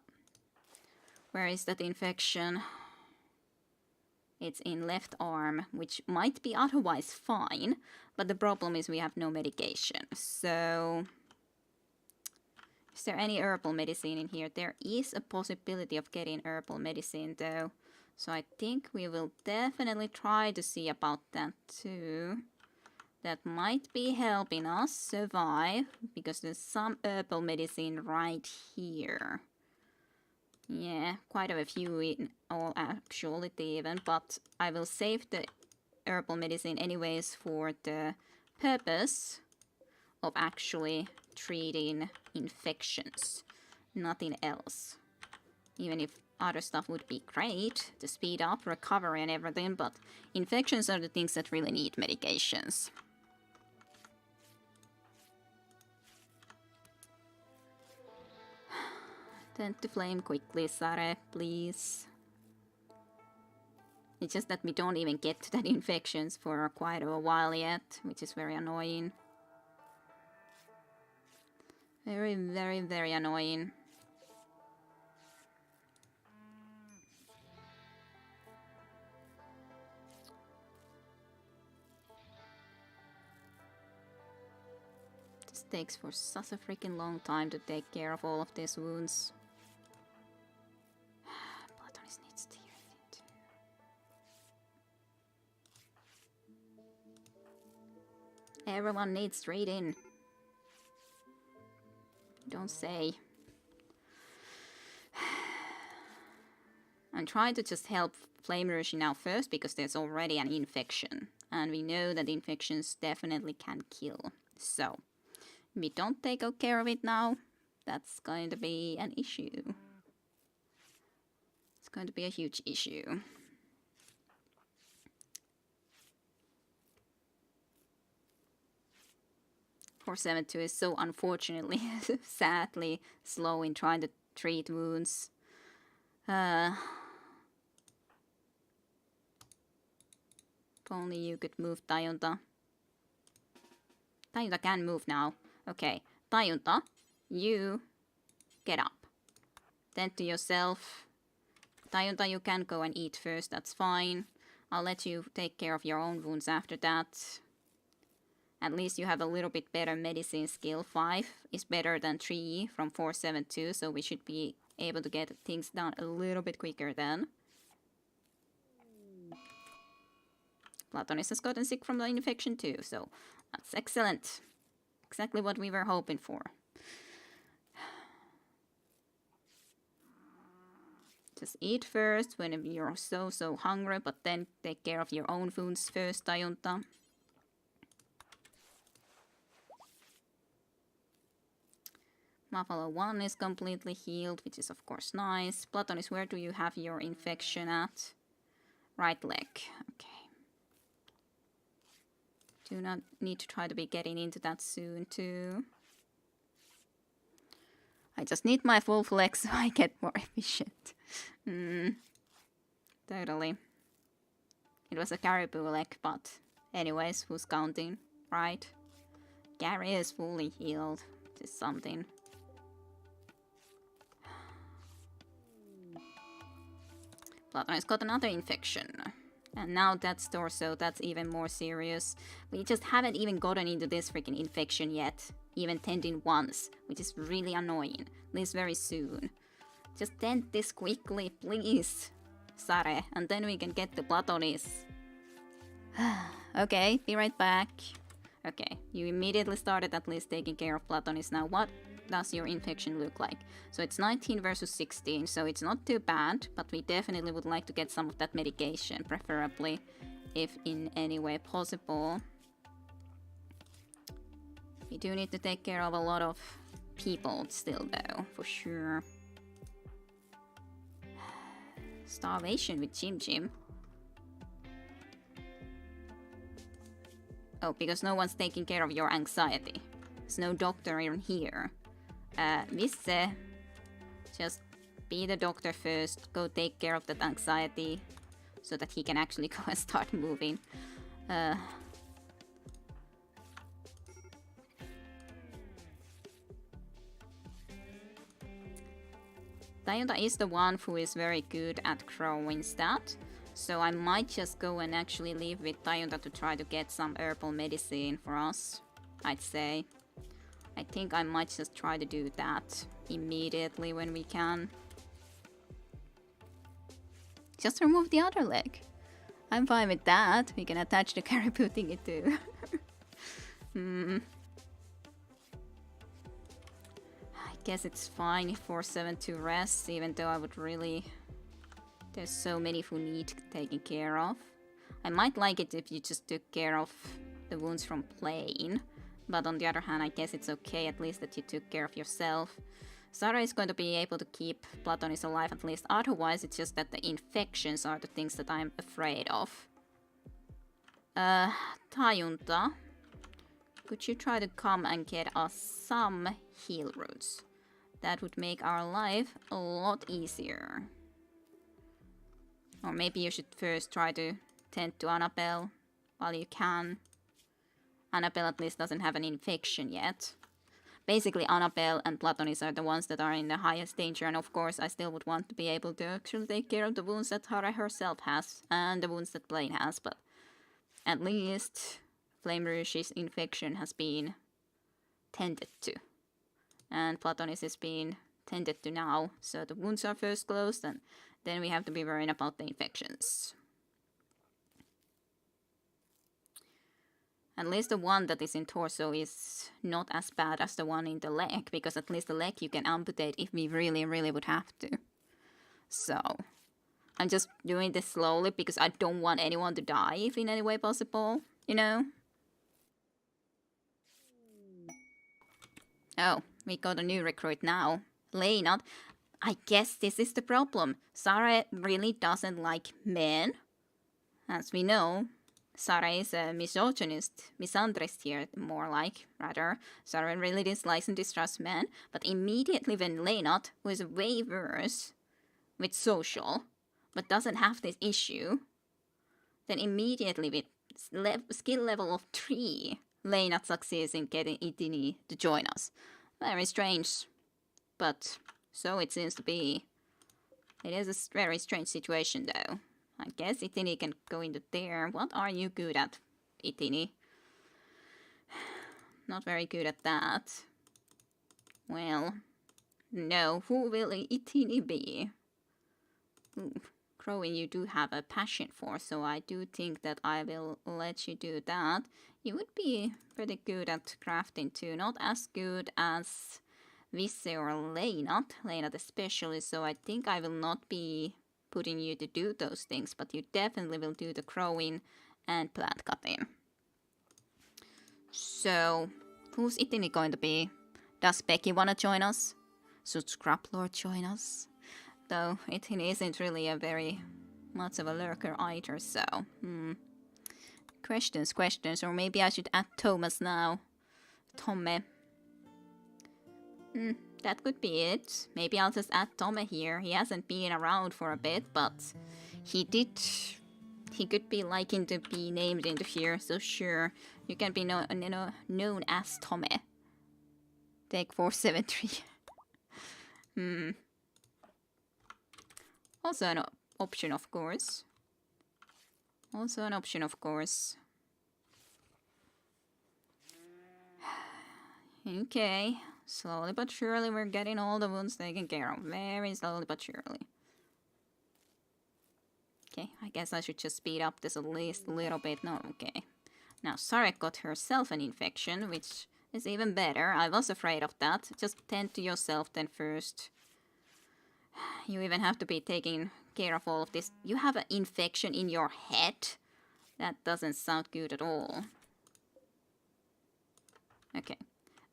Where is that infection? It's in left arm, which might be otherwise fine, but the problem is we have no medication. So, is there any herbal medicine in here? There is a possibility of getting herbal medicine though. So I think we will definitely try to see about that too. That might be helping us survive, because there's some herbal medicine right here. Yeah, quite a few in all actuality even, but I will save the herbal medicine anyways for the purpose of actually treating infections. Nothing else. Even if other stuff would be great to speed up recovery and everything, but infections are the things that really need medications. Tend to flame quickly, Sare, please. It's just that we don't even get to that infections for quite a while yet, which is very annoying. Very, very, very annoying. This takes for such a freaking long time to take care of all of these wounds. Platonis needs to hear it too. Everyone needs straight in. Don't say. I'm trying to just help Flame Rushi now first, because there's already an infection. And we know that infections definitely can kill. So, if we don't take care of it now, that's going to be an issue. It's going to be a huge issue. .472 is so unfortunately, sadly, slow in trying to treat wounds. If only you could move Tajunta. Tajunta can move now. Okay, Tajunta, you get up. Tend to yourself. Tajunta, you can go and eat first, that's fine. I'll let you take care of your own wounds after that. At least you have a little bit better medicine skill. 5 is better than 3 from .472, so we should be able to get things done a little bit quicker then. Platonis has gotten sick from the infection too, so that's excellent. Exactly what we were hoping for. Just eat first when you're so hungry, but then take care of your own wounds first, Tajunta. Buffalo 1 is completely healed, which is of course nice. Platonis, where do you have your infection at? Right leg. Okay. Do not need to try to be getting into that soon too. I just need my full flex so I get more efficient. Totally. It was a caribou leg, but anyways, who's counting, right? Gary is fully healed. This is something. Platonis got another infection. And now that's torso, that's even more serious. We just haven't even gotten into this freaking infection yet. Even tending once, which is really annoying. At least very soon. Just tend this quickly, please, Sare. And then we can get the Platonis. Okay, be right back. Okay, you immediately started at least taking care of Platonis. Now what does your infection look like? So it's 19 versus 16, so it's not too bad, but we definitely would like to get some of that medication, preferably, if in any way possible. We do need to take care of a lot of people still though, for sure. Starvation with Jim Jim. Oh, because no one's taking care of your anxiety. There's no doctor in here. Misse, just be the doctor first. Go take care of that anxiety so that he can actually go and start moving. Tayunda is the one who is very good at growing stat, so I might just go and actually leave with Tayunda to try to get some herbal medicine for us, I'd say. I think I might just try to do that immediately when we can. Just remove the other leg. I'm fine with that. We can attach the caribou thingy too. I guess it's fine for 7 to rest, even though I would really... There's so many who need taking care of. I might like it if you just took care of the wounds from playing. But on the other hand, I guess it's okay at least that you took care of yourself. Sarah is going to be able to keep Platonis alive at least. Otherwise, it's just that the infections are the things that I'm afraid of. Tayunda, could you try to come and get us some heal roots? That would make our life a lot easier. Or maybe you should first try to tend to Annabelle while you can. Annabelle at least doesn't have an infection yet. Basically, Annabelle and Platonis are the ones that are in the highest danger, and of course I still would want to be able to actually take care of the wounds that Hara herself has, and the wounds that Blaine has, but at least Flame Rouge's infection has been tended to. And Platonis is being tended to now, so the wounds are first closed, and then we have to be worrying about the infections. At least the one that is in torso is not as bad as the one in the leg, because at least the leg you can amputate if we really, really would have to. So, I'm just doing this slowly because I don't want anyone to die if in any way possible, you know? Oh, we got a new recruit now. Leinat. I guess this is the problem. Sarah really doesn't like men. As we know, Sarah is a misandrist here, more like, rather. Sarah really dislikes and distrusts men, but immediately when Leinat, who is way worse with social, but doesn't have this issue, then immediately with skill level of 3, Leinat succeeds in getting Itini to join us. Very strange, but so it seems to be. It is a very strange situation though. I guess Itini can go into there. What are you good at, Itini? Not very good at that. Well, no. Who will Itini be? Ooh, growing you do have a passion for, so I do think that I will let you do that. You would be pretty good at crafting too. Not as good as Visse or Leinat especially, so I think I will not be putting you to do those things, but you definitely will do the growing and plant cutting. So, who's Itini going to be? Does Becky want to join us? Should Scraplord join us? Though Itini isn't really a very much of a lurker either, so... Questions, or maybe I should add Thomas now. Tomme. That could be it. Maybe I'll just add Tomme here. He hasn't been around for a bit, but he could be liking to be named into here, so sure. You can be known as Tomme. Take 473. Also an option, of course. Okay. Slowly but surely we're getting all the wounds taken care of. Very slowly but surely. Okay, I guess I should just speed up this at least a little bit. No, okay. Now, Sarek got herself an infection, which is even better. I was afraid of that. Just tend to yourself then first. You even have to be taking care of all of this. You have an infection in your head? That doesn't sound good at all. Okay.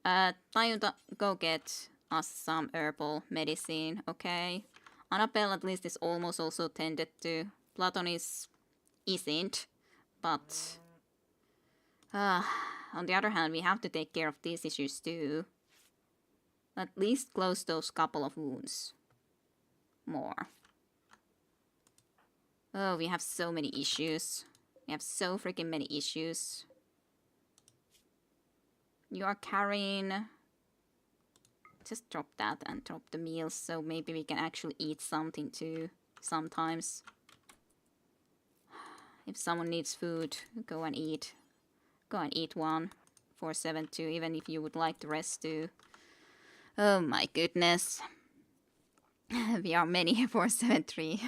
Tayunda, go get us some herbal medicine, okay? Annabelle at least is almost also tended to. Platonis isn't, but... On the other hand, we have to take care of these issues too. At least close those couple of wounds. More. Oh, we have so many issues. We have so freaking many issues. You are carrying... Just drop that and drop the meals so maybe we can actually eat something too sometimes. If someone needs food, go and eat. Go and eat one. 472, even if you would like the rest too. Oh my goodness. We are many 473.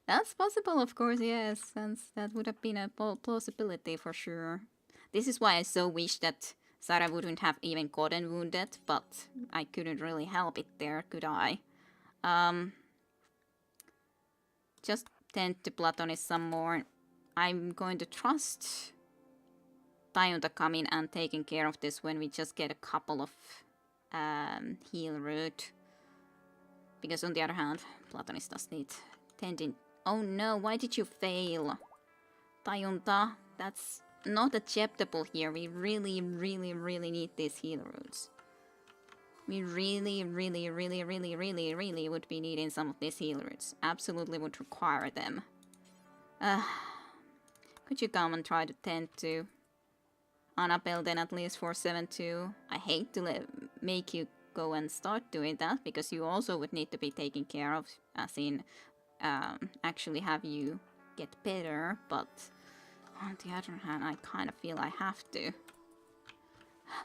That's possible, of course, yes. Since that would have been a plausibility for sure. This is why I so wish that Sarah wouldn't have even gotten wounded, but I couldn't really help it there, could I? Just tend to Platonist some more. I'm going to trust Tayunta coming and taking care of this when we just get a couple of heal root. Because on the other hand, Platonist does need tending. Oh no, why did you fail? Tayunta, that's not acceptable here. We really need these heal roots. We really would be needing some of these heal roots. Absolutely would require them. Could you come and try to tend to Annabelle then at least 472? I hate to make you go and start doing that, because you also would need to be taken care of, as in actually have you get better, but on the other hand, I kind of feel I have to.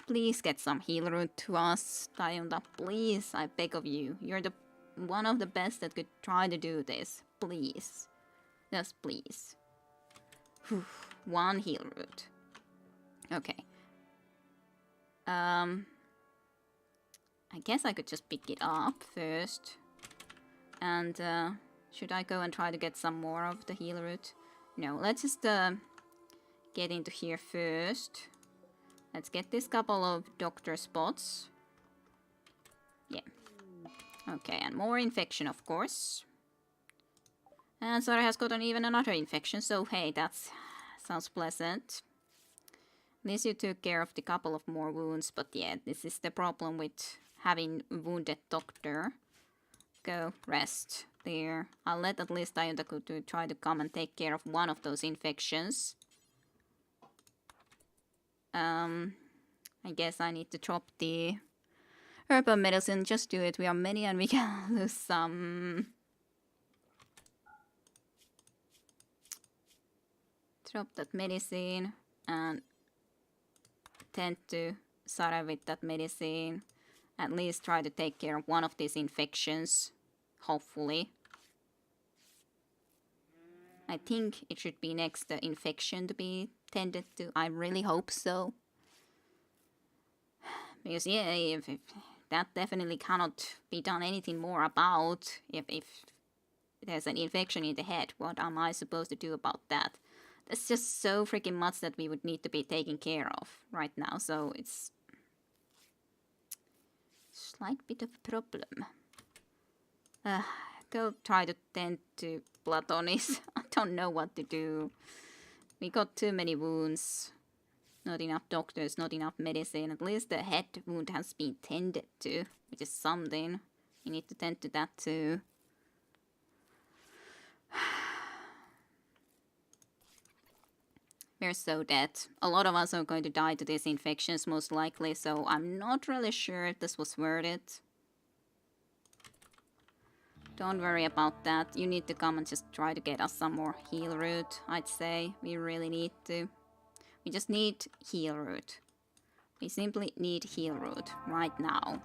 Please get some heal root to us, Tayunta, please, I beg of you. You're the one of the best that could try to do this. Please. Just please. Whew. One heal root. Okay. I guess I could just pick it up first. And should I go and try to get some more of the heal root? No, let's just get into here first. Let's get this couple of doctor spots. Yeah. Okay, and more infection, of course. And Sara has gotten even another infection, so hey, that sounds pleasant. At least you took care of the couple of more wounds, but yeah, this is the problem with having wounded doctor. Go, rest. There. I'll let at least Tayunta to try to come and take care of one of those infections. I guess I need to drop the herbal medicine. Just do it. We are many and we can lose some. Drop that medicine and tend to Sarah with that medicine. At least try to take care of one of these infections. Hopefully. I think it should be next the infection to be tended to. I really hope so. Because yeah, if that definitely cannot be done anything more about. If there's an infection in the head, what am I supposed to do about that? That's just so freaking much that we would need to be taken care of right now. So it's a slight bit of a problem. Go try to tend to Platonis. I don't know what to do. We got too many wounds. Not enough doctors, not enough medicine. At least the head wound has been tended to, which is something. We need to tend to that too. We're so dead. A lot of us are going to die to these infections most likely, so I'm not really sure if this was worth it. Don't worry about that. You need to come and just try to get us some more heal root, I'd say. We really need to. We just need heal root. We simply need heal root right now.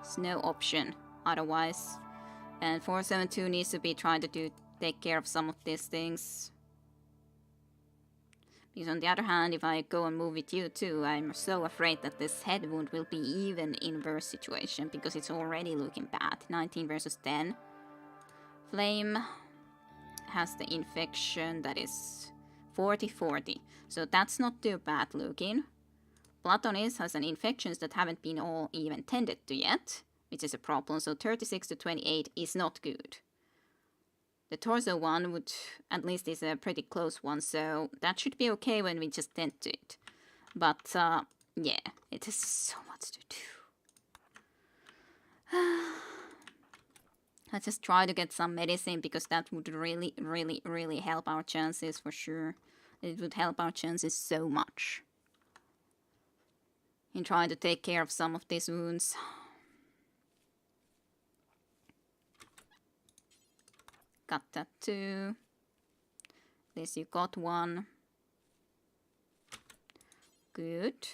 There's no option otherwise. And 472 needs to be trying to take care of some of these things. Because on the other hand, if I go and move with you too, I'm so afraid that this head wound will be even in worse situation, because it's already looking bad. 19 versus 10. Flame has the infection that is 40-40. So that's not too bad looking. Platonis has an infections that haven't been all even tended to yet, which is a problem. So 36-28 is not good. The torso one would, at least is a pretty close one, so that should be okay when we just tend to it. But yeah, it is so much to do. Let's just try to get some medicine because that would really, really, really help our chances for sure. It would help our chances so much in trying to take care of some of these wounds. Got that too. At least you got one. Good.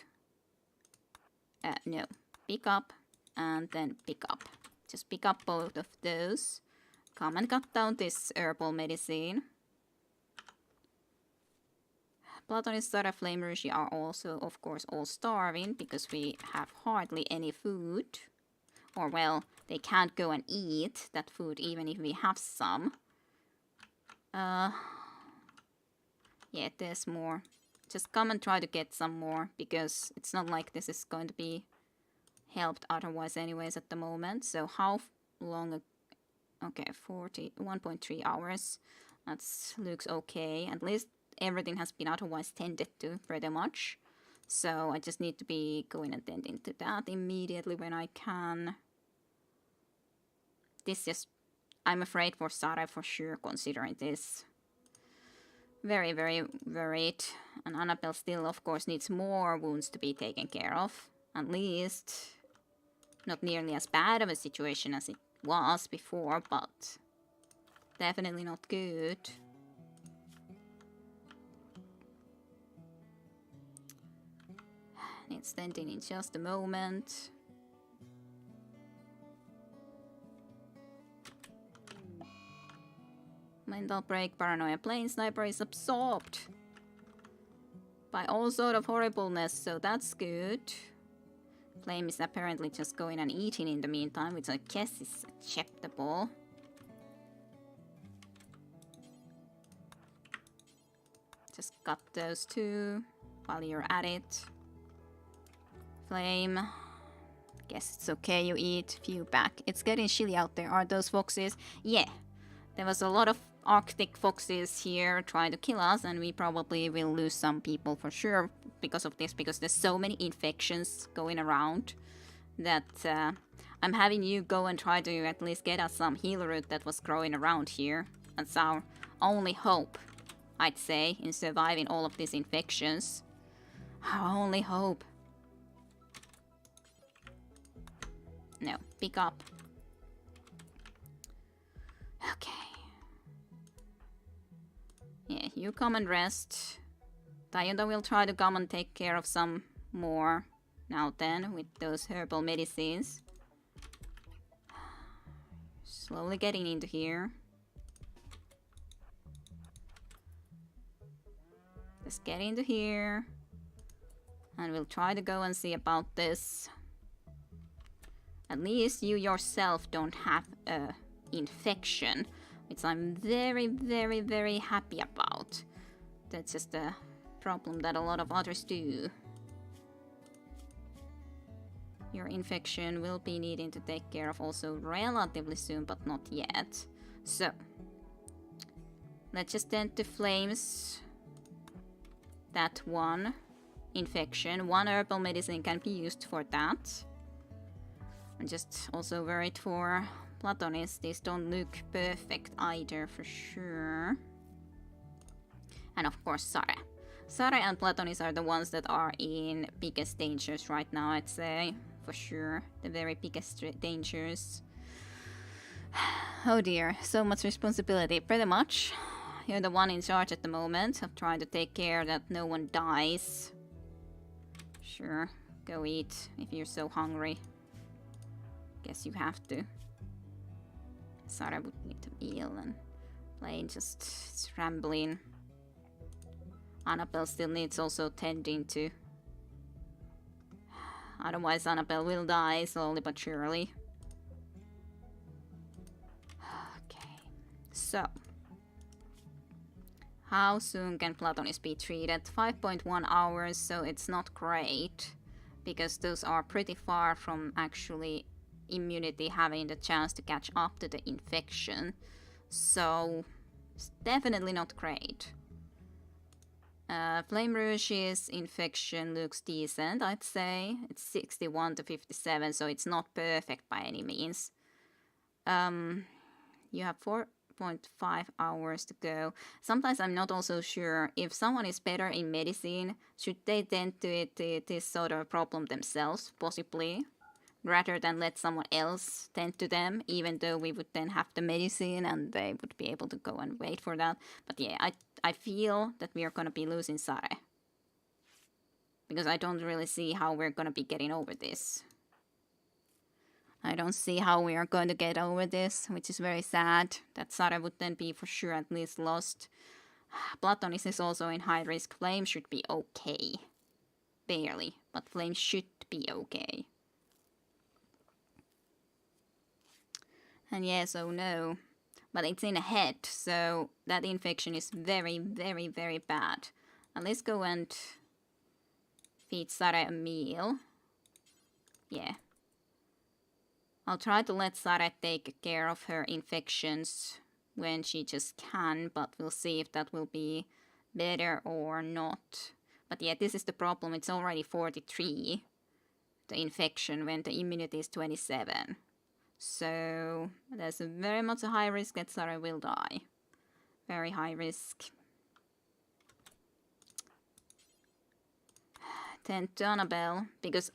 No. Pick up and then pick up. Just pick up both of those. Come and cut down this herbal medicine. Platonist, Sarah, Flame Rushi are also, of course, all starving because we have hardly any food. Or, well, they can't go and eat that food even if we have some. Yeah, there's more. Just come and try to get some more because it's not like this is going to be helped otherwise anyways at the moment. So how long? Okay, 1.3 hours. That looks okay. At least everything has been otherwise tended to pretty much. So I just need to be going and tending to that immediately when I can. This just, I'm afraid for Sara for sure, considering this. Very, very worried. And Annabelle still, of course, needs more wounds to be taken care of. At least not nearly as bad of a situation as it was before, but definitely not good. Needs tending in just a moment. Mental break, paranoia, plane sniper is absorbed by all sort of horribleness, so that's good. Flame is apparently just going and eating in the meantime, which I guess is acceptable. Just cut those two while you're at it. Flame. Guess it's okay, you eat. Few back. It's getting chilly out there. Are those foxes? Yeah. There was a lot of Arctic foxes here trying to kill us, and we probably will lose some people for sure because of this, because there's so many infections going around that I'm having you go and try to at least get us some heal root that was growing around here. That's our only hope, I'd say, in surviving all of these infections. Our only hope. No, pick up. Okay. Yeah, you come and rest. Tayunda will try to come and take care of some more now then with those herbal medicines. Slowly getting into here. Just get into here. And we'll try to go and see about this. At least you yourself don't have a infection, which I'm very, very, very happy about. That's just a problem that a lot of others do. Your infection will be needing to take care of also relatively soon, but not yet. So, let's just tend to flames. That one infection. One herbal medicine can be used for that. I'm just also worried for Platonists. These don't look perfect either for sure. And of course Sare. Sare and Platonis are the ones that are in biggest dangers right now, I'd say. For sure. The very biggest dangers. Oh dear, so much responsibility. Pretty much. You're the one in charge at the moment of trying to take care that no one dies. Sure, go eat if you're so hungry. Guess you have to. Sarah would need to heal and Plane just rambling. Annabelle still needs also tending to. Otherwise Annabelle will die slowly but surely. Okay, so how soon can Platonis be treated? 5.1 hours, so it's not great, because those are pretty far from actually immunity having the chance to catch up to the infection. So it's definitely not great. Flame Rouge's infection looks decent, I'd say. It's 61 to 57, so it's not perfect by any means. You have 4.5 hours to go. Sometimes I'm not also sure if someone is better in medicine, should they tend to it this sort of problem themselves, possibly, rather than let someone else tend to them, even though we would then have the medicine and they would be able to go and wait for that. But yeah, I feel that we are gonna be losing Sare. Because I don't really see how we're gonna be getting over this. I don't see how we are going to get over this, which is very sad. That Sare would then be for sure at least lost. Platonis is also in high risk. Flame should be okay. Barely, but Flame should be okay. And yes, oh no. But it's in the head, so that infection is very, very, very bad. And let's go and feed Sare a meal. Yeah. I'll try to let Sare take care of her infections when she just can, but we'll see if that will be better or not. But yeah, this is the problem. It's already 43, the infection, when the immunity is 27. So there's a very much a high risk that Sare will die. Very high risk. Tend to Annabelle, because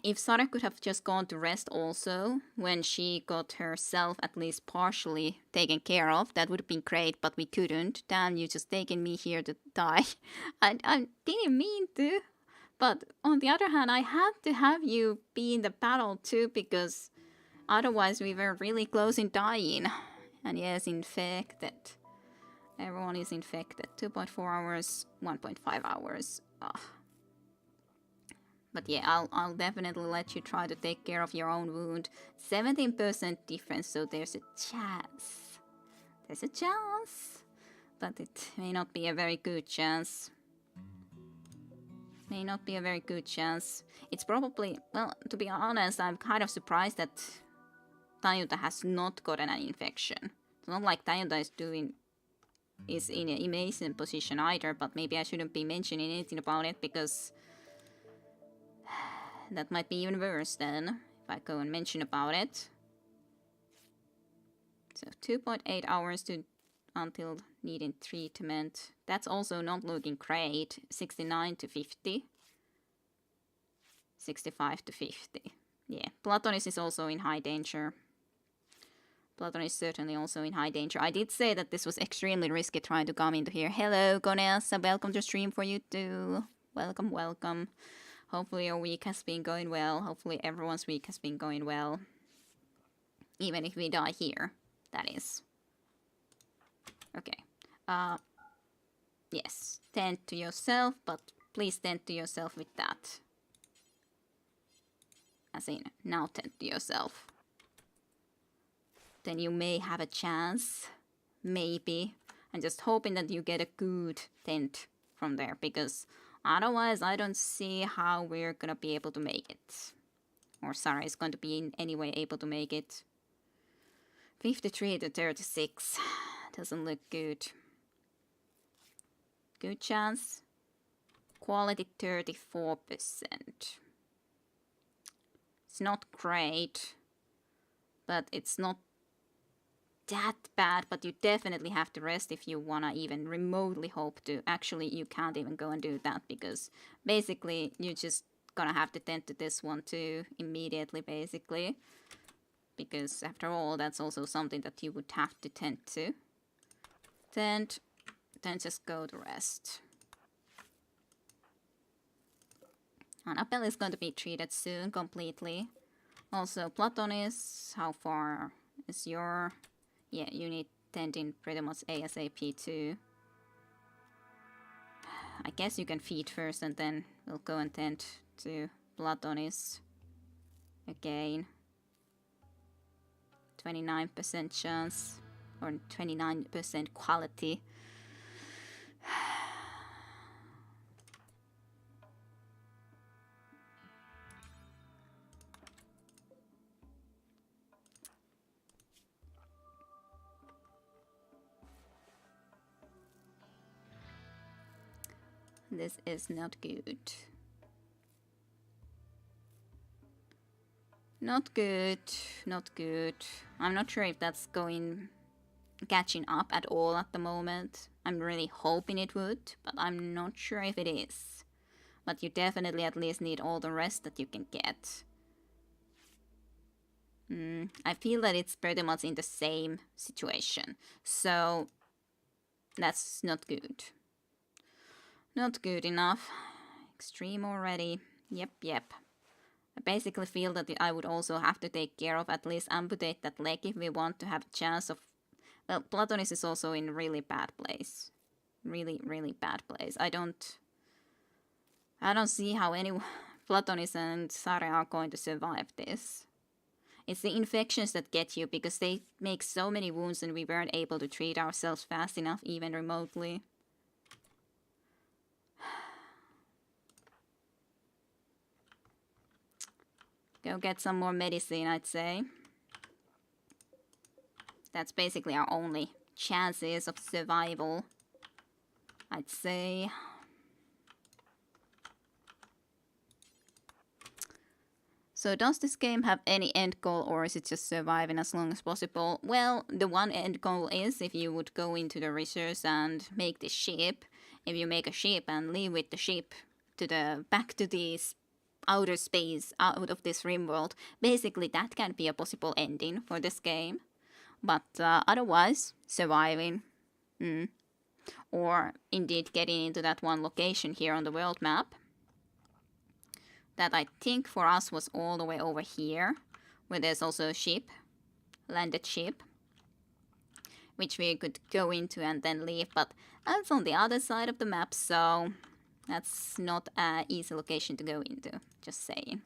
if Sare could have just gone to rest also, when she got herself at least partially taken care of, that would have been great, but we couldn't. Damn, you just taken me here to die. I didn't mean to. But on the other hand, I had to have you be in the battle too, because otherwise we were really close in dying. And yes, infected. Everyone is infected. 2.4 hours, 1.5 hours. Ugh. But yeah, I'll definitely let you try to take care of your own wound. 17% difference, so there's a chance. There's a chance. But it may not be a very good chance. May not be a very good chance. It's probably, well, to be honest, I'm kind of surprised that Tayuta has not gotten an infection. It's not like Tayuta is in an amazing position either, but maybe I shouldn't be mentioning anything about it, because that might be even worse then, if I go and mention about it. So 2.8 hours until needing treatment. That's also not looking great. 69 to 50. 65 to 50. Yeah, Platonis is also in high danger. Platon is certainly also in high danger. I did say that this was extremely risky trying to come into here. Hello, Gonelsa. Welcome to stream for you too. Welcome, welcome. Hopefully your week has been going well. Hopefully everyone's week has been going well. Even if we die here, that is. Okay. Yes, tend to yourself, but please tend to yourself with that. As in, now tend to yourself. Then you may have a chance, maybe. I'm just hoping that you get a good tent from there, because otherwise I don't see how we're gonna be able to make it. Or Sarah is going to be in any way able to make it. 53 to 36. Doesn't look good. Good chance. Quality 34%. It's not great, but it's not that bad, but you definitely have to rest if you wanna even remotely hope to. Actually, you can't even go and do that, because basically you're just gonna have to tend to this one too immediately, basically. Because after all, that's also something that you would have to tend to. Then just go to rest. Annabelle is going to be treated soon, completely. Also, Platonis, how far is your... Yeah, you need tending pretty much ASAP too. I guess you can feed first and then we'll go and tend to Platonis again. 29% chance, or 29% quality. This is not good. Not good, not good. I'm not sure if that's catching up at all at the moment. I'm really hoping it would, but I'm not sure if it is. But you definitely at least need all the rest that you can get. I feel that it's pretty much in the same situation. So that's not good. Not good enough. Extreme already. Yep. I basically feel that I would also have to take care of, at least amputate that leg if we want to have a chance of... Well, Platonis is also in really bad place. Really, really bad place. I don't see how any Platonis and Sare are going to survive this. It's the infections that get you, because they make so many wounds and we weren't able to treat ourselves fast enough, even remotely. Go get some more medicine, I'd say. That's basically our only chances of survival, I'd say. So does this game have any end goal, or is it just surviving as long as possible? Well, the one end goal is if you would go into the resource and make the ship. If you make a ship and leave with the ship back to the outer space, out of this Rimworld, basically that can be a possible ending for this game. But otherwise, surviving. Or indeed getting into that one location here on the world map. That I think for us was all the way over here, where there's also a ship, landed ship, which we could go into and then leave, but that's on the other side of the map, so that's not an easy location to go into, just saying.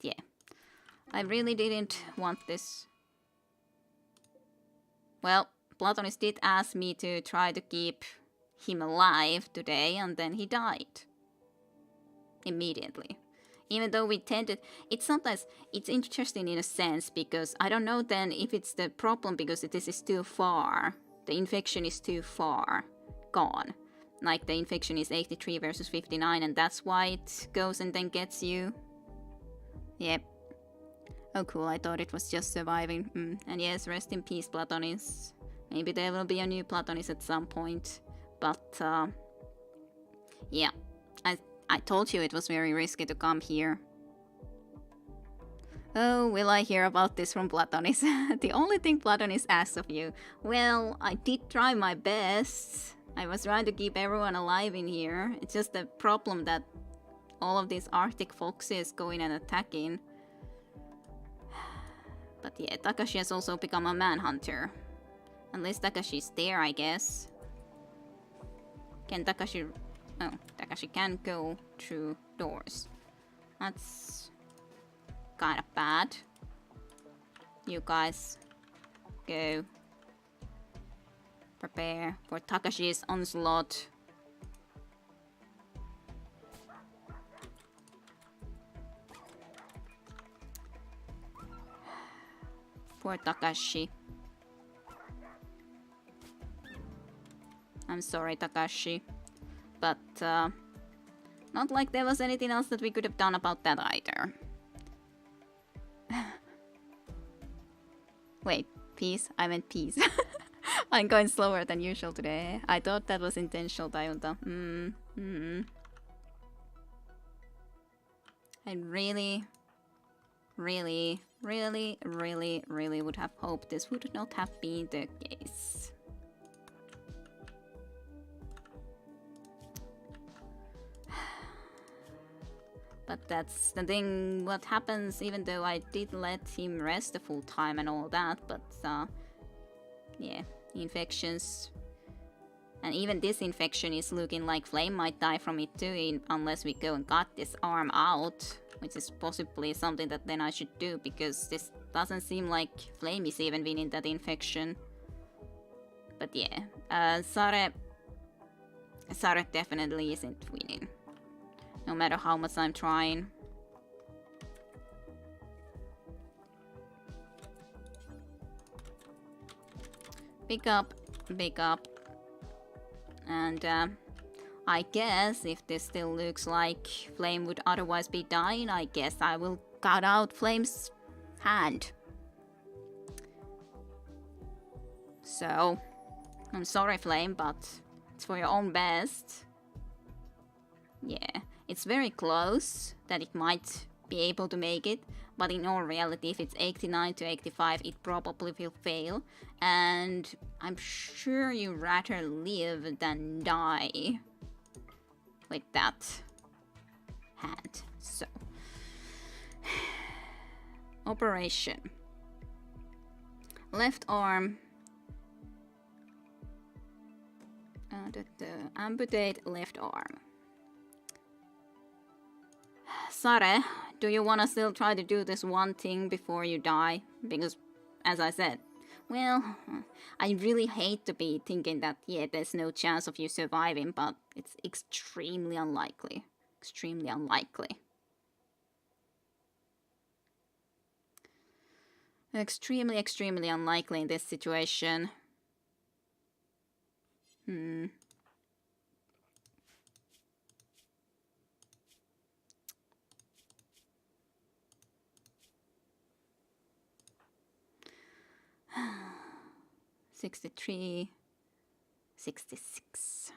Yeah, I really didn't want this. Well, Platonis did ask me to try to keep him alive today, and then he died. Immediately. Even though we tended... It's interesting in a sense, because I don't know then if it's the problem because this is too far. The infection is too far gone. Like the infection is 83 versus 59, and that's why it goes and then gets you. Yep. Oh cool, I thought it was just surviving. And yes, rest in peace, Platonis. Maybe there will be a new Platonis at some point. But, yeah. I told you it was very risky to come here. Oh, will I hear about this from Platonis? The only thing Platonis asks of you. Well, I did try my best. I was trying to keep everyone alive in here. It's just the problem that all of these Arctic foxes go in and attacking. But yeah, Takashi has also become a manhunter. Unless Takashi's there, I guess. Can Takashi... Oh, Takashi can go through doors. That's kind of bad. You guys go prepare for Takashi's onslaught. Poor Takashi. I'm sorry, Takashi. But, not like there was anything else that we could have done about that either. Wait, peace? I meant peace. I'm going slower than usual today. I thought that was intentional, Dayunta. I really would have hoped this would not have been the case. But that's the thing, what happens, even though I did let him rest the full time and all that, but yeah, infections. And even this infection is looking like Flame might die from it too, unless we go and cut this arm out, which is possibly something that then I should do, because this doesn't seem like Flame is even winning that infection. But yeah, Sare definitely isn't winning. No matter how much I'm trying. Pick up, pick up. And I guess if this still looks like Flame would otherwise be dying, I guess I will cut out Flame's hand. So, I'm sorry Flame, but it's for your own best. Yeah, it's very close that it might be able to make it, but in all reality, if it's 89 to 85, it probably will fail. And I'm sure you'd rather live than die with that hand. So, operation. Left arm. Amputate left arm. Sare, do you wanna still try to do this one thing before you die? Because, as I said, well, I really hate to be thinking that, yeah, there's no chance of you surviving, but it's extremely unlikely. Extremely unlikely. Extremely, extremely unlikely in this situation. 63, 66.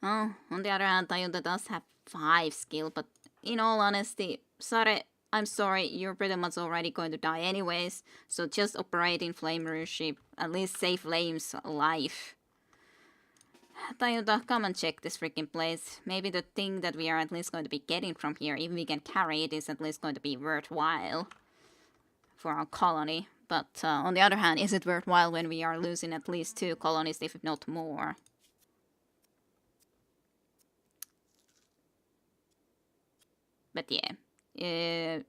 Oh, on the other hand, Tayuta does have 5 skill, but in all honesty, Sare, I'm sorry, you're pretty much already going to die anyways, so just operating Flame Rushi, at least save Flame's life. Tayuta, come and check this freaking place. Maybe the thing that we are at least going to be getting from here, if we can carry it, is at least going to be worthwhile for our colony. But on the other hand, is it worthwhile when we are losing at least 2 colonies, if not more? But yeah,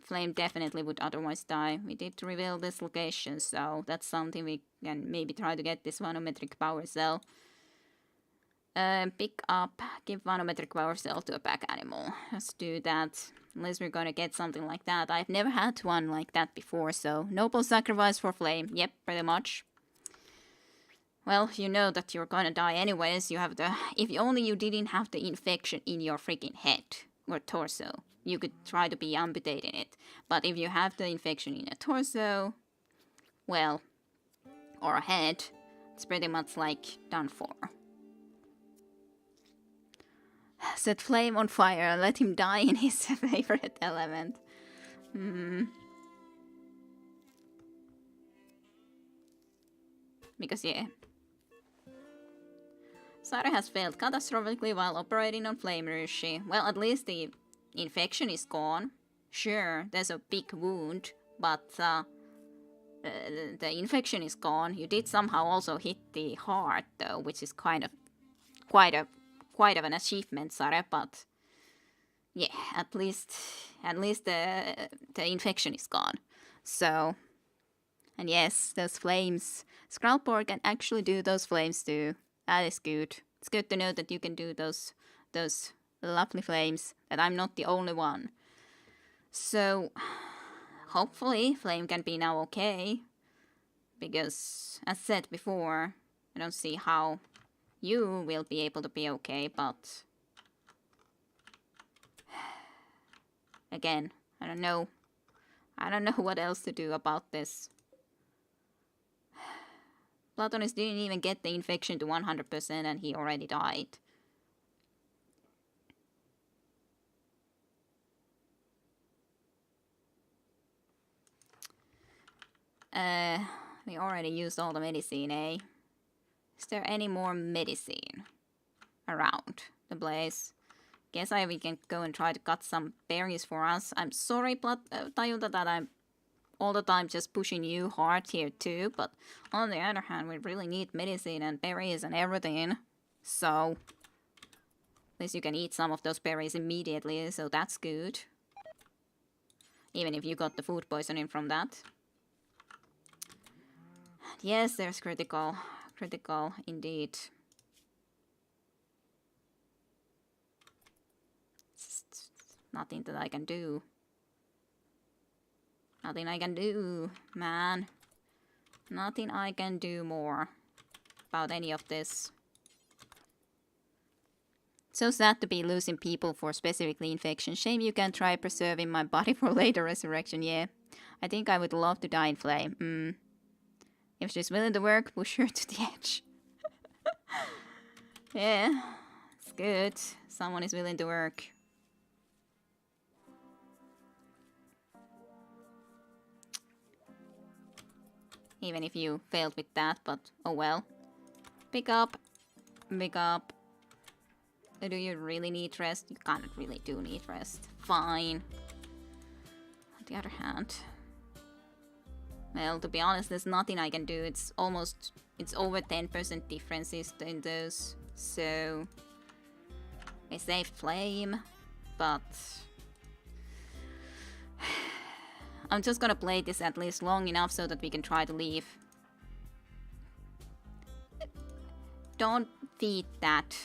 Flame definitely would otherwise die. We did reveal this location, so that's something we can maybe try to get this Vanometric Power Cell. Pick up, give Vanometric Power Cell to a pack animal. Let's do that. Unless we're gonna get something like that. I've never had one like that before, so noble sacrifice for Flame. Yep, pretty much. Well, you know that you're gonna die anyways. You have the... If only you didn't have the infection in your freaking head or torso, you could try to be amputating it. But if you have the infection in a torso, well, or a head, it's pretty much like done for. Set Flame on fire, let him die in his favorite element. Because yeah. Sare has failed catastrophically while operating on Flame Rushi. Well, at least the infection is gone. Sure, there's a big wound, but the infection is gone. You did somehow also hit the heart, though, which is kind of quite of an achievement, Sare. But yeah, at least the infection is gone. So, and yes, those flames. Skralpor can actually do those flames too. That is good. It's good to know that you can do those lovely flames. That I'm not the only one. So, hopefully, Flame can be now okay. Because, as said before, I don't see how you will be able to be okay, but... Again, I don't know. I don't know what else to do about this. Platonis didn't even get the infection to 100% and he already died. We already used all the medicine, eh? Is there any more medicine around the place? Guess we can go and try to cut some berries for us. I'm sorry, Tayuta, that I'm all the time just pushing you hard here too, but on the other hand, we really need medicine and berries and everything. So, at least you can eat some of those berries immediately, so that's good. Even if you got the food poisoning from that. Yes, there's critical. Critical, indeed. Nothing that I can do. Nothing I can do, man. Nothing I can do more about any of this. So sad to be losing people for specifically infection. Shame you can try preserving my body for later resurrection, yeah. I think I would love to die in flame. If she's willing to work, push her to the edge. Yeah, it's good. Someone is willing to work. Even if you failed with that, but oh well. Pick up. Pick up. Do you really need rest? You kind of really do need rest. Fine. On the other hand... Well, to be honest, there's nothing I can do. It's over 10% differences in those. So... I say flame, but... I'm just gonna play this at least long enough so that we can try to leave. Don't feed that,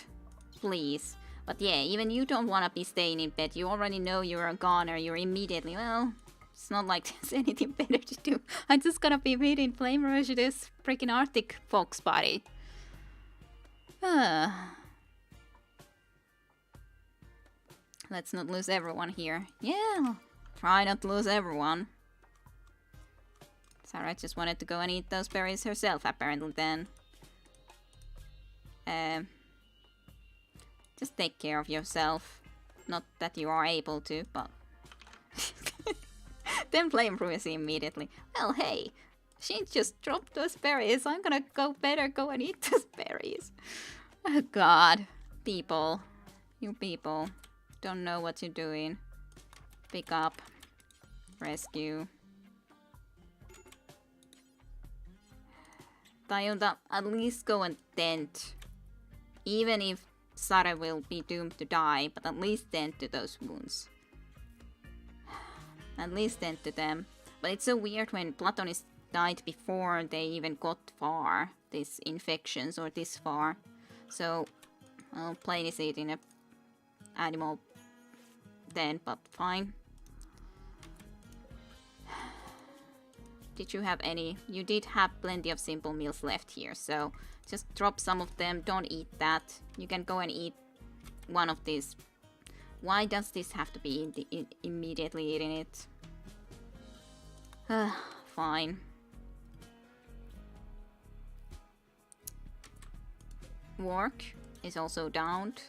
please. But yeah, even you don't wanna be staying in bed. You already know you're a goner. You're immediately, well... It's not like there's anything better to do. I'm just gonna be feeding Flame Rush this freaking Arctic fox body. Let's not lose everyone here. Yeah, try not to lose everyone. Sarah just wanted to go and eat those berries herself, apparently, then. Just take care of yourself. Not that you are able to, but... Then Flame Rush immediately. Well, hey, she just dropped those berries. I'm gonna go and eat those berries. Oh god. People. You people. Don't know what you're doing. Pick up. Rescue. Tayunda, at least go and tend. Even if Sara will be doomed to die, but at least tend to those wounds. At least tend to them. But it's so weird when Platonis died before they even got far. These infections or this far. So, I'll play this in a animal then, but fine. Did you have any? You did have plenty of simple meals left here, so just drop some of them. Don't eat that. You can go and eat one of these. Why does this have to be immediately eating it? Fine. Work is also downed.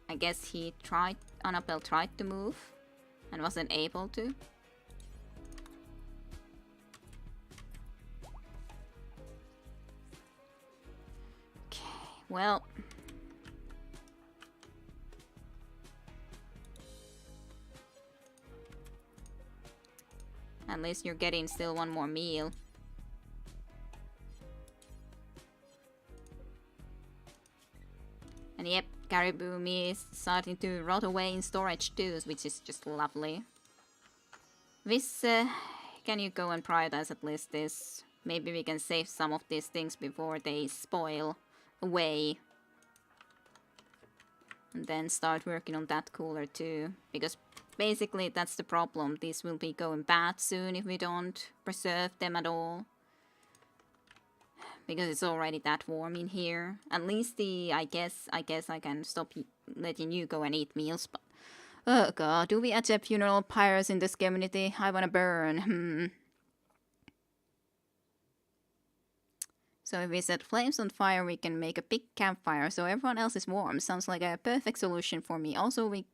I guess Annabelle tried to move and wasn't able to. Okay, well. At least you're getting still one more meal. And yep, caribou meat is starting to rot away in storage too, which is just lovely. This, can you go and prioritize at least this? Maybe we can save some of these things before they spoil away. And then start working on that cooler too. Because basically that's the problem. These will be going bad soon if we don't preserve them at all. Because it's already that warm in here. At least I guess I can stop letting you go and eat meals, but... Oh god, do we accept funeral pyres in this community? I wanna burn, So if we set flames on fire, we can make a big campfire so everyone else is warm. Sounds like a perfect solution for me. Also, we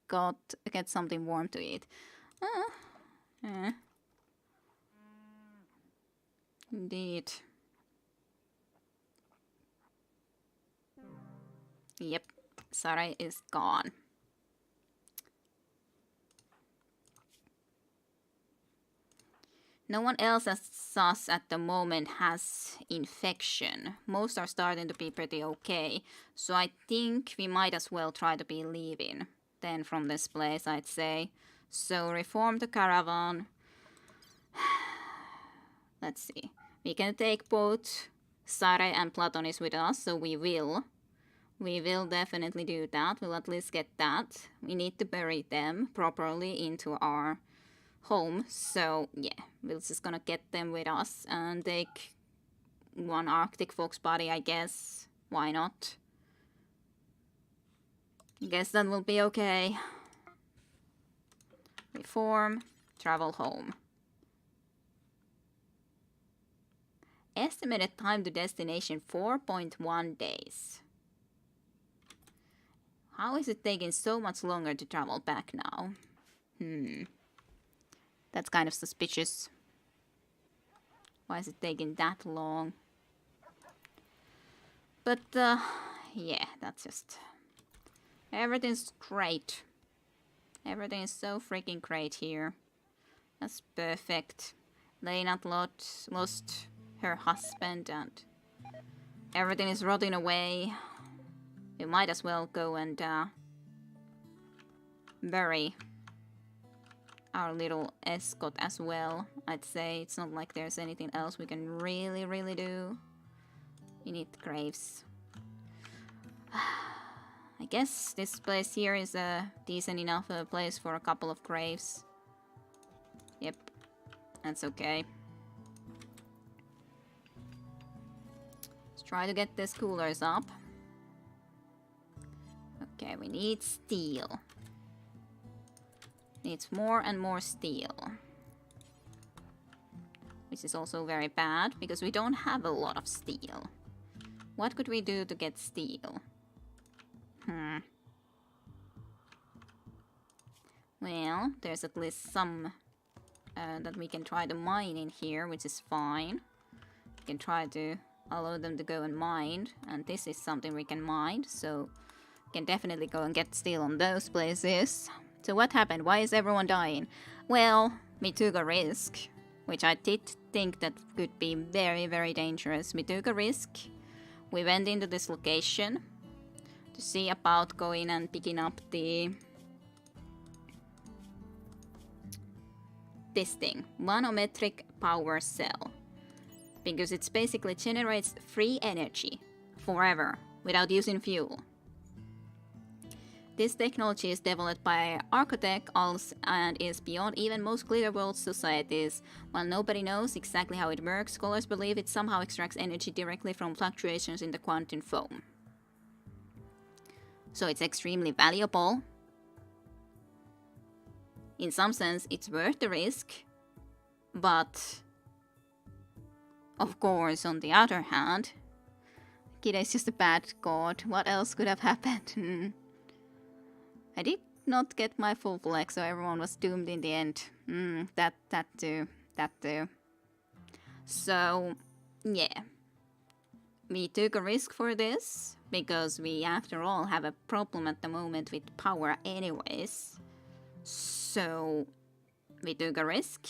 get something warm to eat. Indeed. Yep, Sarai is gone. No one else as sus at the moment has infection. Most are starting to be pretty okay. So I think we might as well try to be leaving then from this place, I'd say. So reform the caravan. Let's see. We can take both Sarai and Platonis with us, so we will. We will definitely do that. We'll at least get that. We need to bury them properly into our home. So yeah, we're just gonna get them with us and take one Arctic fox body, I guess. Why not? I guess that will be okay. Reform, travel home. Estimated time to destination 4.1 days. How is it taking so much longer to travel back now? That's kind of suspicious. Why is it taking that long? But yeah, that's just... Everything's great. Everything is so freaking great here. That's perfect. Lena lost her husband and everything is rotting away. We might as well go and bury our little escort as well. I'd say it's not like there's anything else we can really do. We need graves. I guess this place here is a decent enough place for a couple of graves. Yep, that's okay. Let's try to get these coolers up. Okay, we need steel. Needs more and more steel. Which is also very bad, because we don't have a lot of steel. What could we do to get steel? Well, there's at least some that we can try to mine in here, which is fine. We can try to allow them to go and mine, and this is something we can mine, so we can definitely go and get steel on those places. So what happened? Why is everyone dying? Well, we took a risk, which I did think that could be very dangerous. We took a risk. We went into this location to see about going and picking up this thing, manometric power cell, because it basically generates free energy forever without using fuel. This technology is developed by architects and is beyond even most Glitterworld societies. While nobody knows exactly how it works, scholars believe it somehow extracts energy directly from fluctuations in the quantum foam. So it's extremely valuable. In some sense, it's worth the risk. But, of course, on the other hand, Kida is just a bad god. What else could have happened? I did not get my full flex, so everyone was doomed in the end. That too. So, yeah. We took a risk for this, because we, after all, have a problem at the moment with power anyways. So, we took a risk.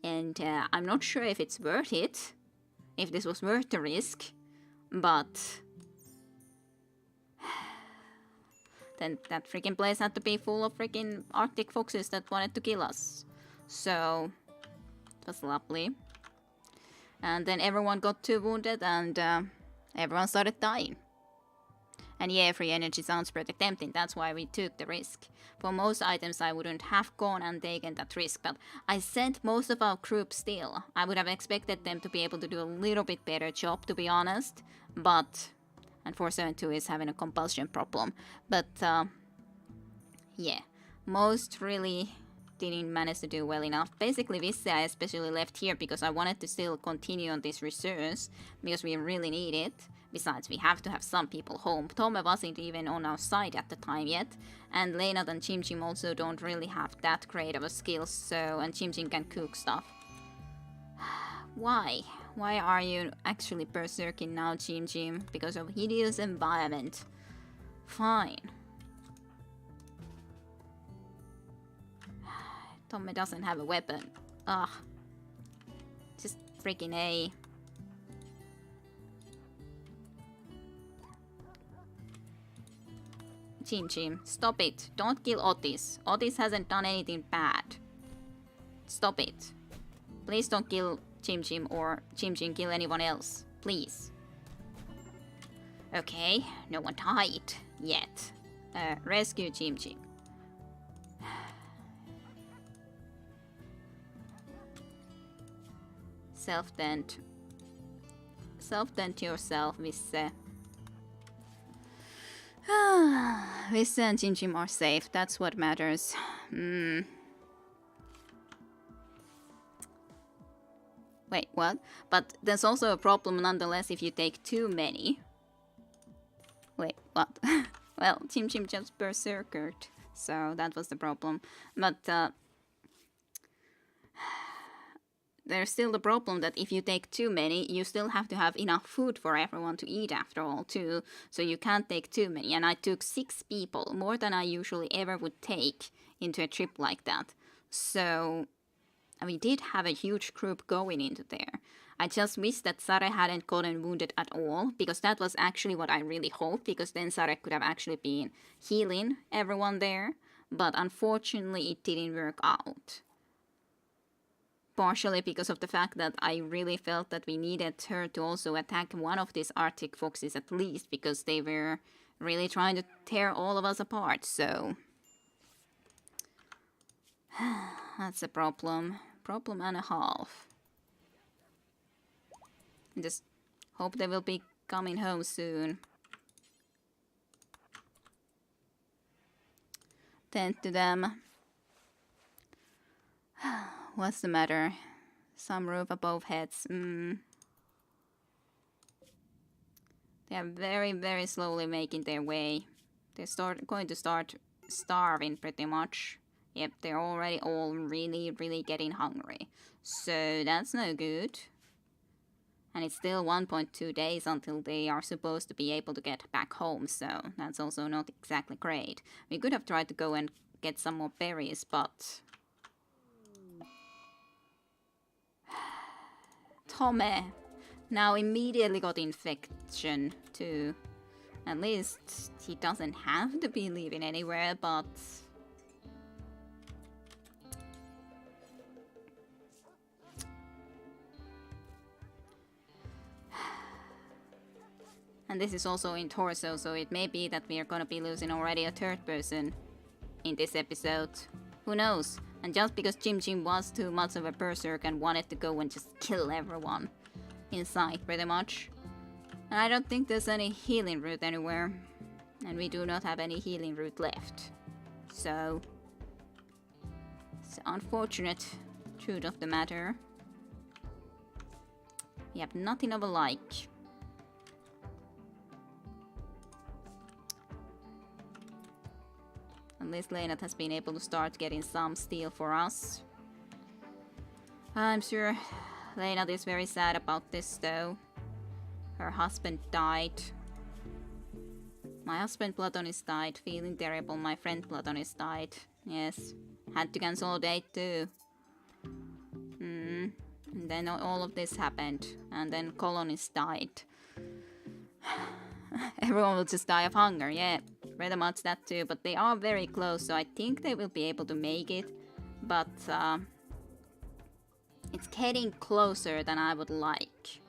And I'm not sure if it's worth it. If this was worth the risk. But... then that freaking place had to be full of freaking Arctic foxes that wanted to kill us. So, it was lovely. And then everyone got too wounded and everyone started dying. And yeah, free energy sounds pretty tempting, that's why we took the risk. For most items I wouldn't have gone and taken that risk, but I sent most of our group still. I would have expected them to be able to do a little bit better job, to be honest. But... and 472 is having a compulsion problem. But, yeah. Most really didn't manage to do well enough. Basically, this I especially left here because I wanted to still continue on this research. Because we really need it. Besides, we have to have some people home. Tome wasn't even on our side at the time yet. And Lena and Chim Chim also don't really have that great of a skill. So, and Chim Chim can cook stuff. Why? Why are you actually berserking now, Chim Chim? Because of hideous environment. Fine. Tommy doesn't have a weapon. Ugh. Just freaking A. Chim Chim, stop it. Don't kill Otis. Otis hasn't done anything bad. Stop it. Please don't kill Chim Chim or Chim Chim kill anyone else. Please. Okay, no one died yet. Rescue Chim Chim. Self-dent. Self-dent yourself, Visse. Visse and Jim Jim are safe. That's what matters. Wait, what? But there's also a problem nonetheless if you take too many. Wait, what? Well, Chim Chim just berserkered, so that was the problem. But there's still the problem that if you take too many, you still have to have enough food for everyone to eat after all, too. So you can't take too many. And I took 6 people, more than I usually ever would take into a trip like that. So we did have a huge group going into there. I just wish that Sare hadn't gotten wounded at all, because that was actually what I really hoped, because then Sare could have actually been healing everyone there. But unfortunately, it didn't work out. Partially because of the fact that I really felt that we needed her to also attack one of these Arctic foxes at least, because they were really trying to tear all of us apart, so... That's a problem. Problem and a half. Just hope they will be coming home soon. Tend to them. What's the matter? Some roof above heads. They are very, very slowly making their way. They're going to start starving pretty much. Yep, they're already all really, really getting hungry. So that's no good. And it's still 1.2 days until they are supposed to be able to get back home, so that's also not exactly great. We could have tried to go and get some more berries, but... Tome now immediately got infection too. At least he doesn't have to be living anywhere, but... And this is also in torso, so it may be that we are gonna be losing already a third person in this episode. Who knows? And just because Jim Jim was too much of a berserk and wanted to go and just kill everyone in sight, pretty much. And I don't think there's any healing root anywhere. And we do not have any healing root left. So... it's the unfortunate truth of the matter. We have nothing of a like. At least Leinat has been able to start getting some steel for us. I'm sure Leinat is very sad about this though. Her husband died. My husband Platonist died. Feeling terrible. My friend Platonist died. Yes. Had to cancel a date too. And then all of this happened. And then Colonist died. Everyone will just die of hunger, yeah. Pretty much that too, but they are very close, so I think they will be able to make it. But it's getting closer than I would like.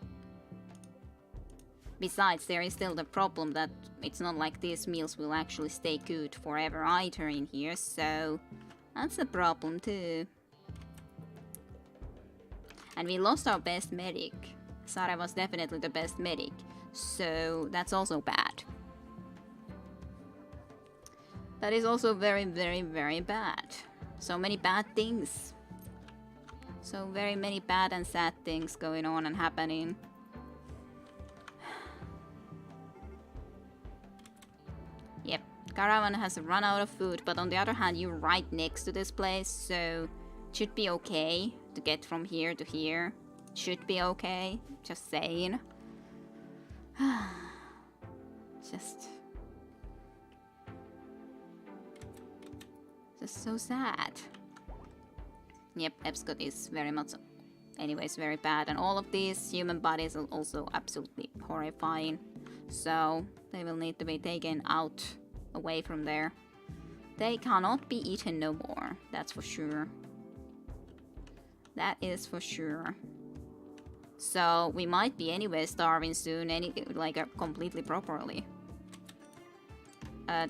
Besides, there is still the problem that it's not like these meals will actually stay good forever either in here, so that's a problem too. And we lost our best medic. Sara was definitely the best medic, so that's also bad. That is also very, very, very bad. So many bad things. So very many bad and sad things going on and happening. Yep, Caravan has run out of food, but on the other hand, you're right next to this place, so it should be okay to get from here to here. Should be okay, just saying. Just so sad. Yep, Epscot is very much, anyways, very bad. And all of these human bodies are also absolutely horrifying. So, they will need to be taken out, away from there. They cannot be eaten no more, that's for sure. That is for sure. So, we might be anyway starving soon, completely properly.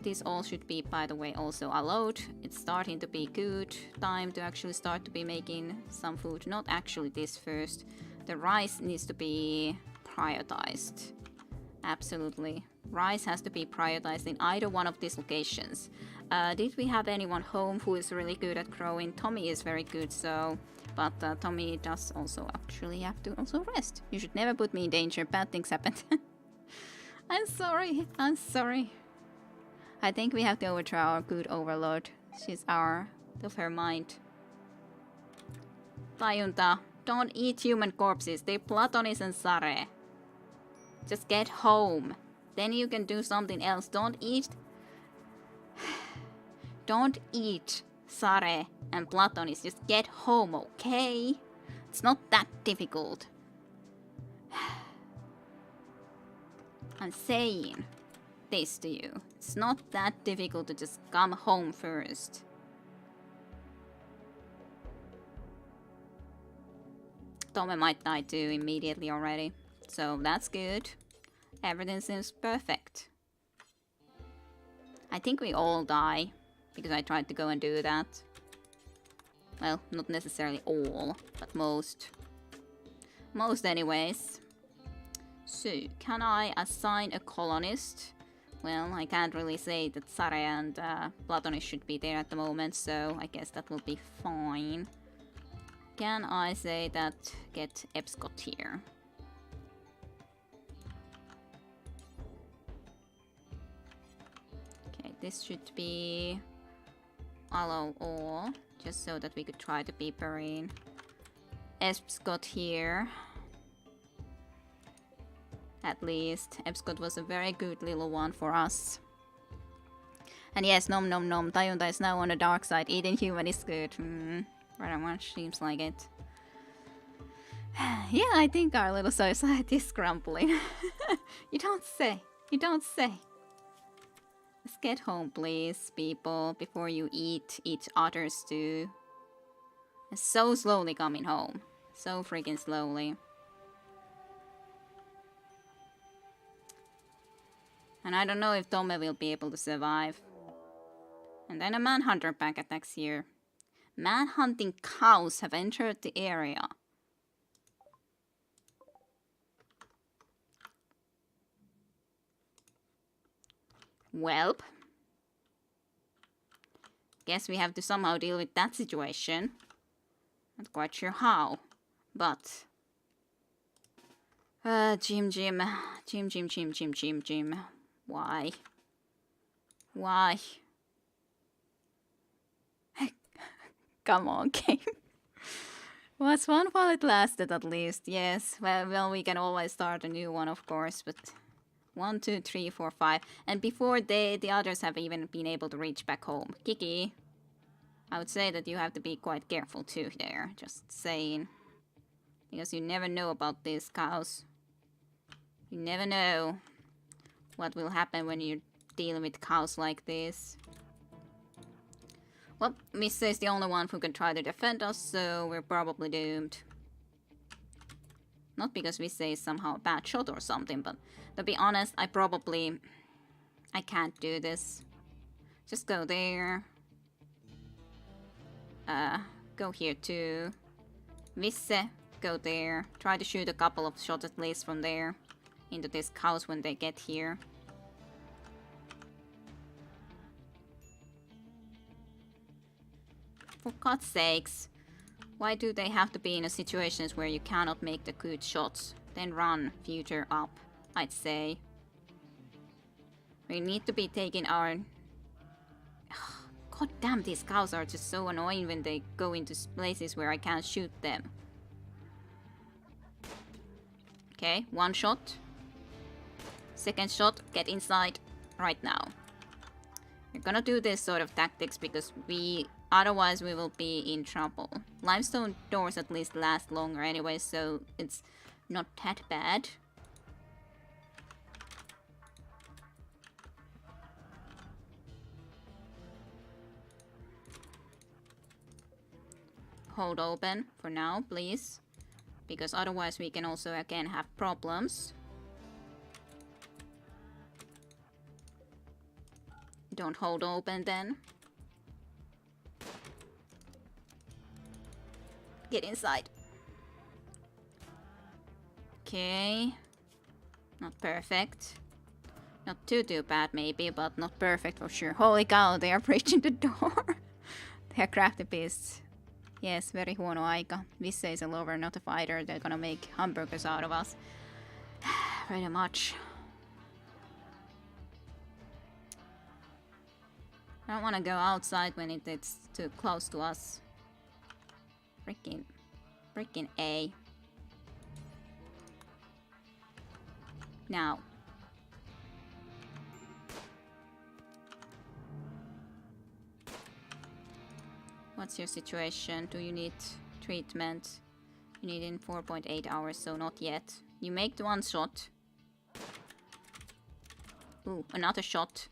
This all should be, by the way, also allowed. It's starting to be good time to actually start to be making some food. Not actually this first. The rice needs to be prioritized. Absolutely. Rice has to be prioritized in either one of these locations. Did we have anyone home who is really good at growing? Tommy is very good, so... But Tommy does also actually have to also rest. You should never put me in danger. Bad things happen. I'm sorry. I'm sorry. I think we have to overthrow our good overlord. She's our... of her mind. Tajunta, don't eat human corpses. They're Platonis and Sare. Just get home. Then you can do something else. Don't eat... Don't eat Sare and Platonis. Just get home, okay? It's not that difficult. I'm saying this to you. It's not that difficult to just come home first. Tome might die too immediately already. So that's good. Everything seems perfect. I think we all die. Because I tried to go and do that. Well, not necessarily all, but most. Most anyways. So, can I assign a colonist? Well, I can't really say that Sare and Platonis should be there at the moment, so I guess that will be fine. Can I say that get Epscot here? Okay, this should be... allow all, just so that we could try to be Perrine. Epscot here. At least. Epscot was a very good little one for us. And yes, nom nom nom, Tajunta is now on the dark side. Eating human is good. Very much seems like it. Yeah, I think our little society is crumbling. You don't say. You don't say. Let's get home, please, people, before you eat each other's stew. It's so slowly coming home. So freaking slowly. And I don't know if Tome will be able to survive. And then a manhunter pack attacks here. Man-hunting cows have entered the area. Welp. Guess we have to somehow deal with that situation. Not quite sure how, but... Jim. Why? Why? Come on, game. Was fun while it lasted, at least. Yes, well, we can always start a new one, of course, but... 1, 2, 3, 4, 5. And before the others have even been able to reach back home. Kiki, I would say that you have to be quite careful too there. Just saying. Because you never know about these cows. You never know what will happen when you're dealing with cows like this. Well, Missa is the only one who can try to defend us, so we're probably doomed. Not because Missa is somehow a bad shot or something, but to be honest, I can't do this. Just go there. Go here too. Visse, go there. Try to shoot a couple of shots at least from there. Into these cows when they get here. For God's sakes. Why do they have to be in a situations where you cannot make the good shots? Then run, future up, I'd say. We need to be taking our... God damn, these cows are just so annoying when they go into places where I can't shoot them. Okay, one shot. Second shot, get inside right now. We're gonna do this sort of tactics because otherwise we will be in trouble. Limestone doors at least last longer anyway, so it's not that bad. Hold open for now, please. Because otherwise we can also again have problems. Don't hold open then. Get inside. Okay. Not perfect. Not too bad maybe, but not perfect for sure. Holy cow, they are breaching the door. They are crafty beasts. Yes, very huono aika. Visse is a lover, not a fighter. They're gonna make hamburgers out of us. Pretty much. I don't want to go outside when it's too close to us. Freaking A. Now. What's your situation? Do you need treatment? You need in 4.8 hours, so not yet. You make the one shot. Ooh, another shot.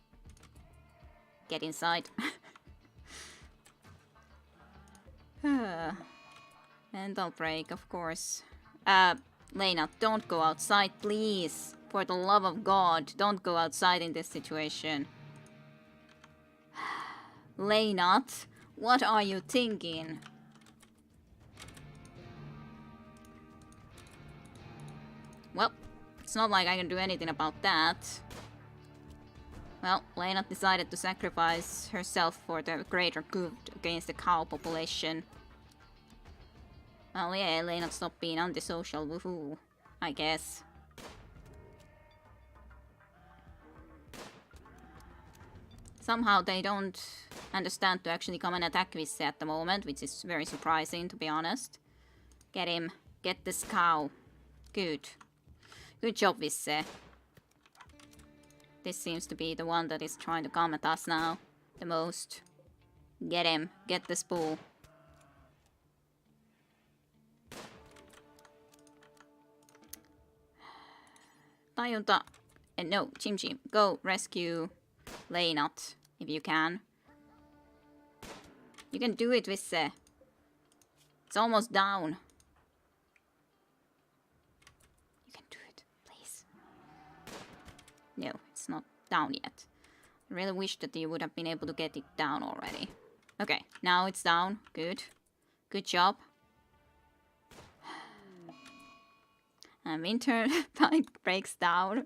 Get inside. Mental break, of course. Lena, don't go outside, please. For the love of God, don't go outside in this situation. Lena, what are you thinking? Well, it's not like I can do anything about that. Well, Lena decided to sacrifice herself for the greater good against the cow population. Well, yeah, Lena stopped being antisocial, woohoo, I guess. Somehow they don't understand to actually come and attack Visse at the moment, which is very surprising, to be honest. Get him. Get this cow. Good. Good job, Visse. This seems to be the one that is trying to come at us now the most. Get him. Get this bull. Tajunta. No, Chim Chim. Go rescue Leinat, if you can. You can do it, Visse. It's almost down. You can do it, please. No, it's not down yet. I really wish that you would have been able to get it down already. Okay, now it's down. Good. Good job. And winter bike breaks down.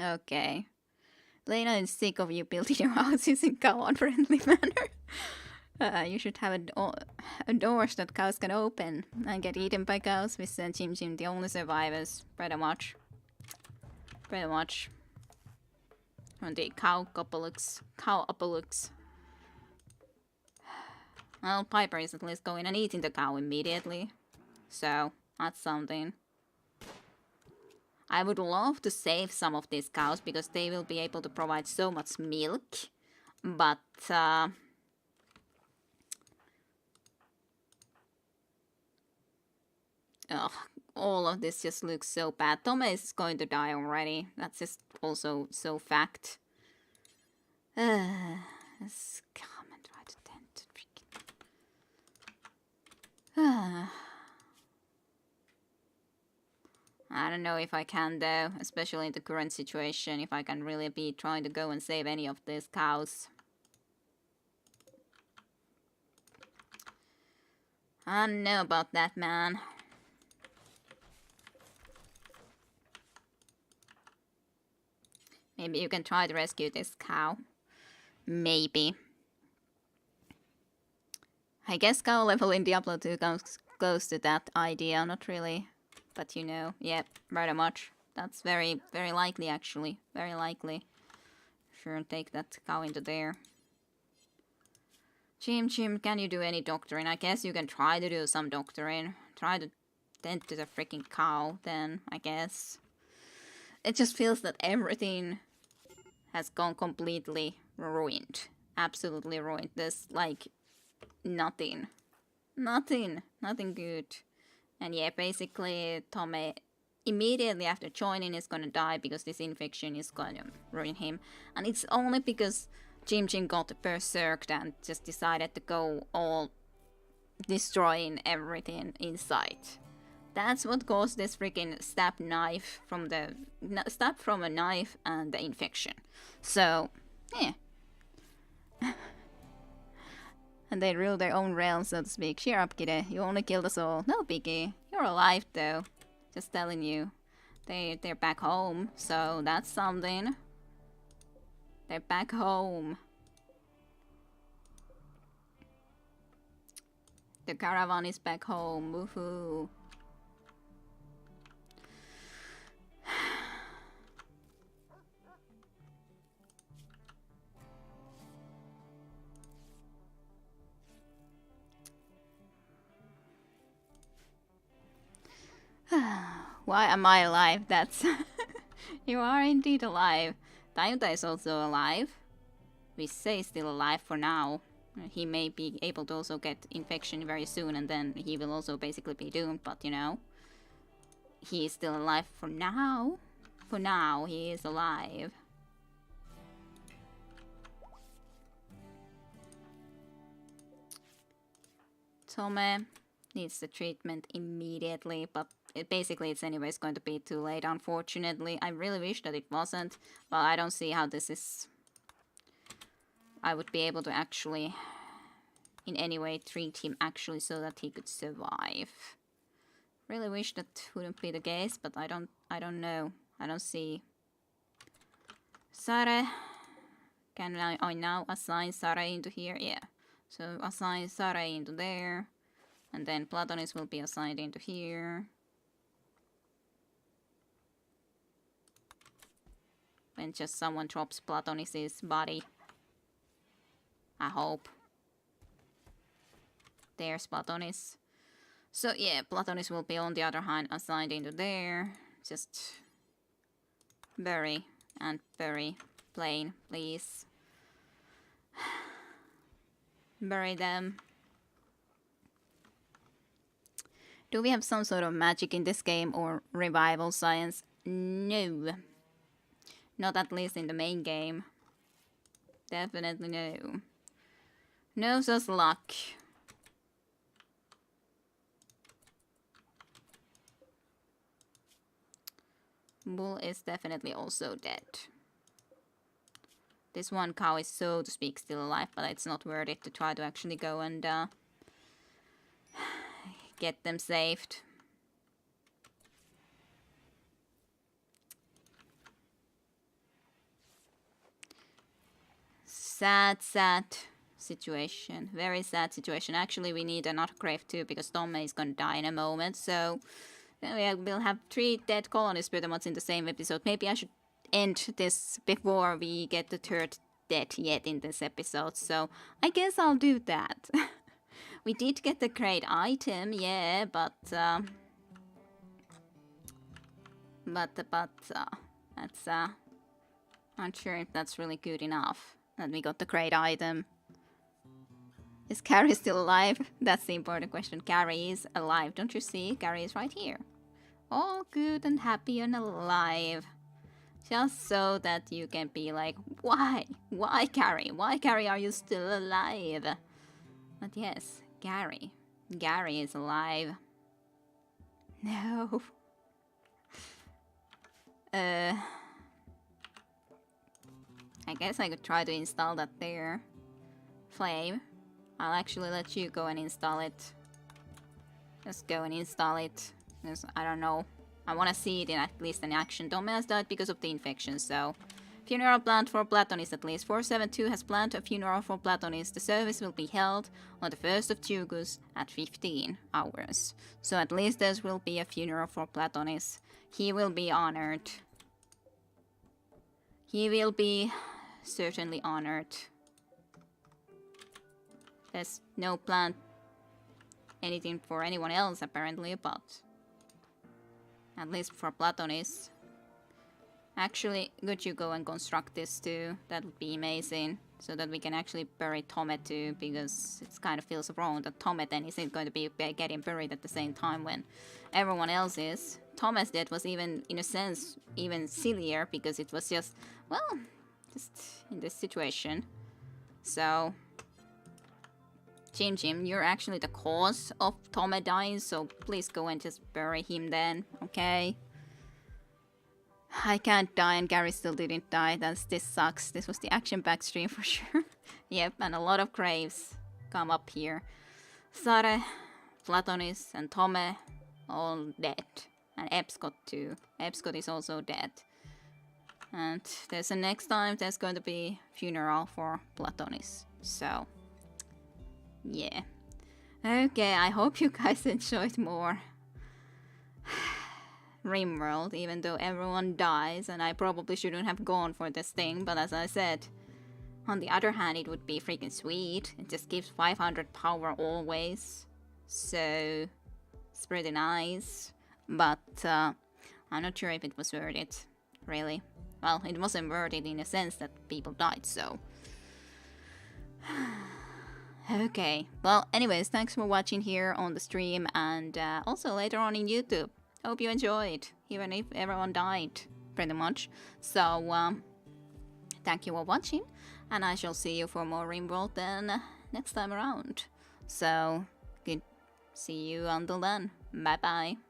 Okay. Lena is sick of you building your houses in cow-unfriendly manner. You should have doors that cows can open and get eaten by cows. Visse and Chim Chim, the only survivors. Pretty much. Pretty much. From the cow apocalypse. Well, Piper is at least going and eating the cow immediately. So, that's something. I would love to save some of these cows because they will be able to provide so much milk. But, all of this just looks so bad. Tome is going to die already. That's just also so fact. Let's come and try to tend to freaking... I don't know if I can though, especially in the current situation, if I can really be trying to go and save any of these cows. I don't know about that, man. Maybe you can try to rescue this cow. Maybe. I guess cow level in Diablo 2 comes close to that idea, not really. But you know, yeah, very much. That's very, very likely actually. Very likely. Sure, take that cow into there. Chim Chim, can you do any doctoring? I guess you can try to do some doctoring. Try to tend to the freaking cow then, I guess. It just feels that everything has gone completely ruined. Absolutely ruined. There's like nothing. Nothing good. And yeah, basically Tome immediately after joining is gonna die because this infection is gonna ruin him. And it's only because Chim Chim got berserked and just decided to go all destroying everything in sight. That's what caused this freaking stab from a knife and the infection. So, yeah. And they rule their own realm, so to speak. Cheer up, kiddo. You only killed us all. No biggie. You're alive, though. Just telling you. They're back home, so that's something. They're back home. The caravan is back home. Woohoo. Why am I alive? That's... You are indeed alive. Tayuta is also alive. We say still alive for now. He may be able to also get infection very soon and then he will also basically be doomed, but you know. He is still alive for now. For now, he is alive. Tome needs the treatment immediately, but it's anyways going to be too late, unfortunately. I really wish that it wasn't, but I don't see how this is... I would be able to actually, in any way, treat him actually so that he could survive. Really wish that wouldn't be the case, but I don't know. I don't see. Sare. Can I now assign Sare into here? Yeah. So assign Sare into there. And then Platonis will be assigned into here. When just someone drops Platonis' body. I hope. There's Platonis. So yeah, Platonis will be on the other hand assigned into there. Just bury and bury. Plain, please. Bury them. Do we have some sort of magic in this game or revival science? No. Not at least in the main game. Definitely no. No such luck. Bull is definitely also dead. This one cow is, so to speak, still alive, but it's not worth it to try to actually go and get them saved. Sad situation. Very sad situation. Actually, we need another grave too, because Tomme is gonna die in a moment, so then we'll have 3 dead colonists pretty much in the same episode. Maybe I should end this before we get the 3rd death yet in this episode, so I guess I'll do that. We did get the great item, yeah, but that's not sure if that's really good enough that we got the great item. Is Carrie still alive? That's the important question. Carrie is alive. Don't you see? Carrie is right here. All good and happy and alive. Just so that you can be like, why? Why, Carrie? Why, Carrie, are you still alive? But yes, Gary. Gary is alive. No. I guess I could try to install that there. Flame. I'll actually let you go and install it. Just go and install it. Because, I don't know. I want to see it in at least in action. Tome has died because of the infection, so... Funeral planned for Platonis at least. 472 has planned a funeral for Platonis. The service will be held on the 1st of August at 15 hours. So at least there will be a funeral for Platonis. He will be honored. He will be certainly honored. There's no plan anything for anyone else apparently, but at least for Platonis. Actually, could you go and construct this too? That would be amazing. So that we can actually bury Tome too, because it kind of feels wrong that Tome then isn't going to be getting buried at the same time when everyone else is. Tome's death was even, in a sense, even sillier, because it was just, well, just in this situation. So, Jim, you're actually the cause of Tome dying, so please go and just bury him then, okay? I can't die and Gary still didn't die. This sucks. This was the action-packed stream for sure. Yep, and a lot of graves. come up here. Sare, Platonis, and Tome all dead. And Epscot too. Epscot is also dead. And there's a next time there's going to be funeral for Platonis. So, yeah. Okay, I hope you guys enjoyed more Rimworld, even though everyone dies, and I probably shouldn't have gone for this thing, but as I said, on the other hand, it would be freaking sweet. It just gives 500 power always, so it's pretty nice, but I'm not sure if it was worth it, really. Well, it wasn't worth it in a sense that people died, so... Okay, well, anyways, thanks for watching here on the stream, and also later on in YouTube. Hope you enjoyed, even if everyone died, pretty much. So, thank you for watching, and I shall see you for more Rimworld then next time around. So, good. See you until then. Bye bye.